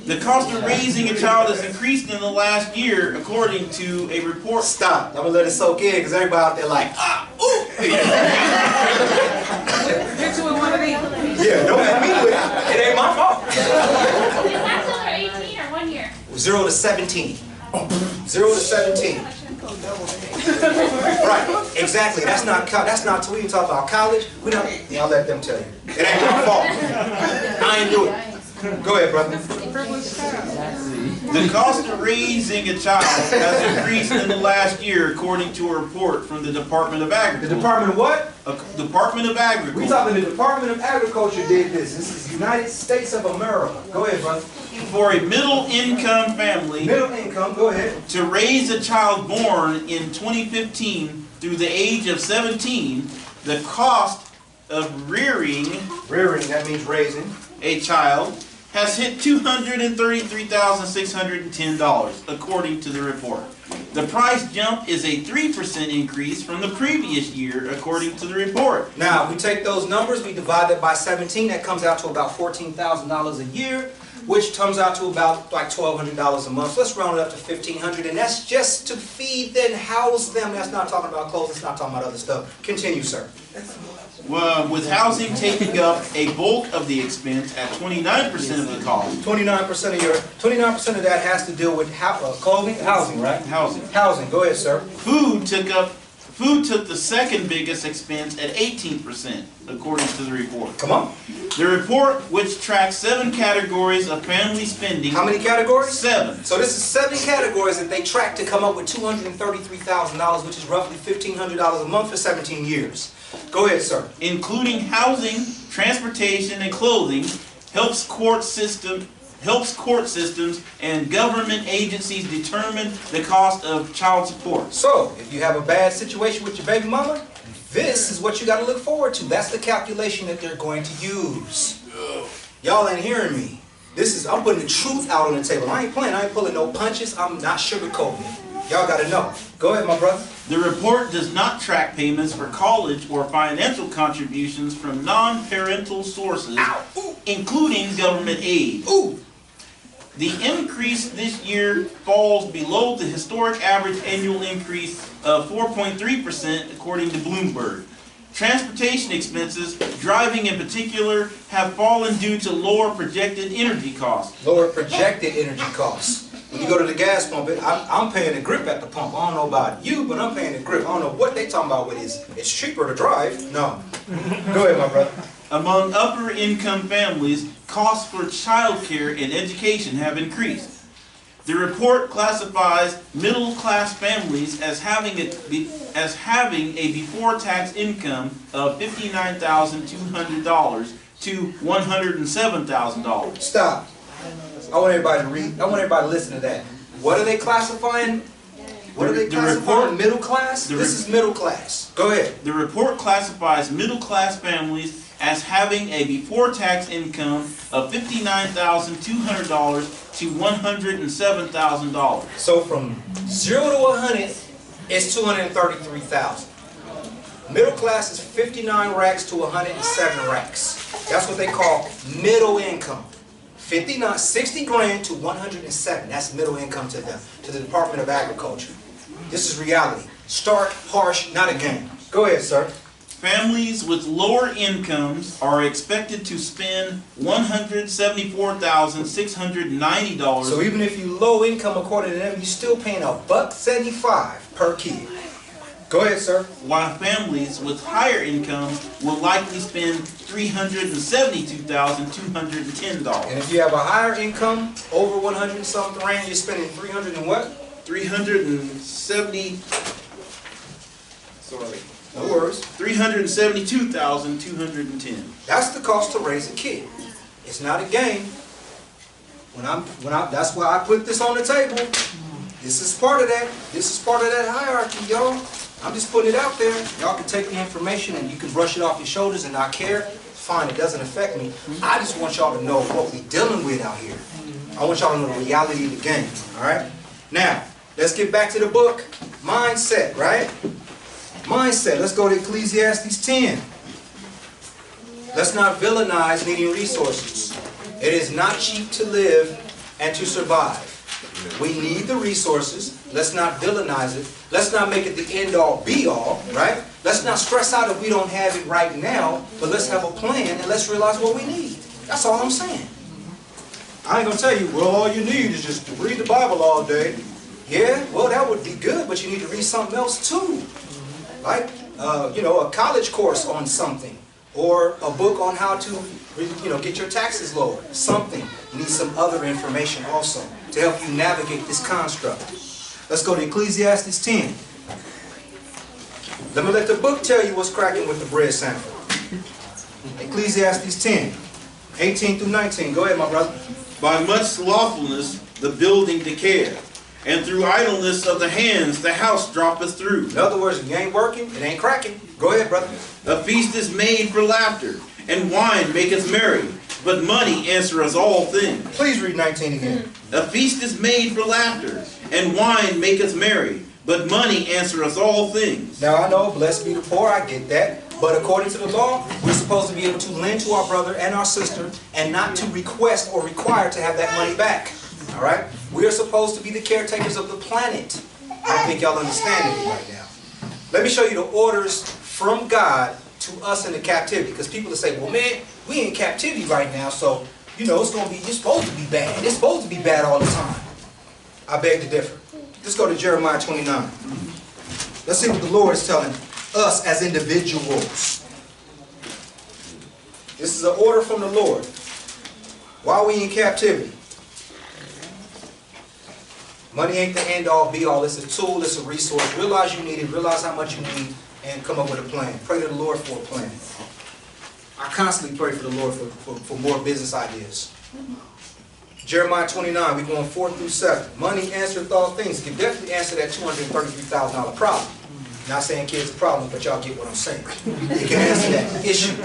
The cost of raising a child has increased in the last year, according to a report. Stop. I'm gonna let it soak in because everybody out there like, ooh. Hit you with one of these. Yeah, don't hit me with it. It ain't my fault. Is that till they're 18 or 1 year? 0 to 17. 0 to 17. Right, exactly. That's not till we talk about college. We don't. I'll let them tell you. It ain't my fault. I ain't do it. Go ahead, brother. The cost of raising a child has increased in the last year, according to a report from the Department of Agriculture. The Department of what? Department of Agriculture. We talking the Department of Agriculture did this. This is the United States of America. Go ahead, brother. For a middle-income family, Middle income, go ahead. to raise a child born in 2015 through the age of 17, the cost of rearing, that means raising, a child has hit $233,610, according to the report. The price jump is a 3% increase from the previous year, according to the report. Now, we take those numbers, we divide that by 17, that comes out to about $14,000 a year, which comes out to about like $1,200 a month. Let's round it up to $1,500, and that's just to feed them, house them. That's not talking about clothes, that's not talking about other stuff. Continue, sir. With housing taking up a bulk of the expense at 29% of the cost. 29% of that has to deal with clothing, housing, right? Housing. Housing, go ahead, sir. Food took the second biggest expense at 18%, according to the report. Come on. The report, which tracks 7 categories of family spending. How many categories? 7. So this is 7 categories that they track to come up with $233,000, which is roughly $1,500 a month for 17 years. Go ahead, sir. Including housing, transportation, and clothing, helps court systems and government agencies determine the cost of child support. So, if you have a bad situation with your baby mama, this is what you got to look forward to. That's the calculation that they're going to use. Y'all ain't hearing me. I'm putting the truth out on the table. I ain't playing. I ain't pulling no punches. I'm not sugarcoating it. Y'all got to know. Go ahead, my brother. The report does not track payments for college or financial contributions from non-parental sources, including government aid. Ooh. The increase this year falls below the historic average annual increase of 4.3%, according to Bloomberg. Transportation expenses, driving in particular, have fallen due to lower projected energy costs. Lower projected energy costs. When you go to the gas pump, I'm paying the grip at the pump. I don't know about you, but I'm paying the grip. I don't know what they talking about with this. It's cheaper to drive. No. Go ahead, my brother. Among upper income families, costs for child care and education have increased. The report classifies middle class families as having a before tax income of $59,200 to $107,000. Stop. I want everybody to read. I want everybody to listen to that. What are they classifying? What are they classifying? Middle class? This is middle class. Go ahead. The report classifies middle class families as having a before tax income of $59,200 to $107,000. So from 0 to 100 is 233,000. Middle class is 59 racks to 107 racks. That's what they call middle income. 60 grand to 107. That's middle income to the Department of Agriculture. This is reality. Stark, harsh, not a game. Go ahead, sir. Families with lower incomes are expected to spend $174,690. So even if you low income according to them, you're still paying $175 per kid. Go ahead, sir. While families with higher incomes will likely spend $372,210. And if you have a higher income, over 100 and something rand, you're spending 300 and what? 370. Sorry. No worries. $372,210. That's the cost to raise a kid. It's not a game. That's why I put this on the table. This is part of that. This is part of that hierarchy, y'all. I'm just putting it out there. Y'all can take the information and you can brush it off your shoulders and not care. Fine, it doesn't affect me. I just want y'all to know what we're dealing with out here. I want y'all to know the reality of the game. All right? Now, let's get back to the book. Mindset, right? Mindset. Let's go to Ecclesiastes 10. Let's not villainize needing resources. It is not cheap to live and to survive. We need the resources. Let's not villainize it. Let's not make it the end-all, be-all, right? Let's not stress out if we don't have it right now, but let's have a plan and let's realize what we need. That's all I'm saying. I ain't going to tell you, well, all you need is just to read the Bible all day. Yeah, well, that would be good, but you need to read something else too. Like, a college course on something, or a book on how to, get your taxes lowered. Something. You need some other information also to help you navigate this construct. Let's go to Ecclesiastes 10. Let me let the book tell you what's cracking with the bread sample. Ecclesiastes 10, 18 through 19. Go ahead, my brother. By much slothfulness the building decayeth, and through idleness of the hands the house droppeth through. In other words, if you ain't working, it ain't cracking. Go ahead, brother. A feast is made for laughter, and wine maketh merry, but money answereth all things. Please read 19 again. A feast is made for laughter, and wine maketh merry, but money answereth all things. Now I know, blessed be the poor, I get that. But according to the law, we're supposed to be able to lend to our brother and our sister and not to request or require to have that money back. All right? We are supposed to be the caretakers of the planet. I don't think y'all understand it right now. Let me show you the orders from God to us in the captivity. Because people will say, well, man, we in captivity right now, so, it's supposed to be bad. It's supposed to be bad all the time. I beg to differ. Let's go to Jeremiah 29. Let's see what the Lord is telling us as individuals. This is an order from the Lord. Why are we in captivity? Money ain't the end-all, be-all. It's a tool, it's a resource. Realize you need it, realize how much you need, and come up with a plan. Pray to the Lord for a plan. I constantly pray for the Lord for more business ideas. Jeremiah 29, we're going 4 through 7. Money answereth all things. It can definitely answer that $233,000 problem. Not saying kids a problem, but y'all get what I'm saying. It can answer that issue.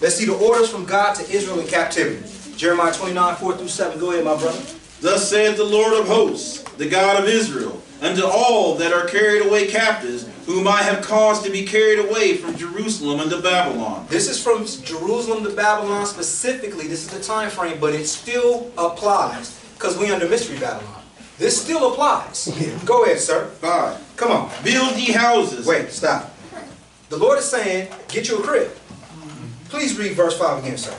Let's see the orders from God to Israel in captivity. Jeremiah 29, 4 through 7. Go ahead, my brother. Thus saith the Lord of hosts, the God of Israel, unto all that are carried away captives, whom I have caused to be carried away from Jerusalem unto Babylon. This is from Jerusalem to Babylon specifically. This is the time frame, but it still applies because we're under Mystery Babylon. This still applies. Go ahead, sir. 5. Come on. Build ye houses. Wait, stop. The Lord is saying, get you a crib. Please read verse 5 again, sir.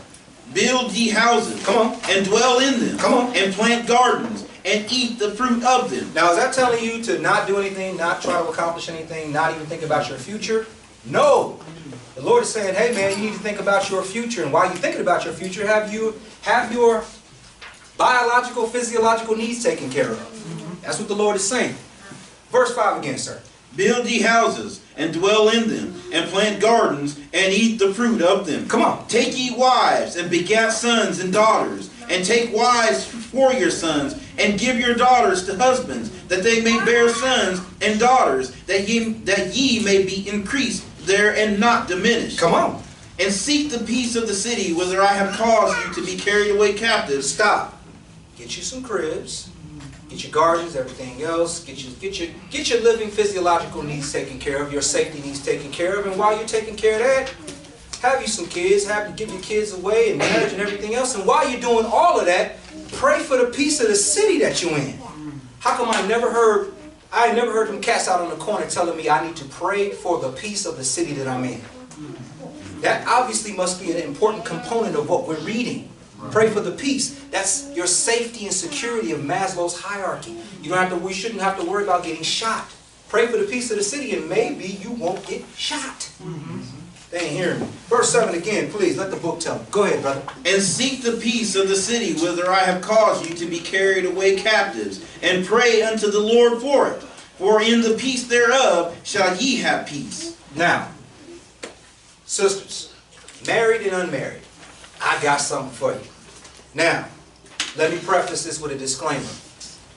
Build ye houses, Come on. and dwell in them, Come on. and plant gardens, and eat the fruit of them. Now, is that telling you to not do anything, not try to accomplish anything, not even think about your future? No. The Lord is saying, hey man, you need to think about your future. And while you're thinking about your future, have your biological, physiological needs taken care of. That's what the Lord is saying. Verse 5 again, sir. Build ye houses, and dwell in them, and plant gardens, and eat the fruit of them. Come on. Take ye wives, and begat sons and daughters, and take wives for your sons, and give your daughters to husbands, that they may bear sons and daughters, that ye may be increased there and not diminished. Come on. And seek the peace of the city, whither I have caused you to be carried away captive. Stop. Get you some cribs. Get your gardens, everything else. Get your living physiological needs taken care of, your safety needs taken care of, and while you're taking care of that, have you some kids, give your kids away and marriage and everything else. And while you're doing all of that, pray for the peace of the city that you're in. How come I never heard them cats out on the corner telling me I need to pray for the peace of the city that I'm in? That obviously must be an important component of what we're reading. Pray for the peace. That's your safety and security of Maslow's hierarchy. We shouldn't have to worry about getting shot. Pray for the peace of the city and maybe you won't get shot. They ain't hearing me. Verse 7 again, please, let the book tell me. Go ahead, brother. And seek the peace of the city, whither I have caused you to be carried away captives, and pray unto the Lord for it. For in the peace thereof shall ye have peace. Now, sisters, married and unmarried, I got something for you. Now, let me preface this with a disclaimer.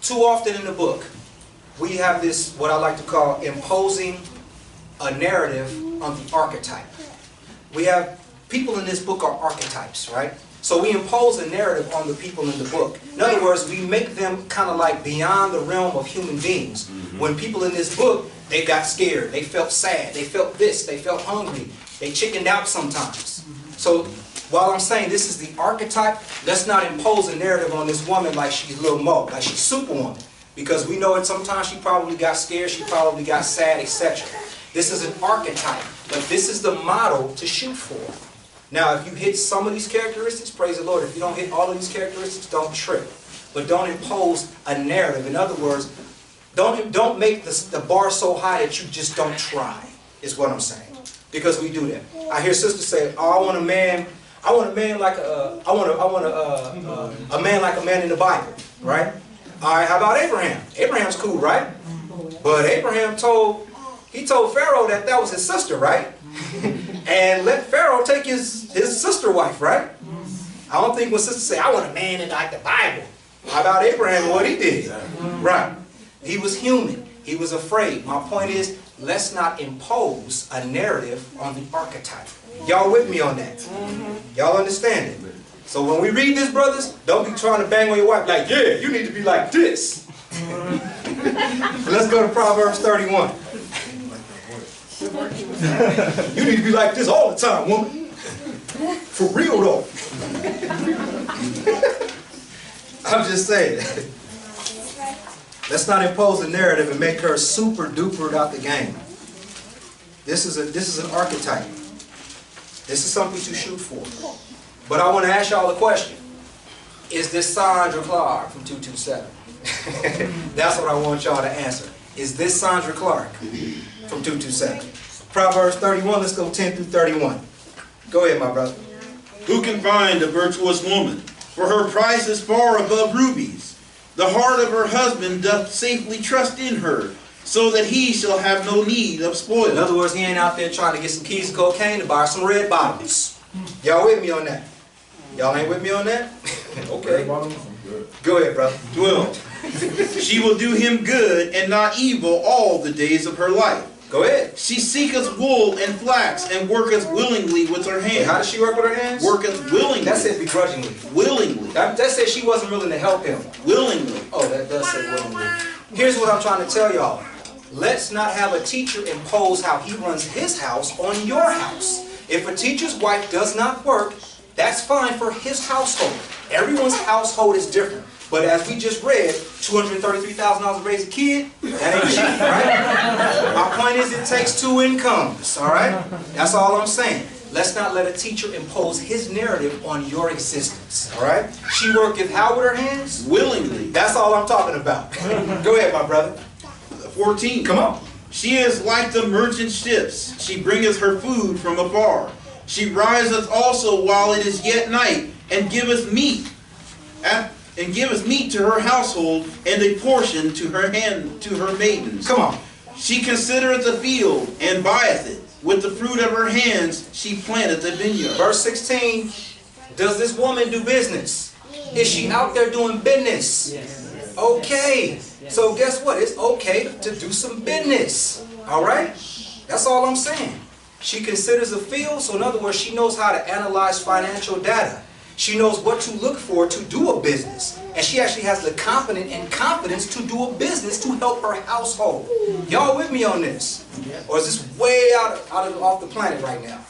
Too often in the book, we have this, what I like to call, imposing a narrative on the archetype. We have, people in this book are archetypes, right? So we impose a narrative on the people in the book. In other words, we make them kind of like beyond the realm of human beings. When people in this book, they got scared, they felt sad, they felt this, they felt hungry, they chickened out sometimes. So while I'm saying this is the archetype, let's not impose a narrative on this woman like she's Lil Mo, like she's Superwoman. Because we know that sometimes she probably got scared, she probably got sad, etc. This is an archetype, but this is the model to shoot for. Now, if you hit some of these characteristics, praise the Lord. If you don't hit all of these characteristics, don't trip. But don't impose a narrative. In other words, don't make the bar so high that you just don't try, is what I'm saying. Because we do that. I hear sisters say, "Oh, I want a man like a man like a man in the Bible," right? All right, how about Abraham? Abraham's cool, right? But Abraham told Pharaoh that was his sister, right? And let Pharaoh take his sister wife, right? I don't think when sisters say, "I want a man in like the Bible." How about Abraham and what he did? Right. He was human. He was afraid. My point is, let's not impose a narrative on the archetype. Y'all with me on that? Y'all understand it? So when we read this, brothers, don't be trying to bang on your wife like, "Yeah, you need to be like this." Let's go to Proverbs 31. You need to be like this all the time, woman. For real though. I'm just saying. Let's not impose a narrative and make her super duper out the game. This is an archetype. This is something to shoot for. But I want to ask y'all a question. Is this Sandra Clark from 227? That's what I want y'all to answer. Is this Sandra Clark from 227? Proverbs 31, let's go 10 through 31. Go ahead, my brother. Who can find a virtuous woman? For her price is far above rubies. The heart of her husband doth safely trust in her, so that he shall have no need of spoil. In other words, he ain't out there trying to get some keys of cocaine to buy some red bottoms. Y'all with me on that? Y'all ain't with me on that? Okay. Go ahead, brother. 12. She will do him good and not evil all the days of her life. Go ahead. She seeketh wool and flax, and worketh willingly with her hands. Wait, how does she work with her hands? Worketh willingly. That said begrudgingly. Willingly. That said she wasn't willing to help him. Willingly. Oh, that does say willingly. Here's what I'm trying to tell y'all. Let's not have a teacher impose how he runs his house on your house. If a teacher's wife does not work, that's fine for his household. Everyone's household is different. But as we just read, $233,000 to raise a kid, that ain't cheap, right? My point is it takes two incomes, all right? That's all I'm saying. Let's not let a teacher impose his narrative on your existence. All right? She worketh how with her hands? Willingly. That's all I'm talking about. Go ahead, my brother. 14. Come on. She is like the merchant ships. She bringeth her food from afar. She riseth also while it is yet night, and giveth meat to her household, and a portion to her maidens. Come on. She considereth the field, and buyeth it. With the fruit of her hands she planteth a vineyard. Verse 16, does this woman do business? Is she out there doing business? Yes. Okay. So guess what? It's okay to do some business. All right? That's all I'm saying. She considers a field, so in other words, she knows how to analyze financial data. She knows what to look for to do a business. And she actually has the confidence to do a business to help her household. Y'all with me on this? Or is this way off the planet right now?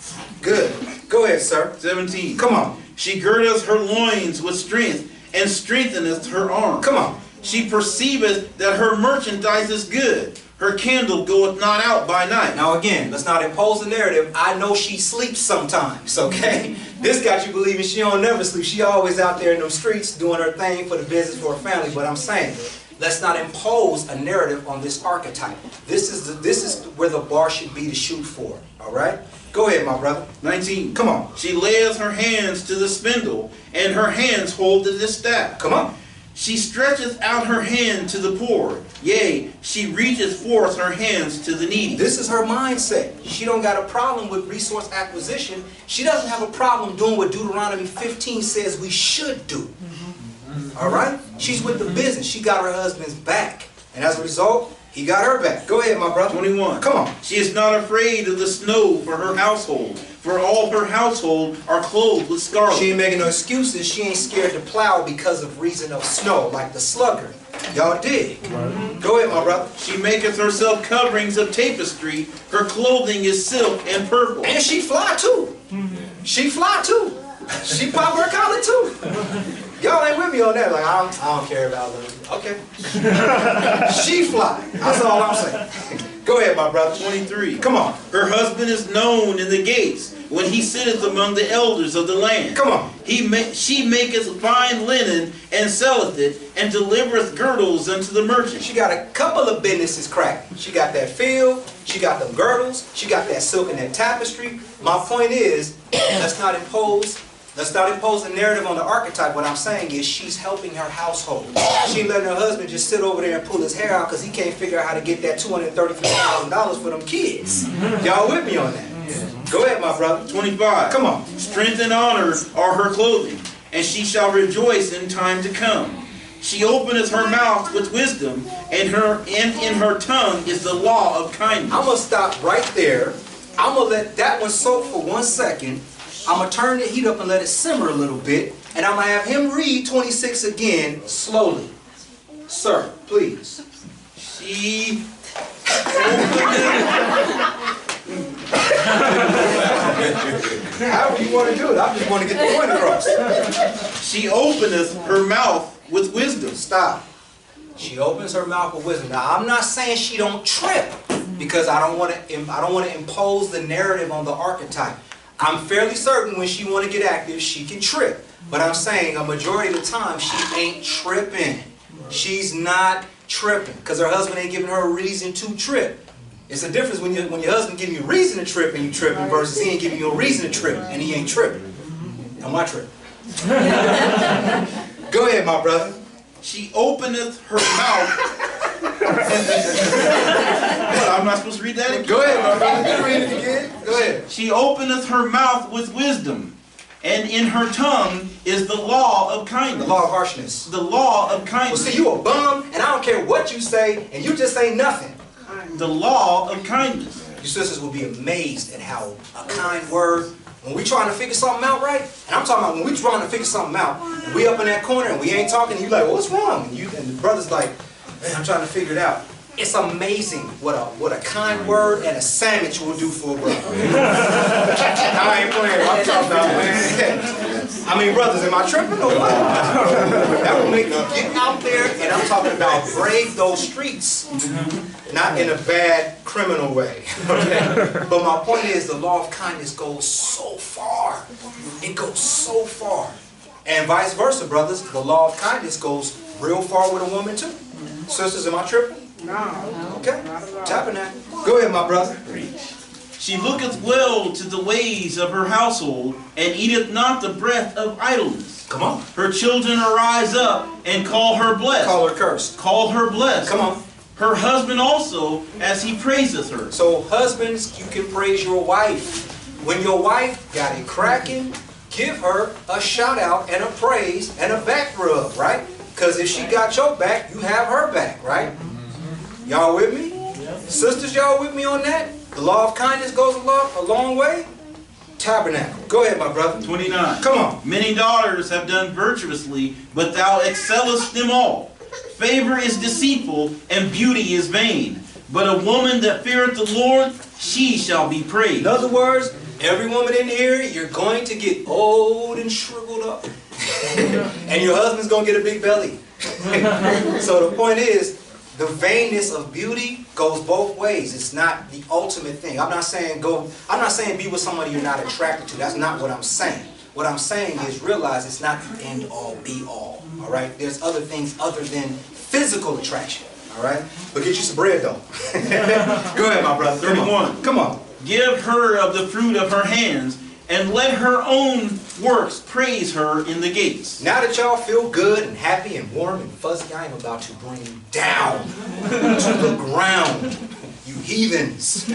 Good. Go ahead, sir. 17. Come on. She girdeth her loins with strength, and strengtheneth her arm. Come on. She perceiveth that her merchandise is good. Her candle goeth not out by night. Now again, let's not impose the narrative. I know she sleeps sometimes, okay? This got you believing she don't never sleep. She always out there in them streets doing her thing for the business, for her family. But I'm saying, let's not impose a narrative on this archetype. This is where the bar should be to shoot for, all right? Go ahead, my brother. 19. Come on. She layeth her hands to the spindle, and her hands hold the distaff. Come on. She stretcheth out her hand to the poor. Yea, she reacheth forth her hands to the needy. This is her mindset. She don't got a problem with resource acquisition. She doesn't have a problem doing what Deuteronomy 15 says we should do. All right? She's with the business. She got her husband's back. And as a result, he got her back. Go ahead, my brother. 21. Come on. She is not afraid of the snow for her household, for all her household are clothed with scarlet. She ain't making no excuses. She ain't scared to plow because of reason of snow, like the sluggard. Y'all dig? Go ahead, my brother. She maketh herself coverings of tapestry. Her clothing is silk and purple. And she fly too. She fly too. She pop her collar too. Y'all ain't with me on that. Like, I don't care about them. Okay. She fly. That's all I'm saying. Go ahead, my brother. 23. Come on. Her husband is known in the gates, when he sitteth among the elders of the land. Come on. She maketh fine linen, and selleth it, and delivereth girdles unto the merchant. She got a couple of businesses cracking. She got that field, she got them girdles, she got that silk and that tapestry. My point is, let's not impose the narrative on the archetype. What I'm saying is she's helping her household. She ain't letting her husband just sit over there and pull his hair out because he can't figure out how to get that $233,000 for them kids. Y'all with me on that? Go ahead, my brother. 25. Come on. Strength and honor are her clothing, and she shall rejoice in time to come. She openeth her mouth with wisdom, and in her tongue is the law of kindness. I'm going to stop right there. I'm going to let that one soak for 1 second. I'm going to turn the heat up and let it simmer a little bit. And I'm going to have him read 26 again slowly. Sir, please. She However you want to do it. I just want to get the point across. She openeth her mouth with wisdom. Stop. She opens her mouth with wisdom. Now, I'm not saying she don't trip, because I don't want to impose the narrative on the archetype. I'm fairly certain when she want to get active, she can trip. But I'm saying a majority of the time, she ain't tripping. She's not tripping because her husband ain't giving her a reason to trip. It's a difference when your husband giving you a reason to trip and you tripping versus he ain't giving you a reason to trip and he ain't tripping. Am I tripping? Go ahead, my brother. She openeth her mouth. What, I'm not supposed to read that again? Go ahead, my brother. You read it again. Go ahead. She openeth her mouth with wisdom, and in her tongue is the law of kindness. The law of harshness. The law of Well, kindness. see, you a bum, and I don't care what you say, and you just say nothing. The law of kindness. Your sisters will be amazed at how a kind word, when we trying to figure something out, right? And I'm talking about when we trying to figure something out, and we up in that corner and we ain't talking, and you like, well, what's wrong? And the brother's like, man, I'm trying to figure it out. It's amazing what a kind word and a sandwich will do for a brother. I ain't playing. I'm talking about, man. I mean, brothers, am I tripping or what? That will make you get out there, and I'm talking about brave those streets. Not in a bad criminal way. Okay? But my point is, the law of kindness goes so far. It goes so far. And vice versa, brothers. The law of kindness goes real far with a woman too. Sisters, am I tripping? No. Okay. Tabernacle. Go ahead, my brother. She looketh well to the ways of her household, and eateth not the breath of idleness. Come on. Her children arise up and call her blessed. Call her cursed. Call her blessed. Come on. Her husband also, as he praiseth her. So husbands, you can praise your wife. When your wife got it cracking, give her a shout out and a praise and a back rub, right? Because if she got your back, you have her back, right? Y'all with me? Sisters, y'all with me on that? The law of kindness goes a long way. Tabernacle. Go ahead, my brother. 29. Come on. Many daughters have done virtuously, but thou excellest them all. Favor is deceitful, and beauty is vain. But a woman that feareth the Lord, she shall be praised. In other words, every woman in here, you're going to get old and shriveled up. And your husband's going to get a big belly. So the point is, the vainness of beauty goes both ways. It's not the ultimate thing. I'm not saying be with somebody you're not attracted to. That's not what I'm saying. What I'm saying is realize it's not the end all be all. All right? There's other things other than physical attraction. All right? But get you some bread though. Go ahead, my brother. 31. Come on. Give her of the fruit of her hands, and let her own works praise her in the gates. Now that y'all feel good and happy and warm and fuzzy, I am about to bring you down to the ground, you heathens.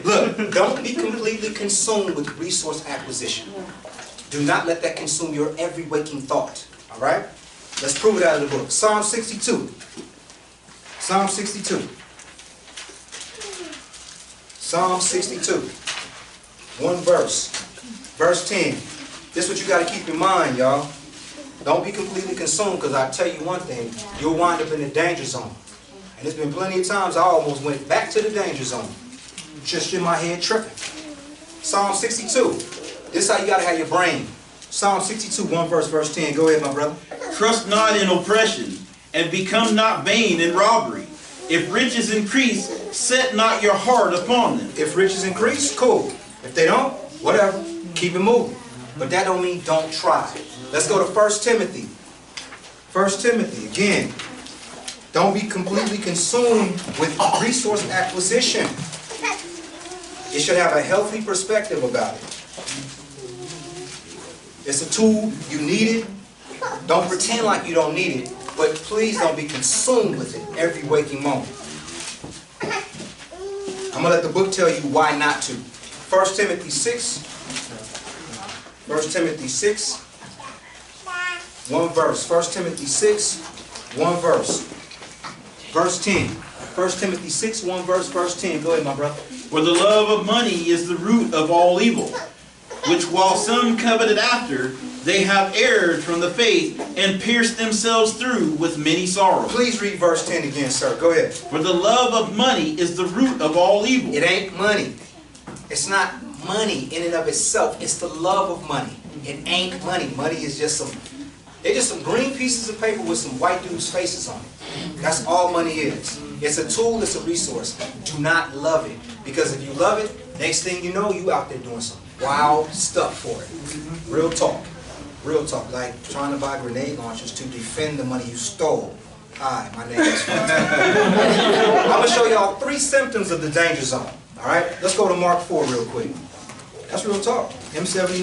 Look, don't be completely consumed with resource acquisition. Do not let that consume your every waking thought. All right? Let's prove it out of the book. Psalm 62. Psalm 62. Psalm 62. One verse. Verse 10. This is what you got to keep in mind, y'all. Don't be completely consumed, because I tell you one thing, you'll wind up in the danger zone. And there's been plenty of times I almost went back to the danger zone. Just in my head tripping. Psalm 62. This is how you got to have your brain. Psalm 62, one verse, verse 10. Go ahead, my brother. Trust not in oppression, and become not vain in robbery. If riches increase, set not your heart upon them. If riches increase, cool. If they don't, whatever. Keep it moving. But that don't mean don't try. Let's go to 1 Timothy. 1 Timothy, again. Don't be completely consumed with resource acquisition. You should have a healthy perspective about it. It's a tool, you need it. Don't pretend like you don't need it, but please don't be consumed with it every waking moment. I'm going to let the book tell you why not to. 1 Timothy 6. 1 Timothy 6. One verse. 1 Timothy 6. One verse. Verse 10. 1 Timothy 6. One verse. Verse 10. Go ahead, my brother. For the love of money is the root of all evil, which while some coveted after, they have erred from the faith and pierced themselves through with many sorrows. Please read verse 10 again, sir. Go ahead. For the love of money is the root of all evil. It ain't money. It's not money in and of itself. It's the love of money. It ain't money. Money is just some green pieces of paper with some white dudes' faces on it. That's all money is. It's a tool, it's a resource. Do not love it. Because if you love it, next thing you know, you out there doing some wild stuff for it. Real talk. Real talk. Like trying to buy grenade launchers to defend the money you stole. Hi, my name is I'm going to show y'all 3 symptoms of the danger zone. Alright? Let's go to Mark 4 real quick. That's real talk. M79.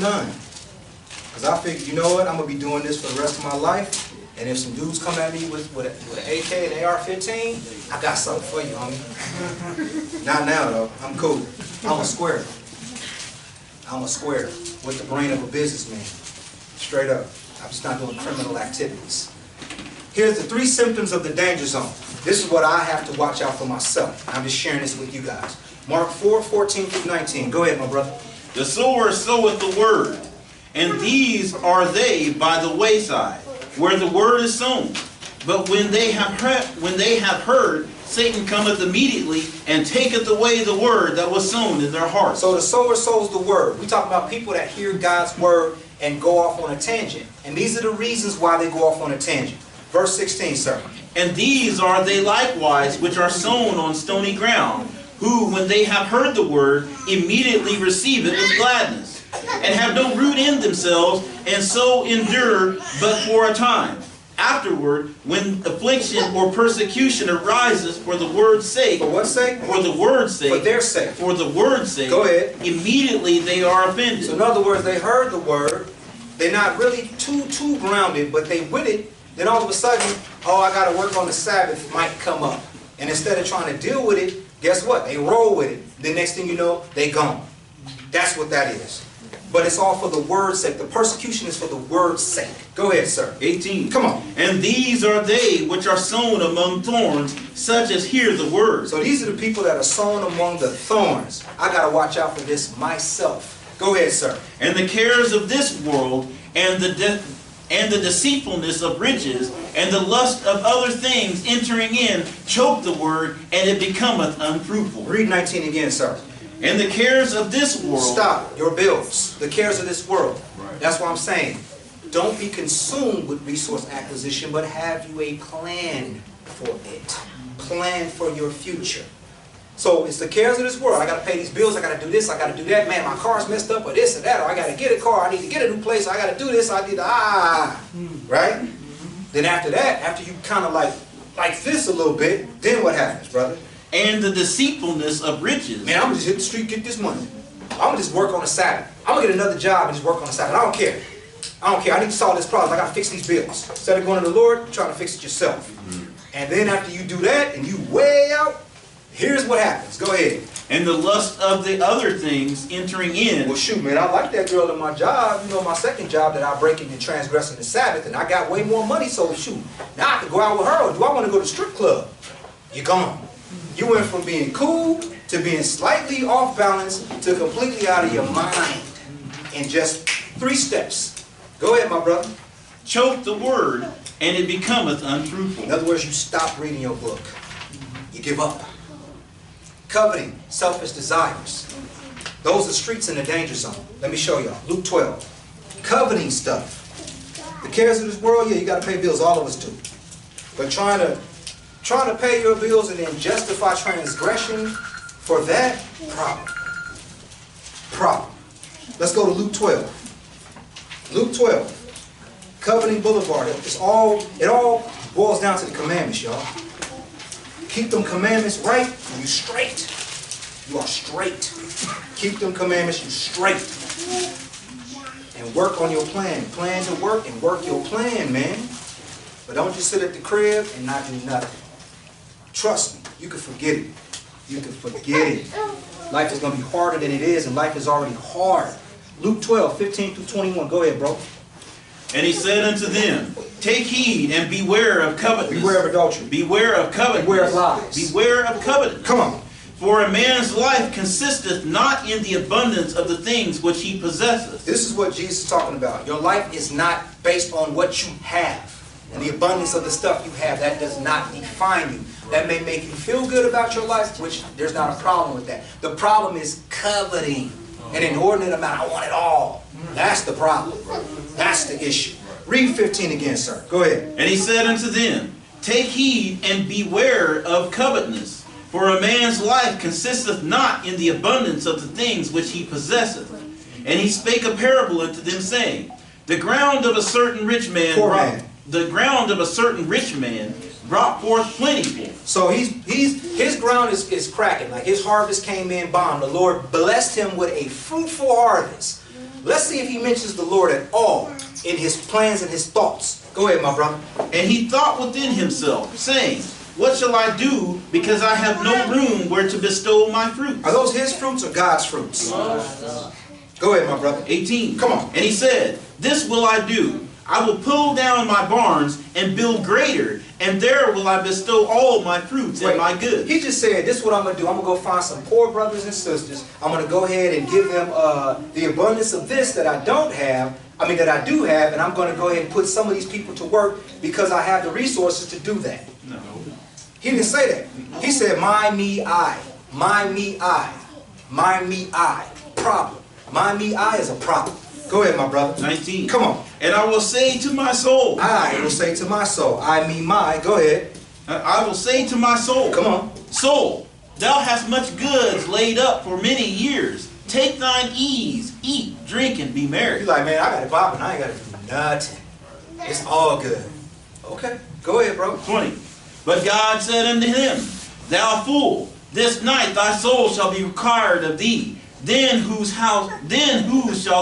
Because I figured, you know what? I'm going to be doing this for the rest of my life. And if some dudes come at me with an AK and AR-15, I got something for you, homie. Not now, though. I'm cool. I'm a square. I'm a square with the brain of a businessman. Straight up. I'm just not doing criminal activities. Here's the 3 symptoms of the danger zone. This is what I have to watch out for myself. I'm just sharing this with you guys. Mark 4, 14 through 19. Go ahead, my brother. The sower soweth the word, and these are they by the wayside, where the word is sown. But when they have heard, Satan cometh immediately and taketh away the word that was sown in their hearts. So the sower sows the word. We talk about people that hear God's word and go off on a tangent. And these are the reasons why they go off on a tangent. Verse 16, sir. And these are they likewise which are sown on stony ground, who, when they have heard the word, immediately receive it with gladness, and have no root in themselves, and so endure but for a time. Afterward, when affliction or persecution arises for the word's sake, For what sake? for the word's sake, For their sake. for the word's sake, Go ahead. immediately they are offended. So in other words, they heard the word, they're not really too grounded, but they with it, then all of a sudden, oh, I got to work on the Sabbath might come up. And instead of trying to deal with it, guess what? They roll with it. The next thing you know, they gone. That's what that is. But it's all for the word's sake. The persecution is for the word's sake. Go ahead, sir. 18. Come on. And these are they which are sown among thorns, such as hear the word. So these are the people that are sown among the thorns. I got to watch out for this myself. Go ahead, sir. And the cares of this world, and the deceitfulness of riches, and the lust of other things entering in, choke the word, and it becometh unfruitful. Read 19 again, sir. And the cares of this world. Stop. Your bills. The cares of this world. That's what I'm saying. Don't be consumed with resource acquisition, but have you a plan for it. Plan for your future. So it's the cares of this world. I got to pay these bills. I got to do this. I got to do that. Man, my car's messed up, or this or that. Or I got to get a car. I need to get a new place. I got to do this. I need to, right? Then after that, after you kind of like this a little bit, then what happens, brother? And the deceitfulness of riches. Man, I'm going to just hit the street, get this money. I'm going to just work on the Sabbath. I'm going to get another job and just work on the Sabbath. I don't care. I don't care. I need to solve this problem. I got to fix these bills. Instead of going to the Lord, you're trying to fix it yourself. And then after you do that and you way out, here's what happens. Go ahead. And the lust of the other things entering in. Well, shoot, man, I like that girl in my job. You know, my second job that I break into transgressing the Sabbath, and I got way more money, so shoot. Now I can go out with her, or do I want to go to the strip club? You're gone. You went from being cool to being slightly off balance to completely out of your mind in just 3 steps. Go ahead, my brother. Choke the word, and it becometh unfruitful. In other words, you stop reading your book. You give up. Coveting, selfish desires. Those are streets in the danger zone. Let me show y'all. Luke 12. Coveting stuff. The cares of this world, yeah, you got to pay bills. All of us do. But trying to pay your bills and then justify transgression for that, problem. Let's go to Luke 12. Luke 12. Coveting Boulevard. It all boils down to the commandments, y'all. Keep them commandments right, and you straight. You are straight. Keep them commandments, you straight. And work on your plan. Plan to work and work your plan, man. But don't just sit at the crib and not do nothing. Trust me, you can forget it. You can forget it. Life is going to be harder than it is, and life is already hard. Luke 12, 15 through 21. Go ahead, bro. And he said unto them, take heed and beware of covetousness. Beware of adultery. Beware of covetousness. Beware of lies. Beware of covetousness. Come on. For a man's life consisteth not in the abundance of the things which he possesseth. This is what Jesus is talking about. Your life is not based on what you have. And the abundance of the stuff you have, that does not define you. That may make you feel good about your life, which there's not a problem with that. The problem is coveting. An inordinate amount. I want it all. That's the problem. That's the issue. Read 15 again, sir. Go ahead. And he said unto them, take heed and beware of covetousness. For a man's life consisteth not in the abundance of the things which he possesseth. And he spake a parable unto them, saying, the ground of a certain rich man brought forth plentiful. So his ground is cracking. Like his harvest came in bomb. The Lord blessed him with a fruitful harvest. Let's see if he mentions the Lord at all in his plans and his thoughts. Go ahead, my brother. And he thought within himself, saying, what shall I do, because I have no room where to bestow my fruits? Are those his fruits or God's fruits? Go ahead, my brother. 18. Come on. And he said, this will I do. I will pull down my barns and build greater, and there will I bestow all my fruits and my goods. He just said, this is what I'm going to do. I'm going to go find some poor brothers and sisters. I'm going to go ahead and give them the abundance of this that I don't have. That I do have, and I'm going to go ahead and put some of these people to work because I have the resources to do that. No. He didn't say that. He said, my, me, I. My, me, I. My, me, I. Problem. My, me, I is a problem. Go ahead, my brother. 19. Come on. And I will say to my soul. I will say to my soul. I mean my. Go ahead. I will say to my soul. Come on. Soul, thou hast much goods laid up for many years. Take thine ease, eat, drink, and be merry. You're like, man, I got it popping. I ain't got to do nothing. It's all good. Okay. Go ahead, bro. 20. But God said unto him, Thou fool, this night thy soul shall be required of thee. Then whose shall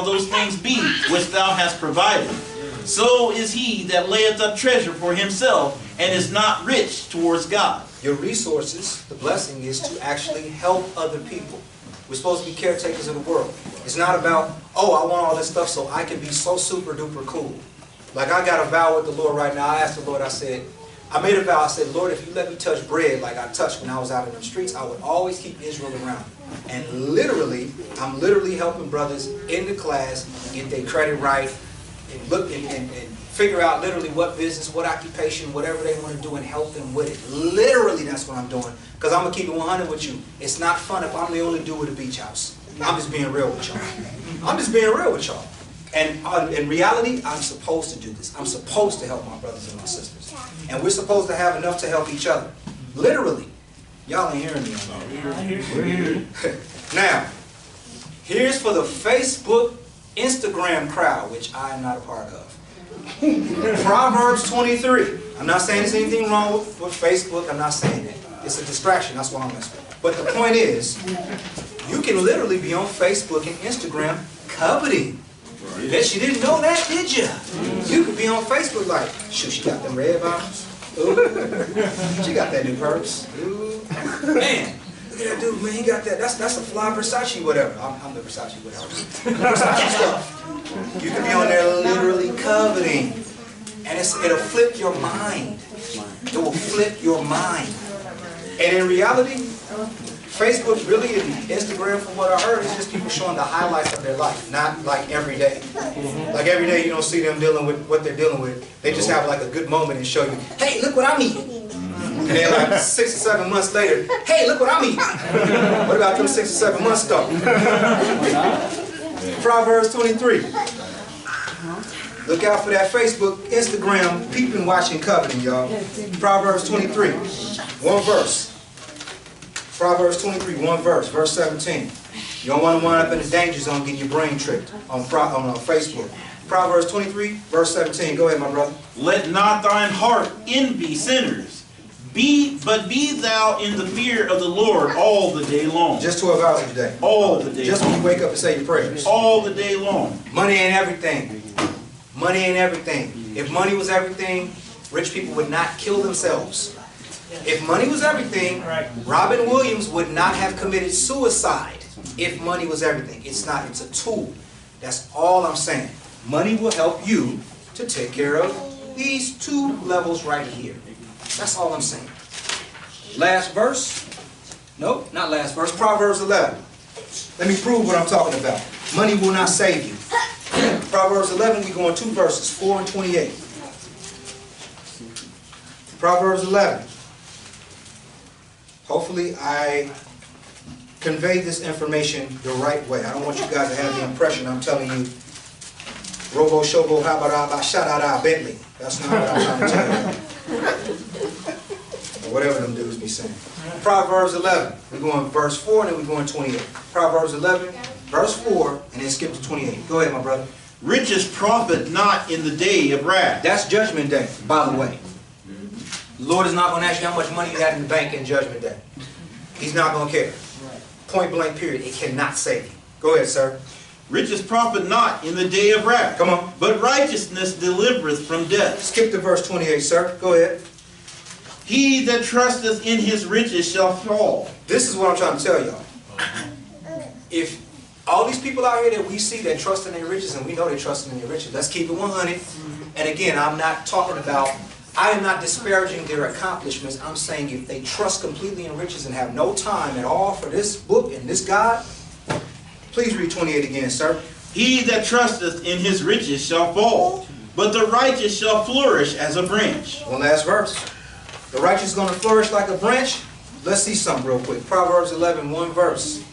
those things be which thou hast provided? So is he that layeth up treasure for himself and is not rich towards God. Your resources, the blessing is to actually help other people. We're supposed to be caretakers of the world. It's not about, oh, I want all this stuff so I can be so super duper cool. Like I got a vow with the Lord right now. I asked the Lord, I made a vow. I said, Lord, if you let me touch bread like I touched when I was out in the streets, I would always keep Israel around. And literally, I'm literally helping brothers in the class get their credit right and look and figure out literally what business, what occupation, whatever they want to do and help them with it. Literally, that's what I'm doing. Because I'm going to keep it 100 with you. It's not fun if I'm the only dude with a beach house. I'm just being real with y'all. I'm just being real with y'all. And in reality, I'm supposed to do this. I'm supposed to help my brothers and my sisters. And we're supposed to have enough to help each other. Literally. Y'all ain't hearing me on that. Now, here's for the Facebook, Instagram crowd, which I am not a part of. Proverbs 23. I'm not saying there's anything wrong with Facebook. I'm not saying that. It's a distraction. That's why I'm messing with. But the point is, you can literally be on Facebook and Instagram coveting. Bet you didn't know that, did you? You could be on Facebook like, shoot, she got them red bottoms. Ooh, she got that new purse. Ooh, man, look at that dude, man. He got that. That's a fly Versace, whatever. I'm the Versace, whatever. Versace stuff. You could be on there literally coveting, and it'll flip your mind. It will flip your mind. And in reality, Facebook really and Instagram, from what I heard, is just people showing the highlights of their life, not like every day. Like every day you don't see them dealing with what they're dealing with. They just have like a good moment and show you, hey, look what I'm eating. And then like 6 or 7 months later, hey, look what I'm eating. What about them 6 or 7 months though? Proverbs 23. Look out for that Facebook, Instagram, peeping, watching, coveting, y'all. Proverbs 23, one verse. Proverbs 23, one verse, verse 17. You don't want to wind up in the danger zone, get your brain tricked on Facebook. Proverbs 23, verse 17. Go ahead, my brother. Let not thine heart envy sinners. But be thou in the fear of the Lord all the day long. Just 12 hours a day. All the day Just long. when you wake up and say your prayers. All the day long. Money ain't everything. Money ain't everything. If money was everything, rich people would not kill themselves. If money was everything, Robin Williams would not have committed suicide. If money was everything. It's not. It's a tool. That's all I'm saying. Money will help you to take care of these two levels right here. That's all I'm saying. Last verse. Nope, not last verse. Proverbs 11. Let me prove what I'm talking about. Money will not save you. Proverbs 11, we go on 2 verses, 4 and 28. Proverbs 11. Hopefully I convey this information the right way. I don't want you guys to have the impression I'm telling you Robo Shobo Habaraba Shadada Bentley. That's not what I'm trying to tell you. Or whatever them dudes be saying. Proverbs 11. We go on verse 4 and then we go on 28. Proverbs 11, verse 4, and then skip to 28. Go ahead, my brother. Riches profit not in the day of wrath. That's Judgment Day, by the way. The Lord is not going to ask you how much money you had in the bank in Judgment Day. He's not going to care. Point blank period. It cannot save you. Go ahead, sir. Riches profit not in the day of wrath. Come on. But righteousness delivereth from death. Skip to verse 28, sir. Go ahead. He that trusteth in his riches shall fall. This is what I'm trying to tell y'all. If all these people out here that we see that trust in their riches, and we know they trust in their riches, let's keep it 100. And again, I'm not talking about, I am not disparaging their accomplishments. I'm saying if they trust completely in riches and have no time at all for this book and this God, please read 28 again, sir. He that trusteth in his riches shall fall, but the righteous shall flourish as a branch. One last verse. The righteous is going to flourish like a branch. Let's see something real quick. Proverbs 11, one verse.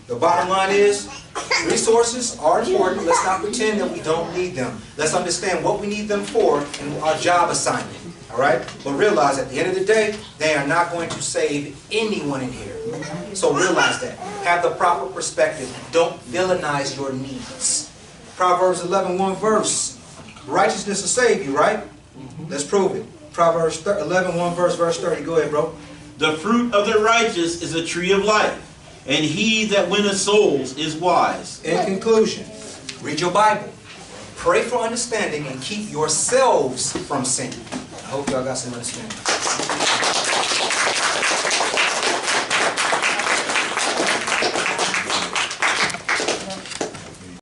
The bottom line is, Resources are important. Let's not pretend that we don't need them. Let's understand what we need them for and our job assignment. All right? But realize at the end of the day, they are not going to save anyone in here. So realize that. Have the proper perspective. Don't villainize your needs. Proverbs 11:1 verse. Righteousness will save you, right? Let's prove it. Proverbs 11:1 verse 30. Go ahead, bro. The fruit of the righteous is a tree of life, and he that winneth souls is wise. In conclusion, read your Bible. Pray for understanding and keep yourselves from sin. I hope y'all got some understanding.